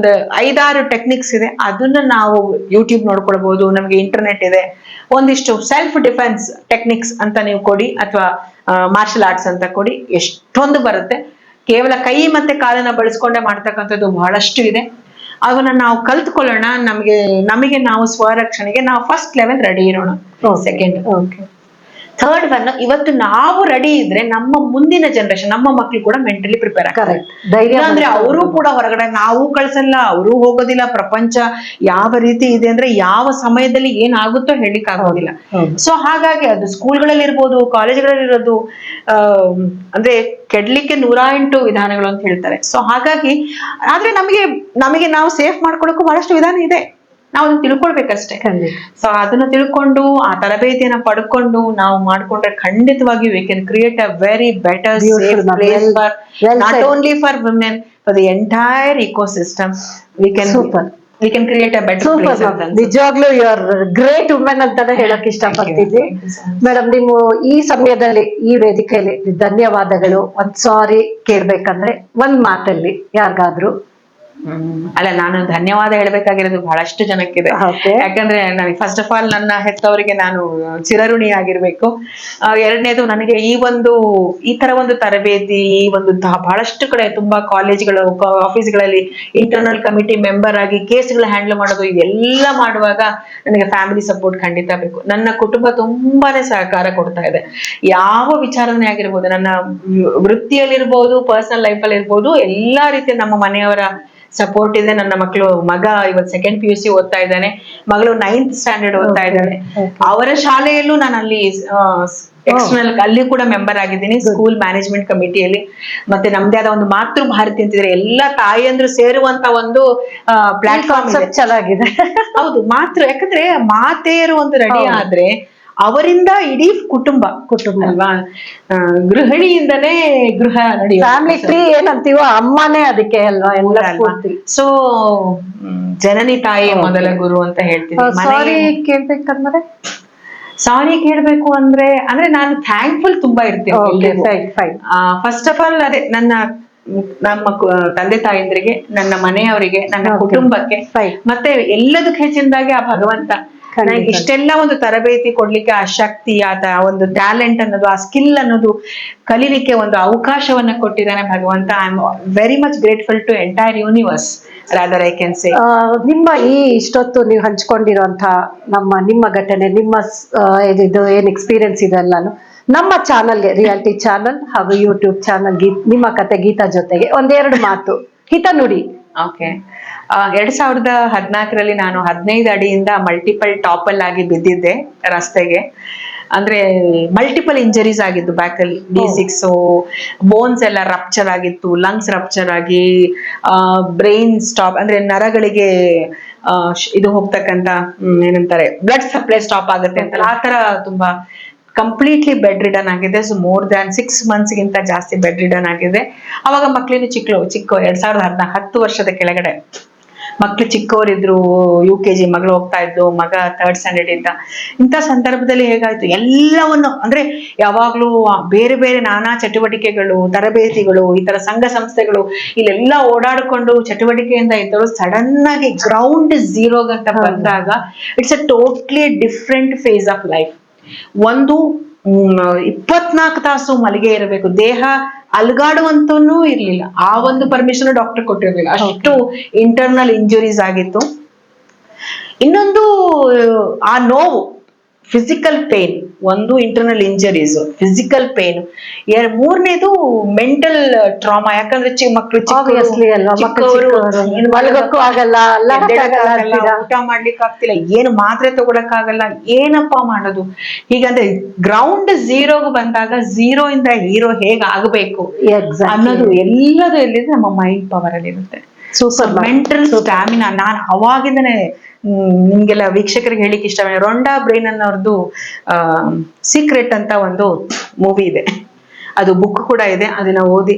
5-6 ಟೆಕ್ನಿಕ್ಸ್ ಇದೆ, ಅದನ್ನ ನಾವು ಯೂಟ್ಯೂಬ್ ನೋಡ್ಕೊಳ್ಬಹುದು, ನಮ್ಗೆ ಇಂಟರ್ನೆಟ್ ಇದೆ. ಒಂದಿಷ್ಟು ಸೆಲ್ಫ್ ಡಿಫೆನ್ಸ್ ಟೆಕ್ನಿಕ್ಸ್ ಅಂತ ನೀವು ಕೊಡಿ, ಅಥವಾ ಮಾರ್ಷಲ್ ಆರ್ಟ್ಸ್ ಅಂತ ಕೊಡಿ, ಎಷ್ಟೊಂದು ಬರುತ್ತೆ. ಕೇವಲ ಕೈ ಮತ್ತೆ ಕಾಲನ್ನ ಬಳಸ್ಕೊಂಡೆ ಮಾಡ್ತಕ್ಕಂಥದ್ದು ಬಹಳಷ್ಟು ಇದೆ. ಅವನ್ನ ನಾವು ಕಲ್ತ್ಕೊಳ್ಳೋಣ. ನಮಗೆ ನಾವು ಸ್ವರಕ್ಷಣೆಗೆ ನಾವು ಫಸ್ಟ್ ಲೆವೆಲ್ ರೆಡಿ ಇರೋಣ. ಸೆಕೆಂಡ್, ಥರ್ಡ್ ಒನ್, ಇವತ್ತು ನಾವು ರೆಡಿ ಇದ್ರೆ ನಮ್ಮ ಮುಂದಿನ ಜನರೇಷನ್, ನಮ್ಮ ಮಕ್ಳು ಕೂಡ ಮೆಂಟಲಿ ಪ್ರಿಪೇರ್ ಆಗ್ತಾರೆ. ಅಂದ್ರೆ ಅವರು ಕೂಡ ಹೊರಗಡೆ ನಾವು ಕಳ್ಸಲ್ಲ, ಅವರು ಹೋಗೋದಿಲ್ಲ. ಪ್ರಪಂಚ ಯಾವ ರೀತಿ ಇದೆ ಅಂದ್ರೆ, ಯಾವ ಸಮಯದಲ್ಲಿ ಏನಾಗುತ್ತೋ ಹೇಳಿಕ್ ಆಗೋದಿಲ್ಲ. ಸೊ ಹಾಗಾಗಿ ಅದು ಸ್ಕೂಲ್ಗಳಲ್ಲಿ ಇರ್ಬೋದು, ಕಾಲೇಜ್ಗಳಲ್ಲಿ ಇರೋದು, ಅಂದ್ರೆ ಕೆಡ್ಲಿಕ್ಕೆ 108 ವಿಧಾನಗಳು ಅಂತ ಹೇಳ್ತಾರೆ. ಸೊ ಹಾಗಾಗಿ ಆದ್ರೆ ನಮಗೆ ನಾವು ಸೇಫ್ ಮಾಡ್ಕೊಳ್ಳೋಕ್ಕೂ ಬಹಳಷ್ಟು ವಿಧಾನ ಇದೆ, ನಾವು ಅದನ್ನ ತಿಳ್ಕೊಳ್ಬೇಕಷ್ಟೇ. ಸೊ ಅದನ್ನ ತಿಳ್ಕೊಂಡು ಆ ತರಬೇತಿಯನ್ನ ಪಡ್ಕೊಂಡು ನಾವು ಮಾಡ್ಕೊಂಡ್ರೆ ಖಂಡಿತವಾಗಿ we can create a very better safe place for not only for women, for the entire ecosystem. We can create a better place. ನಿಜವಾಗ್ಲೂ ಯು ಆರ್ ಗ್ರೇಟ್ ವುಮೆನ್ ಅಂತಾನೆ ಹೇಳಕ್ ಇಷ್ಟಪಡ್ತಿದ್ವಿ ಮೇಡಮ್. ನೀವು ಈ ಸಮಯದಲ್ಲಿ ಈ ವೇದಿಕೆಯಲ್ಲಿ ಧನ್ಯವಾದಗಳು. ಒಂದ್ ಸಾರಿ ಕೇಳ್ಬೇಕಂದ್ರೆ ಒಂದ್ ಮಾತಲ್ಲಿ ಯಾರಿಗಾದ್ರೂ? ಅಲ್ಲ, ನಾನು ಧನ್ಯವಾದ ಹೇಳ್ಬೇಕಾಗಿರೋದು ಬಹಳಷ್ಟು ಜನಕ್ಕಿದೆ. ಯಾಕಂದ್ರೆ ನನಗೆ ಫಸ್ಟ್ ಆಫ್ ಆಲ್ ನನ್ನ ಹೆತ್ತವರಿಗೆ ನಾನು ಚಿರಋಣಿ ಆಗಿರ್ಬೇಕು. ಎರಡನೇದು, ನನಗೆ ಈ ತರ ಒಂದು ತರಬೇತಿ, ಬಹಳಷ್ಟು ಕಡೆ ತುಂಬಾ ಕಾಲೇಜ್ಗಳು, ಆಫೀಸ್ಗಳಲ್ಲಿ ಇಂಟರ್ನಲ್ ಕಮಿಟಿ ಮೆಂಬರ್ ಆಗಿ ಕೇಸ್ಗಳು ಹ್ಯಾಂಡಲ್ ಮಾಡೋದು, ಇದೆಲ್ಲ ಮಾಡುವಾಗ ನನಗೆ ಫ್ಯಾಮಿಲಿ ಸಪೋರ್ಟ್ ಖಂಡಿತ ಬೇಕು. ನನ್ನ ಕುಟುಂಬ ತುಂಬಾನೇ ಸಹಕಾರ ಕೊಡ್ತಾ ಇದೆ. ಯಾವ ವಿಚಾರನೇ ಆಗಿರ್ಬೋದು, ನನ್ನ ವೃತ್ತಿಯಲ್ಲಿರ್ಬೋದು, ಪರ್ಸನಲ್ ಲೈಫ್ ಅಲ್ಲಿ ಇರ್ಬೋದು, ಎಲ್ಲಾ ರೀತಿಯ ನಮ್ಮ ಮನೆಯವರ ಸಪೋರ್ಟ್ ಇದೆ. ನನ್ನ ಮಗ ಇವತ್ತು 2nd PUC ಓದ್ತಾ ಇದ್ದಾನೆ, ಮಗಳು 9th ಸ್ಟ್ಯಾಂಡರ್ಡ್ ಓದ್ತಾ ಇದ್ದಾಳೆ. ಅವರ ಶಾಲೆಯಲ್ಲೂ ನಾನು ಅಲ್ಲಿ ಎಕ್ಸ್ಟರ್ನಲ್ ಅಲ್ಲಿ ಕೂಡ ಮೆಂಬರ್ ಆಗಿದ್ದೀನಿ, ಸ್ಕೂಲ್ ಮ್ಯಾನೇಜ್ಮೆಂಟ್ ಕಮಿಟಿಯಲ್ಲಿ. ಮತ್ತೆ ನಮ್ದೇ ಆದ ಒಂದು ಮಾತೃ ಭಾರತಿ ಅಂತಿದ್ರೆ ಎಲ್ಲ ತಾಯಿಯಂದ್ರು ಸೇರುವಂತ ಒಂದು ಪ್ಲಾಟ್ಫಾರ್ಮ್ ಚೆನ್ನಾಗಿದೆ. ಹೌದು, ಯಾಕಂದ್ರೆ ಮಾತೆಯರು ಒಂದು ರೆಡಿ ಆದ್ರೆ ಅವರಿಂದ ಇಡೀ ಕುಟುಂಬ ಅಲ್ವಾ, ಗೃಹಿಣಿಯಿಂದನೇ ಗೃಹ ನಡೆಯುತ್ತೆ. ಫ್ಯಾಮಿಲಿ ಟ್ರೀ ಏನಂತೀವೋ ಅಮ್ಮನೇ ಅದಕ್ಕೆ ಅಲ್ವಾ ಎಲ್ಲ ಸ್ಫೂರ್ತಿ. ಸೊ ಜನನಿ ತಾಯಿ ಮೊದಲ ಗುರು ಅಂತ ಹೇಳ್ತೀನಿ. ಸಾರಿ ಕೇಳ್ಬೇಕಂದ್ರೆ ಸಾರಿ ಕೇಳ್ಬೇಕು ಅಂದ್ರೆ ನಾನು ಥ್ಯಾಂಕ್ಫುಲ್ ತುಂಬಾ ಇರ್ತೀನಿ. ಫಸ್ಟ್ ಆಫ್ ಆಲ್ ಅದೇ ನಮ್ಮ ತಂದೆ ತಾಯಂದ್ರಿಗೆ, ನನ್ನ ಮನೆಯವರಿಗೆ, ನನ್ನ ಕುಟುಂಬಕ್ಕೆ, ಮತ್ತೆ ಎಲ್ಲದಕ್ಕೆ ಹೆಚ್ಚಿನದಾಗಿ ಆ ಭಗವಂತ ನನಗೆ ಇಷ್ಟೆಲ್ಲ ಒಂದು ತರಬೇತಿ ಕೊಡ್ಲಿಕ್ಕೆ, ಆ ಶಕ್ತಿ, ಆ ಒಂದು ಟ್ಯಾಲೆಂಟ್ ಅನ್ನೋದು, ಆ ಸ್ಕಿಲ್ ಅನ್ನೋದು ಕಲೀಲಿಕ್ಕೆ ಒಂದು ಅವಕಾಶವನ್ನ ಕೊಟ್ಟಿದ್ದಾನೆ ಭಗವಂತ. I am very much grateful to entire universe rather I can say. ನಿಮ್ಮ ಇಷ್ಟೊತ್ತು ನೀವು ಹಂಚ್ಕೊಂಡಿರುವಂತ ನಿಮ್ಮ ಘಟನೆ, ನಿಮ್ಮ ಇದು ಏನ್ ಎಕ್ಸ್ಪೀರಿಯನ್ಸ್ ಇದೆ ಎಲ್ಲಾನು ನಮ್ಮ ಚಾನಲ್ಗೆ, ರಿಯಾಲಿಟಿ ಚಾನಲ್ ಹಾಗೂ ಯೂಟ್ಯೂಬ್ ಚಾನಲ್ ನಿಮ್ಮ ಕತೆ ಗೀತಾ ಜೊತೆಗೆ ಒಂದೆರಡು ಮಾತು ಹಿತ ನುಡಿ. ಓಕೆ, 2014 ನಾನು 15 ಅಡಿಯಿಂದ ಮಲ್ಟಿಪಲ್ ಟಾಪಲ್ ಆಗಿ ಬಿದ್ದಿದ್ದೆ ರಸ್ತೆಗೆ. ಅಂದ್ರೆ ಮಲ್ಟಿಪಲ್ ಇಂಜರೀಸ್ ಆಗಿದ್ದು ಬ್ಯಾಕಲ್ಲಿ, D6 ಬೋನ್ಸ್ ಎಲ್ಲ ರಪ್ಚರ್ ಆಗಿತ್ತು, ಲಂಗ್ಸ್ ರಪ್ಚರ್ ಆಗಿ, ಬ್ರೈನ್ ಸ್ಟಾಪ್ ಅಂದ್ರೆ ನರಗಳಿಗೆ ಇದು ಹೋಗ್ತಕ್ಕಂತ ಏನಂತಾರೆ ಬ್ಲಡ್ ಸಪ್ಲೈ ಸ್ಟಾಪ್ ಆಗುತ್ತೆ ಅಂತಲ್ಲ, ಆ ತರ ತುಂಬಾ ಕಂಪ್ಲೀಟ್ಲಿ ಬೆಡ್ ರಿಡನ್ ಆಗಿದೆ. ಸೊ ಮೋರ್ ದ್ಯಾನ್ 6 months ಜಾಸ್ತಿ ಬೆಡ್ ರಿಡನ್ ಆಗಿದೆ. ಅವಾಗ ಮಕ್ಳಿನ ಚಿಕ್ಕ 2010 ವರ್ಷದ ಕೆಳಗಡೆ ಮಕ್ಳು ಚಿಕ್ಕವರಿದ್ರು, UKG ಮಗಳು ಹೋಗ್ತಾ ಇದ್ದು, ಮಗ 3rd standard ಇದ್ದ. ಇಂಥ ಸಂದರ್ಭದಲ್ಲಿ ಹೇಗಾಯ್ತು, ಎಲ್ಲವನ್ನು ಅಂದ್ರೆ ಯಾವಾಗ್ಲೂ ಬೇರೆ ಬೇರೆ ನಾನಾ ಚಟುವಟಿಕೆಗಳು, ತರಬೇತಿಗಳು, ಈ ತರ ಸಂಘ ಸಂಸ್ಥೆಗಳು ಇಲ್ಲೆಲ್ಲ ಓಡಾಡಿಕೊಂಡು ಚಟುವಟಿಕೆಯಿಂದ ಇದ್ದವರು ಸಡನ್ ಆಗಿ ಗ್ರೌಂಡ್ ಝೀರೋಗಂತ ಬಂದಾಗ it's a totally different phase of life. ಒಂದು 24 ತಾಸು ಮಲಗೆ ಇರಬೇಕು, ದೇಹ ಅಲ್ಗಾಡುವಂತನೂ ಇರ್ಲಿಲ್ಲ. ಆ ಒಂದು ಪರ್ಮಿಷನ್ ಡಾಕ್ಟರ್ ಕೊಟ್ಟಿರ್ಲಿಲ್ಲ, ಅಷ್ಟು ಇಂಟರ್ನಲ್ ಇಂಜುರೀಸ್ ಆಗಿತ್ತು. ಇನ್ನೊಂದು ಆ ನೋವು, ಫಿಸಿಕಲ್ ಪೇನ್, ಒಂದು ಇಂಟರ್ನಲ್ ಇಂಜರೀಸ್, ಫಿಸಿಕಲ್ ಪೇನ್. ಮೂರನೇದು ಮೆಂಟಲ್ ಟ್ರಾಮಾ. ಯಾಕಂದ್ರೆ ಮಕ್ಕಳು ಊಟ ಮಾಡ್ಲಿಕ್ಕೆ ಆಗ್ತಿಲ್ಲ, ಏನು ಮಾತ್ರೆ ತಗೊಳಕ್ಕಾಗಲ್ಲ, ಏನಪ್ಪಾ ಮಾಡೋದು. ಹೀಗಂದ್ರೆ ಗ್ರೌಂಡ್ ಝೀರೋಗೆ ಬಂದಾಗ ಝೀರೋ ಇಂದ ಹೀರೋ ಹೇಗ್ ಆಗಬೇಕು ಅನ್ನೋದು ಎಲ್ಲದೂ ಎಲ್ಲಿದೆ, ನಮ್ಮ ಮೈಂಡ್ ಪವರ್ ಅಲ್ಲಿ ಇರುತ್ತೆ. Mental stamina. ನಾನು ಅವಾಗಿಂದನೇ ನಿಮ್ಗೆಲ್ಲ ವೀಕ್ಷಕರಿಗೆ ಹೇಳಿಕ್ ಇಷ್ಟ, ರೊಂಡಾ ಬ್ರೈನ್ ಅನ್ನೋರ್ದು ಸೀಕ್ರೆಟ್ ಅಂತ ಒಂದು ಮೂವಿ ಇದೆ, ಅದು ಬುಕ್ ಕೂಡ ಇದೆ. ಅದನ್ನ ಓದಿ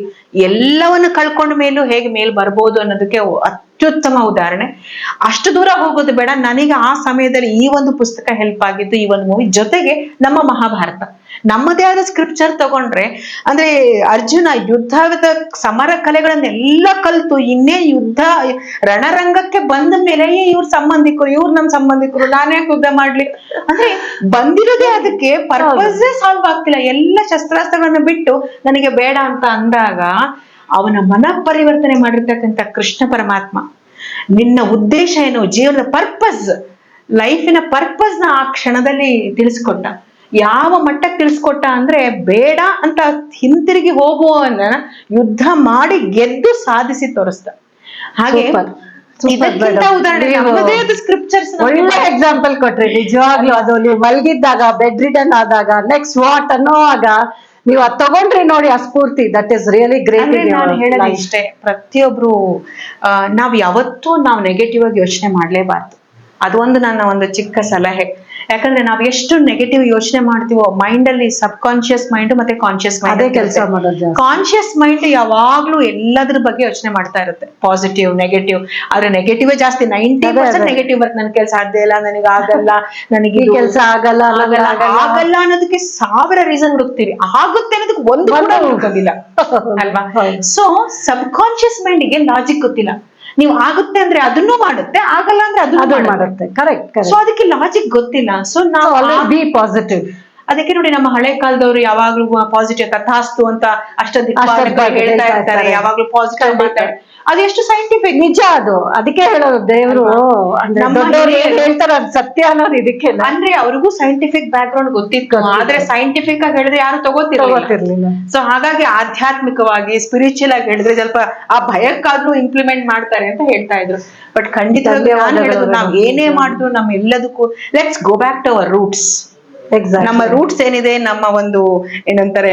ಎಲ್ಲವನ್ನು ಕಳ್ಕೊಂಡ ಮೇಲೂ ಹೇಗೆ ಮೇಲ್ ಬರ್ಬೋದು ಅನ್ನೋದಕ್ಕೆ ಅತ್ಯುತ್ತಮ ಉದಾಹರಣೆ. ಅಷ್ಟು ದೂರ ಹೋಗೋದು ಬೇಡ, ನನಗೆ ಆ ಸಮಯದಲ್ಲಿ ಈ ಒಂದು ಪುಸ್ತಕ ಹೆಲ್ಪ್ ಆಗಿದ್ದು, ಈ ಒಂದು ಮೂವಿ ಜೊತೆಗೆ ನಮ್ಮ ಮಹಾಭಾರತ. ನಮ್ಮದೇ ಆದ ಸ್ಕ್ರಿಪ್ಚರ್ ತಗೊಂಡ್ರೆ, ಅಂದ್ರೆ ಅರ್ಜುನ ಯುದ್ಧದ ಸಮರ ಕಲೆಗಳನ್ನೆಲ್ಲ ಕಲ್ತು ಇನ್ನೇ ಯುದ್ಧ ರಣರಂಗಕ್ಕೆ ಬಂದ ಮೇಲೆ ಇವ್ರ ಸಂಬಂಧಿಕರು, ಇವ್ರು ನಮ್ ಸಂಬಂಧಿಕರು, ನಾನ್ಯಾಕೆ ಯುದ್ಧ ಮಾಡ್ಲಿ ಅಂದ್ರೆ ಬಂದಿರೋದೇ ಅದಕ್ಕೆ, ಪರ್ಪಸ್ ಸಾಲ್ವ್ ಆಗ್ತಿಲ್ಲ. ಎಲ್ಲ ಶಸ್ತ್ರಾಸ್ತ್ರಗಳನ್ನ ಬಿಟ್ಟು ನನಗೆ ಬೇಡ ಅಂತ ಅಂದಾಗ ಅವನ ಮನ ಪರಿವರ್ತನೆ ಮಾಡಿರ್ತಕ್ಕಂಥ ಕೃಷ್ಣ ಪರಮಾತ್ಮ, ನಿನ್ನ ಉದ್ದೇಶ ಏನು, ಜೀವನದ ಪರ್ಪಸ್, ಲೈಫಿನ ಪರ್ಪಸ್ ನ ಆ ಕ್ಷಣದಲ್ಲಿ ತಿಳಿಸ್ಕೊಟ್ಟ. ಯಾವ ಮಟ್ಟಕ್ಕೆ ತಿಳಿಸ್ಕೊಟ್ಟ ಅಂದ್ರೆ, ಬೇಡ ಅಂತ ಹಿಂತಿರುಗಿ ಹೋಗುವವನ್ನ ಯುದ್ಧ ಮಾಡಿ ಗೆದ್ದು ಸಾಧಿಸಿ ತೋರಿಸ್ತ. ಹಾಗೆ ಸ್ಕ್ರಿಪ್ಚರ್ಸ್ ಒಳ್ಳೆ ಎಕ್ಸಾಂಪಲ್ ಕೊಟ್ರಿ ನಿಜವಾಗ್ಲು. ಅದು ನೀವು ಮಲಗಿದ್ದಾಗ, ಬೆಡ್ ರಿಡನ್ ಆದಾಗ, ನೆಕ್ಸ್ಟ್ ವಾಟ್ ಅನ್ನೋವಾಗ ನೀವು ಅದ್ ತಗೊಂಡ್ರಿ ನೋಡಿ, ಆ ಸ್ಫೂರ್ತಿ. That is really great. ನಾನು ಹೇಳೋದು ಇಷ್ಟೇ, ಪ್ರತಿಯೊಬ್ರು ನಾವ್ ಯಾವತ್ತೂ ನೆಗೆಟಿವ್ ಆಗಿ ಯೋಚನೆ ಮಾಡ್ಲೇಬಾರ್ದು. ಅದೊಂದು ನನ್ನ ಒಂದು ಚಿಕ್ಕ ಸಲಹೆ. ಯಾಕಂದ್ರೆ ನಾವ್ ಎಷ್ಟು ನೆಗೆಟಿವ್ ಯೋಚನೆ ಮಾಡ್ತೀವೋ, ಮೈಂಡ್ ಅಲ್ಲಿ ಸಬ್ ಕಾನ್ಶಿಯಸ್ ಮೈಂಡ್ ಮತ್ತೆ ಕಾನ್ಶಿಯಸ್ ಮೈಂಡ್ ಕೆಲಸ ಮಾಡೋದು. ಕಾನ್ಶಿಯಸ್ ಮೈಂಡ್ ಯಾವಾಗ್ಲೂ ಎಲ್ಲದ್ರ ಬಗ್ಗೆ ಯೋಚನೆ ಮಾಡ್ತಾ ಇರುತ್ತೆ, ಪಾಸಿಟಿವ್ ನೆಗೆಟಿವ್. ಆದ್ರೆ ನೆಗೆಟಿವ್ ಜಾಸ್ತಿ, 90% ನೆಗೆಟಿವ್ ಬರುತ್ತೆ. ನನ್ ಕೆಲಸ ಸಾಧ್ಯ ಇಲ್ಲ, ನನಗೆ ಆಗಲ್ಲ, ನನಗೆ ಕೆಲಸ ಆಗಲ್ಲ ಅನ್ನೋದಕ್ಕೆ 1000 ರೀಸನ್ ಹುಡುಕ್ತೀವಿ. ಆಗುತ್ತೆ ಅನ್ನೋದಕ್ಕೆ ಒಂದು ಕೂಡ ಹುಡುಕೋದಿಲ್ಲ ಅಲ್ವಾ. ಸೊ ಸಬ್ ಕಾನ್ಶಿಯಸ್ ಮೈಂಡ್ಗೆ ಲಾಜಿಕ್ ಗೊತ್ತಿಲ್ಲ. ನೀವು ಆಗುತ್ತೆ ಅಂದ್ರೆ ಅದನ್ನು ಮಾಡುತ್ತೆ, ಆಗಲ್ಲ ಅಂದ್ರೆ ಅದನ್ನು ಮಾಡುತ್ತೆ. ಕರೆಕ್ಟ್. ಸೊ ಅದಕ್ಕೆ ಲಾಜಿಕ್ ಗೊತ್ತಿಲ್ಲ. ಸೊ ನಾವು ಬಿ ಪಾಸಿಟಿವ್. ಅದಕ್ಕೆ ನೋಡಿ, ನಮ್ಮ ಹಳೆ ಕಾಲದವರು ಯಾವಾಗ್ಲೂ ಪಾಸಿಟಿವ್, ತಥಾಸ್ತು ಅಂತ ಅಷ್ಟದಿಕ್ಪಾಲಕರು ಹೇಳ್ತಾ ಇರ್ತಾರೆ, ಯಾವಾಗ್ಲೂ ಪಾಸಿಟಿವ್ ಮಾತಾಡಿ. ಅದು ಎಷ್ಟು ಸೈಂಟಿಫಿಕ್, ನಿಜ ಅದು. ಅದಕ್ಕೆ ಹೇಳೋದು ದೇವರು ಹೇಳ್ತಾರ ಸತ್ಯ ಅನ್ನೋದು ಇದಕ್ಕೆ. ಅಂದ್ರೆ ಅವ್ರಿಗೂ ಸೈಂಟಿಫಿಕ್ ಬ್ಯಾಕ್ ಗ್ರೌಂಡ್ ಗೊತ್ತಿತ್ತು, ಆದ್ರೆ ಸೈಂಟಿಫಿಕ್ ಆಗಿ ಹೇಳಿದ್ರೆ ಯಾರು ತಗೋತಿರ್ಲಿಲ್ಲ. ಸೊ ಹಾಗಾಗಿ ಆಧ್ಯಾತ್ಮಿಕವಾಗಿ ಸ್ಪಿರಿಚುವಲ್ ಆಗಿ ಹೇಳಿದ್ರೆ ಸ್ವಲ್ಪ ಆ ಭಯಕ್ಕಾದ್ರೂ ಇಂಪ್ಲಿಮೆಂಟ್ ಮಾಡ್ತಾರೆ ಅಂತ ಹೇಳ್ತಾ ಇದ್ರು. ಬಟ್ ಖಂಡಿತ ನಾನು ಹೇಳೋದು, ನಾವ್ ಏನೇ ಮಾಡಿದ್ರು ನಮ್ಮ ಎಲ್ಲದಕ್ಕೂ let's go back to our roots. Exactly. ನಮ್ಮ ರೂಟ್ಸ್ ಏನಿದೆ, ನಮ್ಮ ಒಂದು ಏನಂತಾರೆ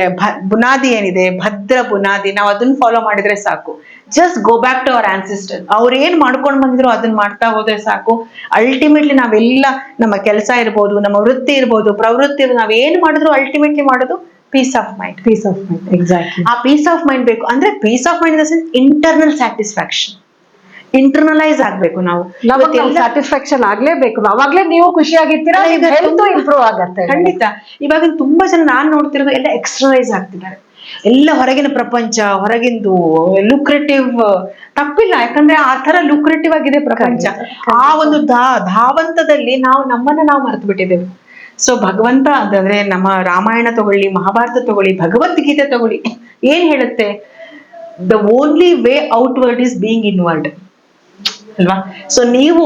ಬುನಾದಿ ಏನಿದೆ, ಭದ್ರ ಬುನಾದಿ, ನಾವು ಅದನ್ನ ಫಾಲೋ ಮಾಡಿದ್ರೆ ಸಾಕು. Just go back to our ancestor. ಅವ್ರು ಏನ್ ಮಾಡ್ಕೊಂಡು ಬಂದಿದ್ರು ಅದನ್ನ ಮಾಡ್ತಾ ಹೋದ್ರೆ ಸಾಕು. ಅಲ್ಟಿಮೇಟ್ಲಿ ನಾವೆಲ್ಲ ನಮ್ಮ ಕೆಲಸ ಇರ್ಬೋದು, ನಮ್ಮ ವೃತ್ತಿ ಇರ್ಬೋದು, ಪ್ರವೃತ್ತಿ ಇರ್ಬೋದು, ನಾವ್ ಏನ್ ಮಾಡಿದ್ರು ಅಲ್ಟಿಮೇಟ್ಲಿ ಮಾಡೋದು peace of mind. Peace of mind. Exactly. ಆ ಪೀಸ್ ಆಫ್ ಮೈಂಡ್ ಬೇಕು ಅಂದ್ರೆ peace of mind in the sense internal satisfaction. Internalise ಆಗ್ಬೇಕು ನಾವು. ಸ್ಯಾಟಿಸ್ಫ್ಯಾಕ್ಷನ್ ಆಗ್ಲೇಬೇಕು. ಅವಾಗ್ಲೇ ನೀವು ಖುಷಿಯಾಗಿರ್ತೀರಾ, ಹೆಲ್ತ್ ಇಂಪ್ರೂವ್ ಆಗತ್ತೆ. ಖಂಡಿತ. ಇವಾಗ ತುಂಬಾ ಜನ ನಾನ್ ನೋಡ್ತಿರೋದು ಎಲ್ಲ ಎಕ್ಸ್ಟರ್ನಲೈಸ್ ಆಗ್ತಿದ್ದಾರೆ. ಎಲ್ಲ ಹೊರಗಿನ ಪ್ರಪಂಚ, ಹೊರಗಿಂದು ಲುಕ್ರೇಟಿವ್. ತಪ್ಪಿಲ್ಲ, ಯಾಕಂದ್ರೆ ಆ ತರ ಲುಕ್ರೇಟಿವ್ ಆಗಿದೆ ಪ್ರಪಂಚ. ಆ ಒಂದು ಧಾವಂತದಲ್ಲಿ ನಮ್ಮನ್ನ ನಾವು ಮರೆತು ಬಿಟ್ಟಿದ್ದೇವೆ. ಸೊ ಭಗವಂತ ಅದಂದ್ರೆ ನಮ್ಮ ರಾಮಾಯಣ ತಗೊಳ್ಳಿ, ಮಹಾಭಾರತ ತಗೊಳ್ಳಿ, ಭಗವದ್ಗೀತೆ ತಗೊಳ್ಳಿ, ಏನ್ ಹೇಳುತ್ತೆ? The only way outward is being inward ಅಲ್ವಾ? ಸೊ ನೀವು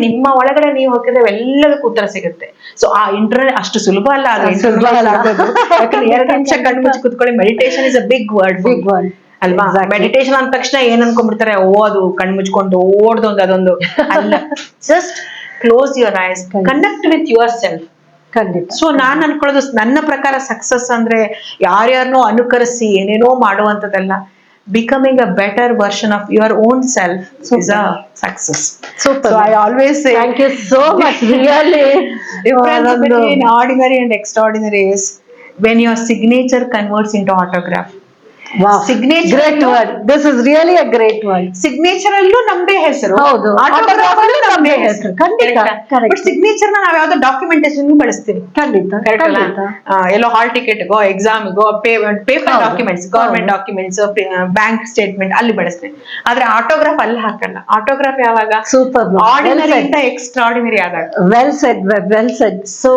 ನಿಮ್ಮ ಒಳಗಡೆ ನೀವು ಹೋಗಿದ್ರೆ ಎಲ್ಲದಕ್ಕೂ ಉತ್ತರ ಸಿಗುತ್ತೆ. ಸೊ ಆ ಇಂಟರ್ನಲ್ ಅಷ್ಟು ಸುಲಭ ಅಲ್ಲ ಅದು ಇಂಟರ್ನಲೈಸ್ ಆಗೋದು. ಯಾಕಂದ್ರೆ 2 ನಿಮಿಷ ಕಣ್ಣು ಮುಚ್ಚಿ ಕೂತ್ಕೊಳ್ಳಿ. Meditation is a big word ಅಲ್ವಾ? ಮೆಡಿಟೇಷನ್ ಅಂದ ತಕ್ಷಣ ಏನ್ ಅನ್ಕೊಂಡ್ಬಿಡ್ತಾರೆ, ಅದು ಕಣ್ಣು ಮುಚ್ಕೊಂಡು ಓಡ್ದೊಂದು ಅದೊಂದು ಅಲ್ಲ. Just close your eyes, connect with yourself. So ನಾನ್ ಅನ್ಕೊಳ್ಳೋದು, ನನ್ನ ಪ್ರಕಾರ ಸಕ್ಸಸ್ ಅಂದ್ರೆ ಯಾರ್ಯಾರನೋ ಅನುಕರಿಸಿ ಏನೇನೋ ಮಾಡುವಂತದಲ್ಲ. Becoming a better version of your own self is a success. Super. So I always say thank you so much. Really, difference between ordinary and extraordinary is when your signature converts into autograph. Wow, signature great word. This is really a great word. Signature ಅಲ್ಲೂ ನಮ್ದೇ ಹೆಸರು, ಹೌದು, autograph ಅಲ್ಲೂ ನಮ್ದೇ ಹೆಸರು. ಖಂಡಿತ. But signature ನಾವ್ ಯಾವ್ದೋ ಡಾಕ್ಯುಮೆಂಟೇಶನ್ ಬಳಸ್ತೀವಿ. ಖಂಡಿತ. ಎಲ್ಲೋ ಹಾಲ್ ಟಿಕೆಟ್ಗೋ, ಎಕ್ಸಾಮ್ಗೋ, paper documents, government documents, bank statement ಅಲ್ಲಿ ಬಳಸ್ತೀವಿ. ಆದ್ರೆ ಆಟೋಗ್ರಾಫ್ ಅಲ್ಲಿ ಹಾಕಲ್ಲ. ಆಟೋಗ್ರಾಫ್ ಯಾವಾಗ? ಸೂಪರ್. ಆರ್ಡಿನರಿ ಇಂದ ಎಕ್ಸ್ಟ್ರಾರ್ಡಿನರಿ ಆದಾಗ. Well said, well said. So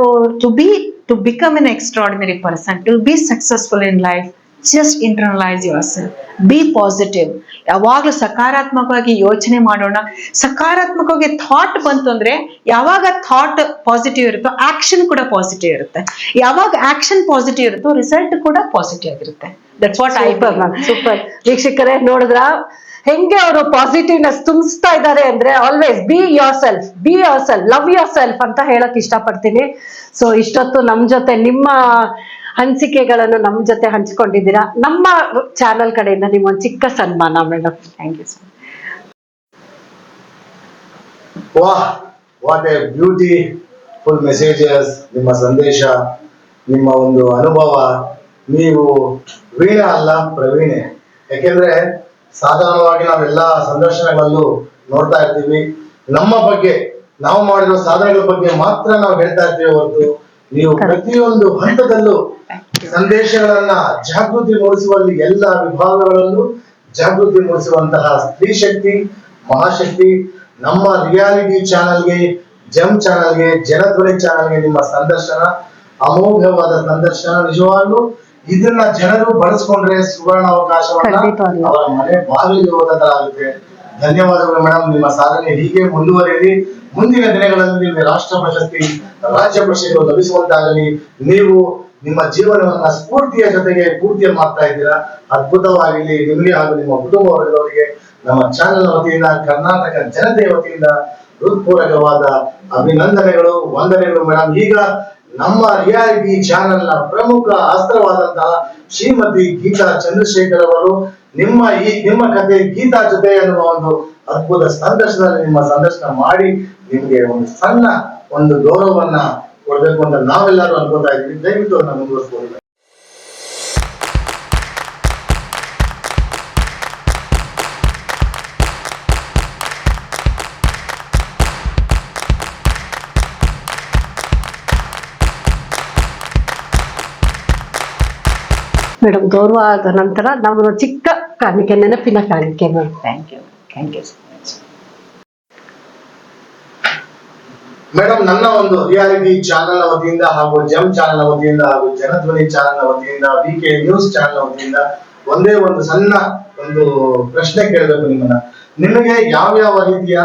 to become an extraordinary person, to be successful in life, just internalize yourself. Be positive. ಯಾವಾಗಲೂ ಸಕಾರಾತ್ಮಕವಾಗಿ ಯೋಚನೆ ಮಾಡೋಣ. ಸಕಾರಾತ್ಮಕವಾಗಿ ಥಾಟ್ ಬಂತು ಅಂದ್ರೆ, ಯಾವಾಗ ಥಾಟ್ ಪಾಸಿಟಿವ್ ಇರುತ್ತೋ ಆಕ್ಷನ್ ಕೂಡ ಪಾಸಿಟಿವ್ ಇರುತ್ತೆ. ಯಾವಾಗ ಆಕ್ಷನ್ ಪಾಸಿಟಿವ್ ಇರುತ್ತೋ ರಿಸಲ್ಟ್ ಕೂಡ ಪಾಸಿಟಿವ್ ಆಗಿರುತ್ತೆ. That's what I believe. Super. ವೀಕ್ಷಕರೇ ನೋಡಿದ್ರ ಹೆಂಗೆ ಅವರು ಪಾಸಿಟಿವ್ನೆಸ್ ತುಂಬಿಸ್ತಾ ಇದ್ದಾರೆ ಅಂದ್ರೆ, always be your self, love your self ಅಂತ ಹೇಳಕ್ ಇಷ್ಟಪಡ್ತೀನಿ. ಸೊ ಇಷ್ಟೊತ್ತು ನಮ್ ಜೊತೆ ನಿಮ್ಮ ಅನಿಸಿಕೆಗಳನ್ನು ನಮ್ಮ ಜೊತೆ ಹಂಚಿಕೊಂಡಿದ್ದೀರಾ. ನಮ್ಮ ಚಾನೆಲ್ ಕಡೆಯಿಂದ ನಿಮ್ಗೊಂದು ಚಿಕ್ಕ ಸನ್ಮಾನ ಮೇಡಮ್. Thank you sir. ವಾಹ್, ವಾಟ್ ಎ ಬ್ಯೂಟಿಫುಲ್ ಮೆಸೇಜಸ್. ನಿಮ್ಮ ಸಂದೇಶ, ನಿಮ್ಮ ಒಂದು ಅನುಭವ. ನೀವು ವೀಣೆ ಅಲ್ಲ, ಪ್ರವೀಣೆ. ಯಾಕೆಂದ್ರೆ ಸಾಧಾರಣವಾಗಿ ನಾವೆಲ್ಲ ಸಂದರ್ಶನಗಳಲ್ಲೂ ನೋಡ್ತಾ ಇರ್ತೀವಿ, ನಮ್ಮ ಬಗ್ಗೆ, ನಾವು ಮಾಡಿರೋ ಸಾಧನೆಗಳ ಬಗ್ಗೆ ಮಾತ್ರ ನಾವು ಹೇಳ್ತಾ ಇರ್ತೀವಿ ಹೊರತು, ನೀವು ಪ್ರತಿಯೊಂದು ಹಂತದಲ್ಲೂ ಸಂದೇಶಗಳನ್ನ ಜಾಗೃತಿ ಮೂಡಿಸುವಲ್ಲಿ, ಎಲ್ಲ ವಿಭಾಗಗಳಲ್ಲೂ ಜಾಗೃತಿ ಮೂಡಿಸುವಂತಹ ಸ್ತ್ರೀ ಶಕ್ತಿ, ಮಹಾಶಕ್ತಿ. ನಮ್ಮ ರಿಯಾಲಿಟಿ ಚಾನೆಲ್ಗೆ, ಜಮ್ ಚಾನೆಲ್ಗೆ, ಜನಧ್ವನಿ ಚಾನೆಲ್ಗೆ ನಿಮ್ಮ ಸಂದರ್ಶನ ಅಮೋಘವಾದ ಸಂದರ್ಶನ. ನಿಜವಾಗ್ಲೂ ಇದನ್ನ ಜನರು ಬಳಸ್ಕೊಂಡ್ರೆ ಸುವರ್ಣ ಅವಕಾಶವನ್ನ ಅವರ ಮನೆ ಬಾಗಿಲಿಗೆ ಹೋದಂತಾಗುತ್ತೆ. ಧನ್ಯವಾದಗಳು ಮೇಡಮ್. ನಿಮ್ಮ ಸಾಧನೆ ಹೀಗೆ ಮುಂದುವರಿಯಲಿ. ಮುಂದಿನ ದಿನಗಳಲ್ಲಿ ನಿಮಗೆ ರಾಷ್ಟ್ರ ಪ್ರಶಸ್ತಿ, ರಾಜ್ಯ ಪ್ರಶಸ್ತಿಗಳು ಲಭಿಸುವಂತಾಗಲಿ. ನೀವು ನಿಮ್ಮ ಜೀವನವನ್ನ ಸ್ಫೂರ್ತಿಯ ಜೊತೆಗೆ ಪೂರ್ತಿಯ ಮಾಡ್ತಾ ಇದ್ದೀರಾ. ಅದ್ಭುತವಾಗಿರಲಿ ನಿಮಗೆ ಹಾಗೂ ನಿಮ್ಮ ಕುಟುಂಬ ವರ್ಗದವರಿಗೆ ನಮ್ಮ ಚಾನೆಲ್ ವತಿಯಿಂದ, ಕರ್ನಾಟಕ ಜನತೆಯ ವತಿಯಿಂದ ಹೃತ್ಪೂರ್ವಕವಾದ ಅಭಿನಂದನೆಗಳು, ವಂದನೆಗಳು ಮೇಡಮ್. ಈಗ ನಮ್ಮ ರಿಯಾಲಿಟಿ ಚಾನೆಲ್ ನ ಪ್ರಮುಖ ಅಸ್ತ್ರವಾದಂತಹ ಶ್ರೀಮತಿ ಗೀತಾ ಚಂದ್ರಶೇಖರ್ ಅವರು ನಿಮ್ಮ ಕಥೆ ಗೀತಾ ಜೊತೆ ಅನ್ನುವ ಒಂದು ಅದ್ಭುತ ಸಂದರ್ಶನದಲ್ಲಿ ನಿಮ್ಮ ಸಂದರ್ಶನ ಮಾಡಿ ನಿಮ್ಗೆ ಒಂದು ಸಣ್ಣ ಒಂದು ಗೌರವವನ್ನ ಕೊಡ್ಬೇಕು ಅಂತ ನಾವೆಲ್ಲರೂ ಅನ್ಕೋತಾ ಇದ್ದೀವಿ. ದಯವಿಟ್ಟು ಅದನ್ನ ಮುಂದುವರಿಸಬಹುದು. ಮೇಡಮ್, ಗೌರವ ಆದ ನಂತರ ನಾವು ಚಿಕ್ಕ ಕಾಣಿಕೆ, ನೆನಪಿನ ಕಾಣಿಕೆ madam. Thank you so much madam. ನನ್ನ ಒಂದು ರಿಯಾಲಿಟಿ ಚಾನೆಲ್ ವತಿಯಿಂದ ಹಾಗೂ ಜಮ್ ಚಾನೆಲ್ ವತಿಯಿಂದ ಹಾಗೂ ಜನಧ್ವನಿ ಚಾನೆಲ್ ವತಿಯಿಂದ, ವಿಕೆ ನ್ಯೂಸ್ ಚಾನೆಲ್ ವತಿಯಿಂದ ಒಂದೇ ಒಂದು ಸಣ್ಣ ಒಂದು ಪ್ರಶ್ನೆ ಕೇಳಬೇಕು ನಿಮ್ಮನ್ನ. ನಿಮಗೆ ಯಾವ ರೀತಿಯ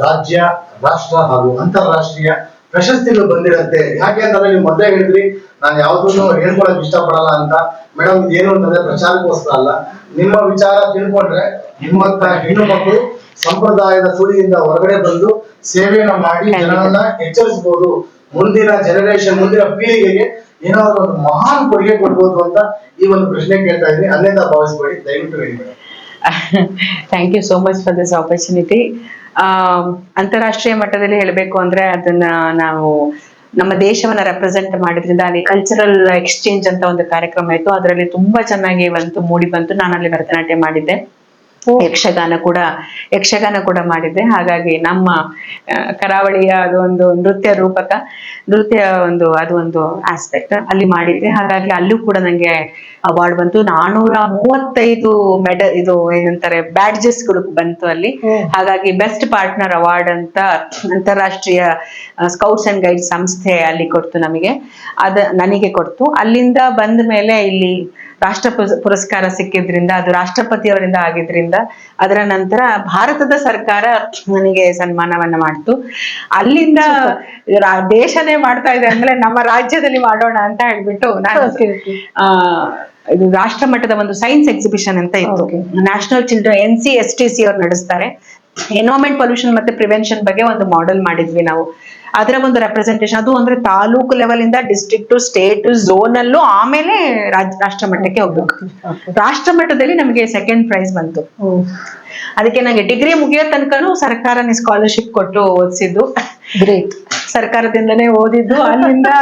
ರಾಜ್ಯ, ರಾಷ್ಟ್ರ ಹಾಗೂ ಅಂತಾರಾಷ್ಟ್ರೀಯ ಪ್ರಶಸ್ತಿಗಳು ಬಂದಿರುತ್ತೆ? ಯಾಕೆ ಅಂತಂದ್ರೆ ನೀವು ಮೊದಲೇ ಹೇಳಿದ್ರಿ ನಾನು ಯಾವ್ದನ್ನು ಹೇಳ್ಕೊಳಕ್ ಇಷ್ಟಪಡಲ್ಲ ಅಂತ. ಮೇಡಮ್, ಇದೇನು ಅಂತಂದ್ರೆ ಪ್ರಚಾರಕ್ಕೋಸ್ಕರ ಅಲ್ಲ, ನಿಮ್ಮ ವಿಚಾರ ತಿಳ್ಕೊಂಡ್ರೆ ನಿಮ್ಮಂತ ಹೆಣ್ಣು ಮಕ್ಕಳು ಸಂಪ್ರದಾಯದ ಸುಳಿಯಿಂದ ಹೊರಗಡೆ ಬಂದು ಸೇವೆಯನ್ನ ಮಾಡಿ ಜನರನ್ನ ಎಚ್ಚರಿಸಬಹುದು. ಮುಂದಿನ ಜನರೇಷನ್, ಮುಂದಿನ ಪೀಳಿಗೆಗೆ ಏನಾದ್ರು ಒಂದು ಮಹಾನ್ ಕೊಡುಗೆ ಕೊಡ್ಬೋದು ಅಂತ ಈ ಒಂದು ಪ್ರಶ್ನೆ ಕೇಳ್ತಾ ಇದ್ದೀನಿ. ಅನ್ಯತಾ ಭಾವಿಸ್ಬೇಡಿ, ದಯವಿಟ್ಟು ಹೇಳಿ madam. Thank you so much for this opportunity. ಅಂತಾರಾಷ್ಟ್ರೀಯ ಮಟ್ಟದಲ್ಲಿ ಹೇಳಬೇಕು ಅಂದ್ರೆ ಅದನ್ನ ನಾವು ನಮ್ಮ ದೇಶವನ್ನ ರೆಪ್ರೆಸೆಂಟ್ ಮಾಡಿದ್ರಿಂದ ಅಲ್ಲಿ ಕಲ್ಚರಲ್ ಎಕ್ಸ್ಚೇಂಜ್ ಅಂತ ಒಂದು ಕಾರ್ಯಕ್ರಮ ಇತ್ತು. ಅದರಲ್ಲಿ ತುಂಬಾ ಚೆನ್ನಾಗಿ ಮೂಡಿ ಬಂತು. ನಾನು ಅಲ್ಲಿ ಭರತನಾಟ್ಯ ಮಾಡಿದ್ದೆ, ಯಕ್ಷಗಾನ ಕೂಡ ಮಾಡಿದ್ದೆ. ಹಾಗಾಗಿ ನಮ್ಮ ಕರಾವಳಿಯ ಅದು ಒಂದು ನೃತ್ಯ ಅದು ಒಂದು ಆಸ್ಪೆಕ್ಟ್ ಅಲ್ಲಿ ಮಾಡಿದ್ದೆ. ಹಾಗಾಗಿ ಅಲ್ಲೂ ಕೂಡ ನಂಗೆ ಅವಾರ್ಡ್ ಬಂತು. 435 ಮೆಡಲ್, ಇದು ಏನಂತಾರೆ, ಬ್ಯಾಡ್ಜಸ್ ಗಳು ಬಂತು ಅಲ್ಲಿ. ಹಾಗಾಗಿ ಬೆಸ್ಟ್ ಪಾರ್ಟ್ನರ್ ಅವಾರ್ಡ್ ಅಂತ ಅಂತಾರಾಷ್ಟ್ರೀಯ ಸ್ಕೌಟ್ಸ್ ಅಂಡ್ ಗೈಡ್ಸ್ ಸಂಸ್ಥೆ ಅಲ್ಲಿ ಕೊಡ್ತು ನನಗೆ ಕೊಡ್ತು. ಅಲ್ಲಿಂದ ಬಂದ ಮೇಲೆ ಇಲ್ಲಿ ರಾಷ್ಟ್ರ ಪುರಸ್ಕಾರ ಸಿಕ್ಕಿದ್ರಿಂದ, ಅದು ರಾಷ್ಟ್ರಪತಿಯವರಿಂದ ಆಗಿದ್ರಿಂದ, ಅದರ ನಂತರ ಭಾರತದ ಸರ್ಕಾರ ನನಗೆ ಸನ್ಮಾನವನ್ನ ಮಾಡ್ತು. ಅಲ್ಲಿಂದ ದೇಶನೇ ಮಾಡ್ತಾ ಇದೆ ಅಂದ್ರೆ ನಮ್ಮ ರಾಜ್ಯದಲ್ಲಿ ಮಾಡೋಣ ಅಂತ ಹೇಳ್ಬಿಟ್ಟು ನಾನು ಇದು ರಾಷ್ಟ್ರ ಮಟ್ಟದ ಒಂದು ಸೈನ್ಸ್ ಎಕ್ಸಿಬಿಷನ್ ಅಂತ ಇತ್ತು. ನ್ಯಾಷನಲ್ ಚಿಲ್ಡ್ರನ್ NCSTC ಅವ್ರು ನಡೆಸ್ತಾರೆ. ಎನ್ವೈರನ್ಮೆಂಟ್ ಪೊಲ್ಯೂಷನ್ ಮತ್ತೆ ಪ್ರಿವೆನ್ಷನ್ ಬಗ್ಗೆ ಒಂದು ಮಾಡೆಲ್ ಮಾಡಿದ್ವಿ ನಾವು. ಅದರ ಒಂದು ರೆಪ್ರೆಸೆಂಟೇಷನ್, ಅದು ಅಂದ್ರೆ ತಾಲೂಕು ಲೆವೆಲ್ ಇಂದ ಡಿಸ್ಟ್ರಿಕ್ಟ್, ಸ್ಟೇಟ್, ಝೋನ್ ಅಲ್ಲೂ, ಆಮೇಲೆ ರಾಷ್ಟ್ರ ಮಟ್ಟಕ್ಕೆ ಹೋಗ್ಬೇಕು. ರಾಷ್ಟ್ರ ಮಟ್ಟದಲ್ಲಿ ನಮಗೆ 2nd ಪ್ರೈಸ್ ಬಂತು. ಅದಕ್ಕೆ ನಂಗೆ ಡಿಗ್ರಿ ಮುಗಿಯೋ ತನಕನೂ ಸರ್ಕಾರನೇ ಸ್ಕಾಲರ್ಶಿಪ್ ಕೊಟ್ಟು ಓದಿಸಿದ್ದು. ಗ್ರೇಟ್. ಸರ್ಕಾರದಿಂದನೇ ಓದಿದ್ದು. ಅಲ್ಲಿಂದ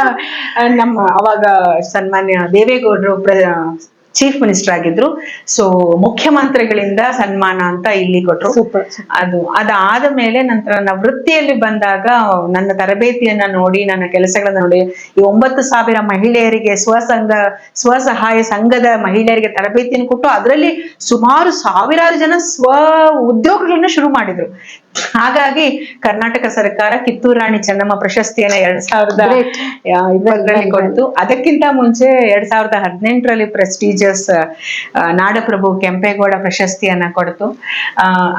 ನಮ್ಮ ಅವಾಗ ಸನ್ಮಾನ್ಯ ದೇವೇಗೌಡರು ಚೀಫ್ ಮಿನಿಸ್ಟರ್ ಆಗಿದ್ರು. ಸೊ ಮುಖ್ಯಮಂತ್ರಿಗಳಿಂದ ಸನ್ಮಾನ ಅಂತ ಇಲ್ಲಿ ಕೊಟ್ರು. ಅದಾದ ಮೇಲೆ ನಂತರ ನನ್ನ ವೃತ್ತಿಯಲ್ಲಿ ಬಂದಾಗ ನನ್ನ ತರಬೇತಿಯನ್ನ ನೋಡಿ, ನನ್ನ ಕೆಲಸಗಳನ್ನ ನೋಡಿ, ಈ 9,000 ಮಹಿಳೆಯರಿಗೆ ಸ್ವಸಹಾಯ ಸಂಘದ ಮಹಿಳೆಯರಿಗೆ ತರಬೇತಿಯನ್ನು ಕೊಟ್ಟು ಅದರಲ್ಲಿ ಸುಮಾರು 1000 ಜನ ಉದ್ಯೋಗಗಳನ್ನ ಶುರು ಮಾಡಿದ್ರು. ಹಾಗಾಗಿ ಕರ್ನಾಟಕ ಸರ್ಕಾರ ಕಿತ್ತೂರು ರಾಣಿ ಚೆನ್ನಮ್ಮ ಪ್ರಶಸ್ತಿಯನ್ನ 2020ರಲ್ಲಿ ಕೊಡ್ತು. ಅದಕ್ಕಿಂತ ಮುಂಚೆ 2018ರಲ್ಲಿ ಪ್ರೆಸ್ಟೀಜಿಯಸ್ ನಾಡಪ್ರಭು ಕೆಂಪೇಗೌಡ ಪ್ರಶಸ್ತಿಯನ್ನ ಕೊಡ್ತು.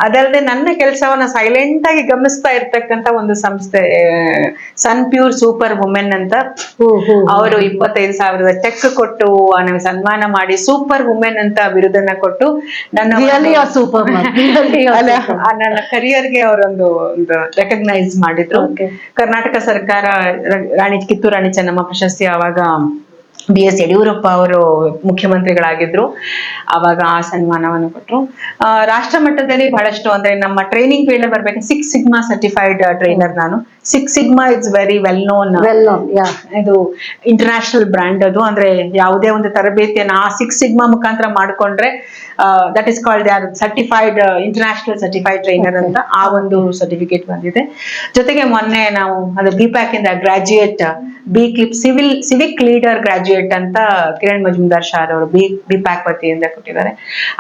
ಅದಲ್ಲದೆ ನನ್ನ ಕೆಲಸವನ್ನ ಸೈಲೆಂಟ್ ಆಗಿ ಗಮನಿಸ್ತಾ ಇರ್ತಕ್ಕಂತ ಒಂದು ಸಂಸ್ಥೆ ಸನ್ ಪ್ಯೂರ್ ಸೂಪರ್ ವುಮೆನ್ ಅಂತ, ಅವರು 25,000 ಚೆಕ್ ಕೊಟ್ಟು ನನಗೆ ಸನ್ಮಾನ ಮಾಡಿ ಸೂಪರ್ ವುಮೆನ್ ಅಂತ ಬಿರುದನ್ನ ಕೊಟ್ಟು ನನ್ನ ಕರಿಯರ್ಗೆ ಅವರೊಂದು ರೆಕಗ್ನೈಸ್ ಮಾಡಿದ್ರು. ಕರ್ನಾಟಕ ಸರ್ಕಾರ ಕಿತ್ತೂರು ರಾಣಿ ಚೆನ್ನಮ್ಮ ಪ್ರಶಸ್ತಿ ಆವಾಗ BS ಯಡಿಯೂರಪ್ಪ ಅವರು ಮುಖ್ಯಮಂತ್ರಿಗಳಾಗಿದ್ರು. ಅವಾಗ ಆ ಸನ್ಮಾನವನ್ನು ಕೊಟ್ಟರು. ರಾಷ್ಟ್ರ ಮಟ್ಟದಲ್ಲಿ ಬಹಳಷ್ಟು, ಅಂದ್ರೆ ನಮ್ಮ ಟ್ರೈನಿಂಗ್ ಫೀಲ್ಡ್ ಬರ್ಬೇಕು, 6 ಸಿಗ್ಮಾ ಸರ್ಟಿಫೈಡ್ ಟ್ರೈನರ್ ನಾನು. 6 sigma it's very well known. ಇದು ಇಂಟರ್ನ್ಯಾಷನಲ್ ಬ್ರ್ಯಾಂಡ್. ಅದು ಅಂದ್ರೆ ಯಾವುದೇ ಒಂದು ತರಬೇತಿಯನ್ನು ಆ 6 ಸಿಗ್ಮಾ ಮುಖಾಂತರ ಮಾಡ್ಕೊಂಡ್ರೆ that is called certified international certified trainer ಅಂತ ಆ ಒಂದು ಸರ್ಟಿಫಿಕೇಟ್ ಬಂದಿದೆ. ಜೊತೆಗೆ ಮೊನ್ನೆ ನಾವು ಅದು BPAC ಇಂದ ಗ್ರಾಜ್ಯುಯೇಟ್ ಸಿವಿಕ್ ಲೀಡರ್ ಗ್ರಾಜ್ಯುಯೇಟ್ ಅಂತ ಕಿರಣ್ ಮಜುಮ್ದಾರ್ ಶಾರ್ ಅವರು BPAC ವತಿಯಿಂದ ಕೊಟ್ಟಿದ್ದಾರೆ.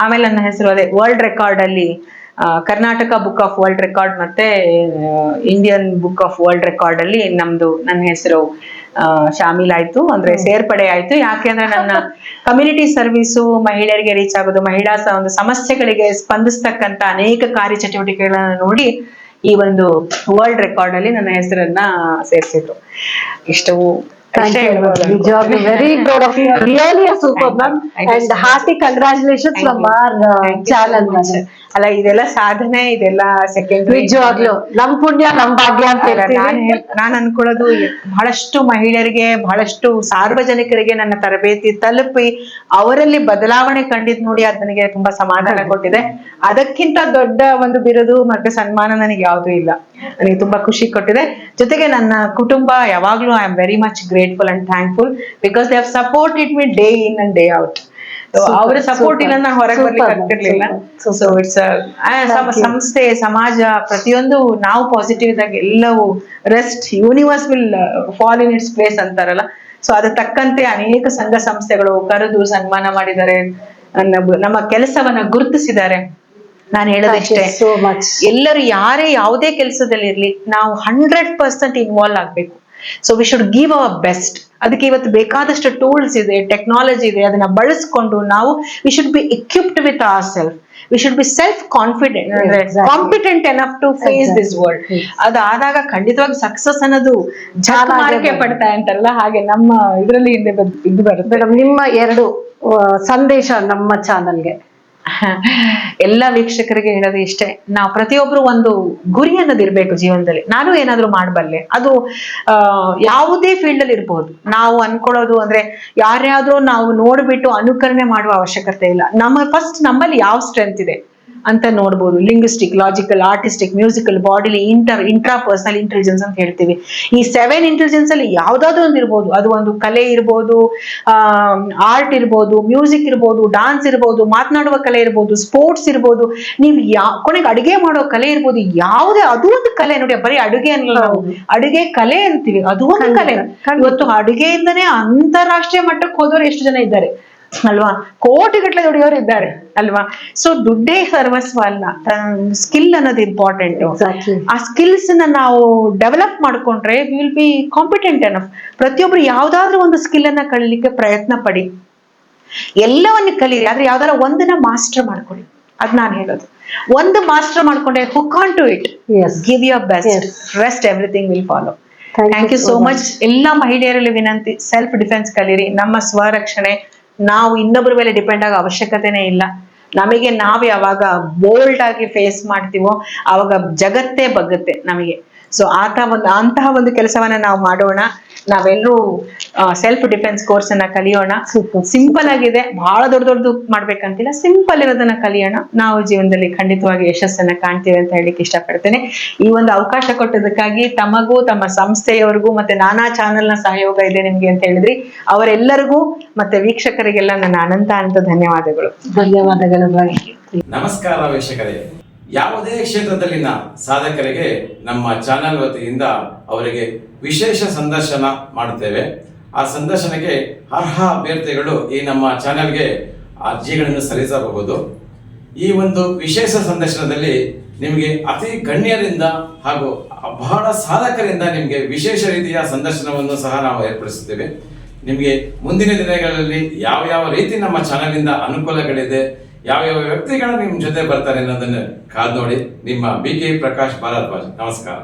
ಆಮೇಲೆ ನನ್ನ ಹೆಸರು ಅದೇ ವರ್ಲ್ಡ್ ರೆಕಾರ್ಡ್ ಅಲ್ಲಿ Karnataka book of world record ಮತ್ತೆ Indian book of world record ಅಲ್ಲಿ ನನ್ನ ಹೆಸರು ಶಾಮೀಲಾಯ್ತು, ಅಂದ್ರೆ ಸೇರ್ಪಡೆ ಆಯ್ತು. ಯಾಕೆಂದ್ರೆ ನನ್ನ ಕಮ್ಯುನಿಟಿ ಸರ್ವಿಸು, ಮಹಿಳೆಯರಿಗೆ ರೀಚ್ ಆಗೋದು, ಮಹಿಳಾ ಒಂದು ಸಮಸ್ಯೆಗಳಿಗೆ ಸ್ಪಂದಿಸ್ತಕ್ಕಂತ ಅನೇಕ ಕಾರ್ಯಚಟುವಟಿಕೆಗಳನ್ನ ನೋಡಿ ಈ ಒಂದು ವರ್ಲ್ಡ್ ರೆಕಾರ್ಡ್ ಅಲ್ಲಿ ನನ್ನ ಹೆಸರನ್ನ ಸೇರಿಸಿದ್ರು. ಇಷ್ಟವು very proud of you. Really a super ma'am, and hearty congratulations from our channel. ಅಲ್ಲ, ಇದೆಲ್ಲ ಸಾಧನೆ, ಇದೆಲ್ಲ ಸೆಕೆಂಡ್ರಿ. ನಿಜವಾಗ್ಲು ನಮ್ ಪುಣ್ಯ ನಮ್ ಭಾಗ್ಯ ಅಂತ ಹೇಳ್ತೀನಿ. ನಾನ್ ಅನ್ಕೊಳ್ಳೋದು ಬಹಳಷ್ಟು ಮಹಿಳೆಯರಿಗೆ, ಬಹಳಷ್ಟು ಸಾರ್ವಜನಿಕರಿಗೆ ನನ್ನ ತರಬೇತಿ ತಲುಪಿ ಅವರಲ್ಲಿ ಬದಲಾವಣೆ ಕಂಡಿದ್ ನೋಡಿ ಅದು ನನಗೆ ತುಂಬಾ ಸಮಾಧಾನ ಕೊಟ್ಟಿದೆ. ಅದಕ್ಕಿಂತ ದೊಡ್ಡ ಒಂದು ಬಿರುದು ಮತ್ತೆ ಸನ್ಮಾನ ನನಗೆ ಯಾವ್ದೂ ಇಲ್ಲ. ನನಗೆ ತುಂಬಾ ಖುಷಿ ಕೊಟ್ಟಿದೆ. ಜೊತೆಗೆ ನನ್ನ ಕುಟುಂಬ ಯಾವಾಗ್ಲೂ I am very much grateful and thankful because they have supported me day in and day out. ಅವರ ಸಪೋರ್ಟ್ ಇಲ್ಲ ನಾನು ಹೊರಗೆ ಬರ್ಲಿಕ್ಕೆ ಆಗ್ತಿರ್ಲಿಲ್ಲ. ಸೊ ಇಟ್ಸ್ ಸಂಸ್ಥೆ, ಸಮಾಜ, ಪ್ರತಿಯೊಂದು ನಾವು ಪಾಸಿಟಿವ್ ಇದ್ದಾಗ ಎಲ್ಲವೂ rest, universe will fall in its place ಅಂತಾರಲ್ಲ. ಸೊ ಅದ್ರ ತಕ್ಕಂತೆ ಅನೇಕ ಸಂಘ ಸಂಸ್ಥೆಗಳು ಕರೆದು ಸನ್ಮಾನ ಮಾಡಿದ್ದಾರೆ, ನಮ್ಮ ಕೆಲಸವನ್ನ ಗುರುತಿಸಿದ್ದಾರೆ. ನಾನು ಹೇಳೋದಷ್ಟೇ, ಎಲ್ಲರೂ ಯಾರೇ ಯಾವುದೇ ಕೆಲಸದಲ್ಲಿ ಇರ್ಲಿ, ನಾವು 100% ಇನ್ವಾಲ್ವ್ ಆಗ್ಬೇಕು. So we should give hour best. ಅದಕ್ಕೆ ಇವತ್ತು ಬೇಕಾದಷ್ಟು ಟೂಲ್ಸ್ ಇದೆ, ಟೆಕ್ನಾಲಜಿ ಇದೆ, ಅದನ್ನ ಬಳಸ್ಕೊಂಡು ನಾವು we should be equipped with ourselves. We should be self-confident, competent enough to face this world. ಅದಾದಾಗ ಖಂಡಿತವಾಗಿ ಸಕ್ಸಸ್ ಅನ್ನೋದು ಜಾಗಮಾರಿಕೆ ಪಡ್ತಾ ಅಂತಾರಲ್ಲ, ಹಾಗೆ ನಮ್ಮ ಇದರಲ್ಲಿ ಹಿಂದೆ ಇದು ಬರುತ್ತೆ. ನಿಮ್ಮ 2 ಸಂದೇಶ ನಮ್ಮ ಚಾನಲ್ಗೆ. ಎಲ್ಲ ವೀಕ್ಷಕರಿಗೆ ಹೇಳೋದು ಇಷ್ಟೇ, ನಾವು ಪ್ರತಿಯೊಬ್ರು ಒಂದು ಗುರಿ ಅನ್ನೋದು ಇರ್ಬೇಕು ಜೀವನದಲ್ಲಿ. ನಾನು ಏನಾದ್ರೂ ಮಾಡಬಲ್ಲೆ, ಅದು ಯಾವುದೇ ಫೀಲ್ಡ್ ಅಲ್ಲಿ ಇರ್ಬೋದು. ನಾವು ಅನ್ಕೊಳ್ಳೋದು ಅಂದ್ರೆ ಯಾರ್ಯಾದ್ರೂ ನಾವು ನೋಡ್ಬಿಟ್ಟು ಅನುಕರಣೆ ಮಾಡುವ ಅವಶ್ಯಕತೆ ಇಲ್ಲ. ನಮ್ಮಲ್ಲಿ ಯಾವ ಸ್ಟ್ರೆಂತ್ ಇದೆ ಅಂತ ನೋಡ್ಬೋದು. ಲಿಂಗ್ವಿಸ್ಟಿಕ್, ಲಾಜಿಕಲ್, ಆರ್ಟಿಸ್ಟಿಕ್, ಮ್ಯೂಸಿಕಲ್, ಬಾಡಿಲಿ, ಇಂಟ್ರಾ ಪರ್ಸನಲ್ ಇಂಟೆಲಿಜೆನ್ಸ್ ಅಂತ ಹೇಳ್ತೀವಿ. ಈ 7 ಇಂಟೆಲಿಜೆನ್ಸ್ ಅಲ್ಲಿ ಯಾವ್ದಾದ್ರು ಒಂದು ಇರ್ಬೋದು. ಅದು ಒಂದು ಕಲೆ ಇರ್ಬೋದು, ಆರ್ಟ್ ಇರ್ಬೋದು, ಮ್ಯೂಸಿಕ್ ಇರ್ಬೋದು, ಡಾನ್ಸ್ ಇರ್ಬೋದು, ಮಾತನಾಡುವ ಕಲೆ ಇರ್ಬೋದು, ಸ್ಪೋರ್ಟ್ಸ್ ಇರ್ಬೋದು, ನೀವು ಕೊನೆಗೆ ಅಡುಗೆ ಮಾಡೋ ಕಲೆ ಇರ್ಬೋದು. ಯಾವುದೇ ಅದು ಒಂದು ಕಲೆ ನೋಡಿ. ಬರೀ ಅಡುಗೆ ಅನ್ನಲ್ಲ, ನಾವು ಅಡುಗೆ ಕಲೆ ಅಂತೀವಿ, ಅದು ಒಂದು ಕಲೆ. ಇವತ್ತು ಅಡುಗೆಯಿಂದನೇ ಅಂತಾರಾಷ್ಟ್ರೀಯ ಮಟ್ಟಕ್ಕೆ ಹೋದವರು ಎಷ್ಟು ಜನ ಇದ್ದಾರೆ ಅಲ್ವಾ? ಕೋಟಿಗಟ್ಟಲೆ ದುಡಿಯೋರು ಇದ್ದಾರೆ ಅಲ್ವಾ? ಸೊ ದುಡ್ಡೇ ಸರ್ವಸ್ವ ಅಲ್ಲ, ಸ್ಕಿಲ್ ಅನ್ನೋದು ಇಂಪಾರ್ಟೆಂಟ್. ಆ ಸ್ಕಿಲ್ಸ್ ನ ನಾವು ಡೆವಲಪ್ ಮಾಡ್ಕೊಂಡ್ರೆ we will be competent enough. ಪ್ರತಿಯೊಬ್ರು ಯಾವ್ದಾದ್ರು ಒಂದು ಸ್ಕಿಲ್ ಅನ್ನ ಕಲೀಲಿಕ್ಕೆ ಪ್ರಯತ್ನ ಪಡಿ, ಎಲ್ಲವನ್ನ ಕಲೀರಿ, ಆದ್ರೆ ಯಾವ್ದಾರ ಒಂದನ್ನ ಮಾಸ್ಟರ್ ಮಾಡ್ಕೊಳ್ಳಿ. ಅದ್ ನಾನು ಹೇಳೋದು. ಒಂದು ಮಾಸ್ಟರ್ ಮಾಡ್ಕೊಂಡೆ, hook on to it, give your best, rest everything will follow. Thank you so much. ಎಲ್ಲ ಮಹಿಳೆಯರಲ್ಲಿ ವಿನಂತಿ, ಸೆಲ್ಫ್ ಡಿಫೆನ್ಸ್ ಕಲೀರಿ. ನಮ್ಮ ಸ್ವರಕ್ಷಣೆ, ನಾವು ಇನ್ನೊಬ್ಬರ ಮೇಲೆ ಡಿಪೆಂಡ್ ಆಗೋ ಅವಶ್ಯಕತೆನೇ ಇಲ್ಲ. ನಮಗೆ ನಾವು ಯಾವಾಗ ಬೋಲ್ಡ್ ಆಗಿ ಫೇಸ್ ಮಾಡ್ತೀವೋ ಆವಾಗ ಜಗತ್ತೇ ಬಗ್ಗುತ್ತೆ ನಮಗೆ. ಸೊ ಅಂತಹ ಒಂದು ಕೆಲಸವನ್ನ ನಾವು ಮಾಡೋಣ. ನಾವೆಲ್ಲರೂ ಸೆಲ್ಫ್ ಡಿಫೆನ್ಸ್ ಕೋರ್ಸ್ ಅನ್ನ ಕಲಿಯೋಣ. ಸಿಂಪಲ್ ಆಗಿದೆ, ಬಹಳ ದೊಡ್ಡದು ಮಾಡ್ಬೇಕಂತಿಲ್ಲ, ಸಿಂಪಲ್ ಇರೋದನ್ನ ಕಲಿಯೋಣ. ನಾವು ಜೀವನದಲ್ಲಿ ಖಂಡಿತವಾಗಿ ಯಶಸ್ಸನ್ನ ಕಾಣ್ತೀವಿ ಅಂತ ಹೇಳಿಕ್ಕೆ ಇಷ್ಟಪಡ್ತೇನೆ. ಈ ಒಂದು ಅವಕಾಶ ಕೊಟ್ಟದಕ್ಕಾಗಿ ತಮಗೂ, ತಮ್ಮ ಸಂಸ್ಥೆಯವರಿಗೂ, ಮತ್ತೆ ನಾನಾ ಚಾನೆಲ್ನ ಸಹಯೋಗ ಇದೆ ನಿಮ್ಗೆ ಅಂತ ಹೇಳಿದ್ರಿ, ಅವರೆಲ್ಲರಿಗೂ ಮತ್ತೆ ವೀಕ್ಷಕರಿಗೆಲ್ಲ ನನ್ನ ಅನಂತ ಧನ್ಯವಾದಗಳು. ನಮಸ್ಕಾರ ವೀಕ್ಷಕರೇ. ಯಾವುದೇ ಕ್ಷೇತ್ರದಲ್ಲಿನ ಸಾಧಕರಿಗೆ ನಮ್ಮ ಚಾನೆಲ್ ವತಿಯಿಂದ ಅವರಿಗೆ ವಿಶೇಷ ಸಂದರ್ಶನ ಮಾಡುತ್ತೇವೆ. ಆ ಸಂದರ್ಶನಕ್ಕೆ ಅರ್ಹ ಅಭ್ಯರ್ಥಿಗಳು ಈ ನಮ್ಮ ಚಾನೆಲ್ಗೆ ಅರ್ಜಿಗಳನ್ನು ಸಲ್ಲಿಸಬಹುದು. ಈ ಒಂದು ವಿಶೇಷ ಸಂದರ್ಶನದಲ್ಲಿ ನಿಮಗೆ ಅತಿ ಗಣ್ಯರಿಂದ ಹಾಗೂ ಬಹಳ ಸಾಧಕರಿಂದ ನಿಮಗೆ ವಿಶೇಷ ರೀತಿಯ ಸಂದರ್ಶನವನ್ನು ಸಹ ನಾವು ಏರ್ಪಡಿಸುತ್ತೇವೆ. ನಿಮಗೆ ಮುಂದಿನ ದಿನಗಳಲ್ಲಿ ಯಾವ ರೀತಿ ನಮ್ಮ ಚಾನೆಲ್ನಿಂದ ಅನುಕೂಲಗಳಿದೆ, ಯಾವ ವ್ಯಕ್ತಿಗಳು ನಿಮ್ಮ ಜೊತೆ ಬರ್ತಾರೆ ಅನ್ನೋದನ್ನು ಕಾದು ನೋಡಿ. ನಿಮ್ಮ BK ಪ್ರಕಾಶ್ ಭಾರದ್ವಾಜ್. ನಮಸ್ಕಾರ.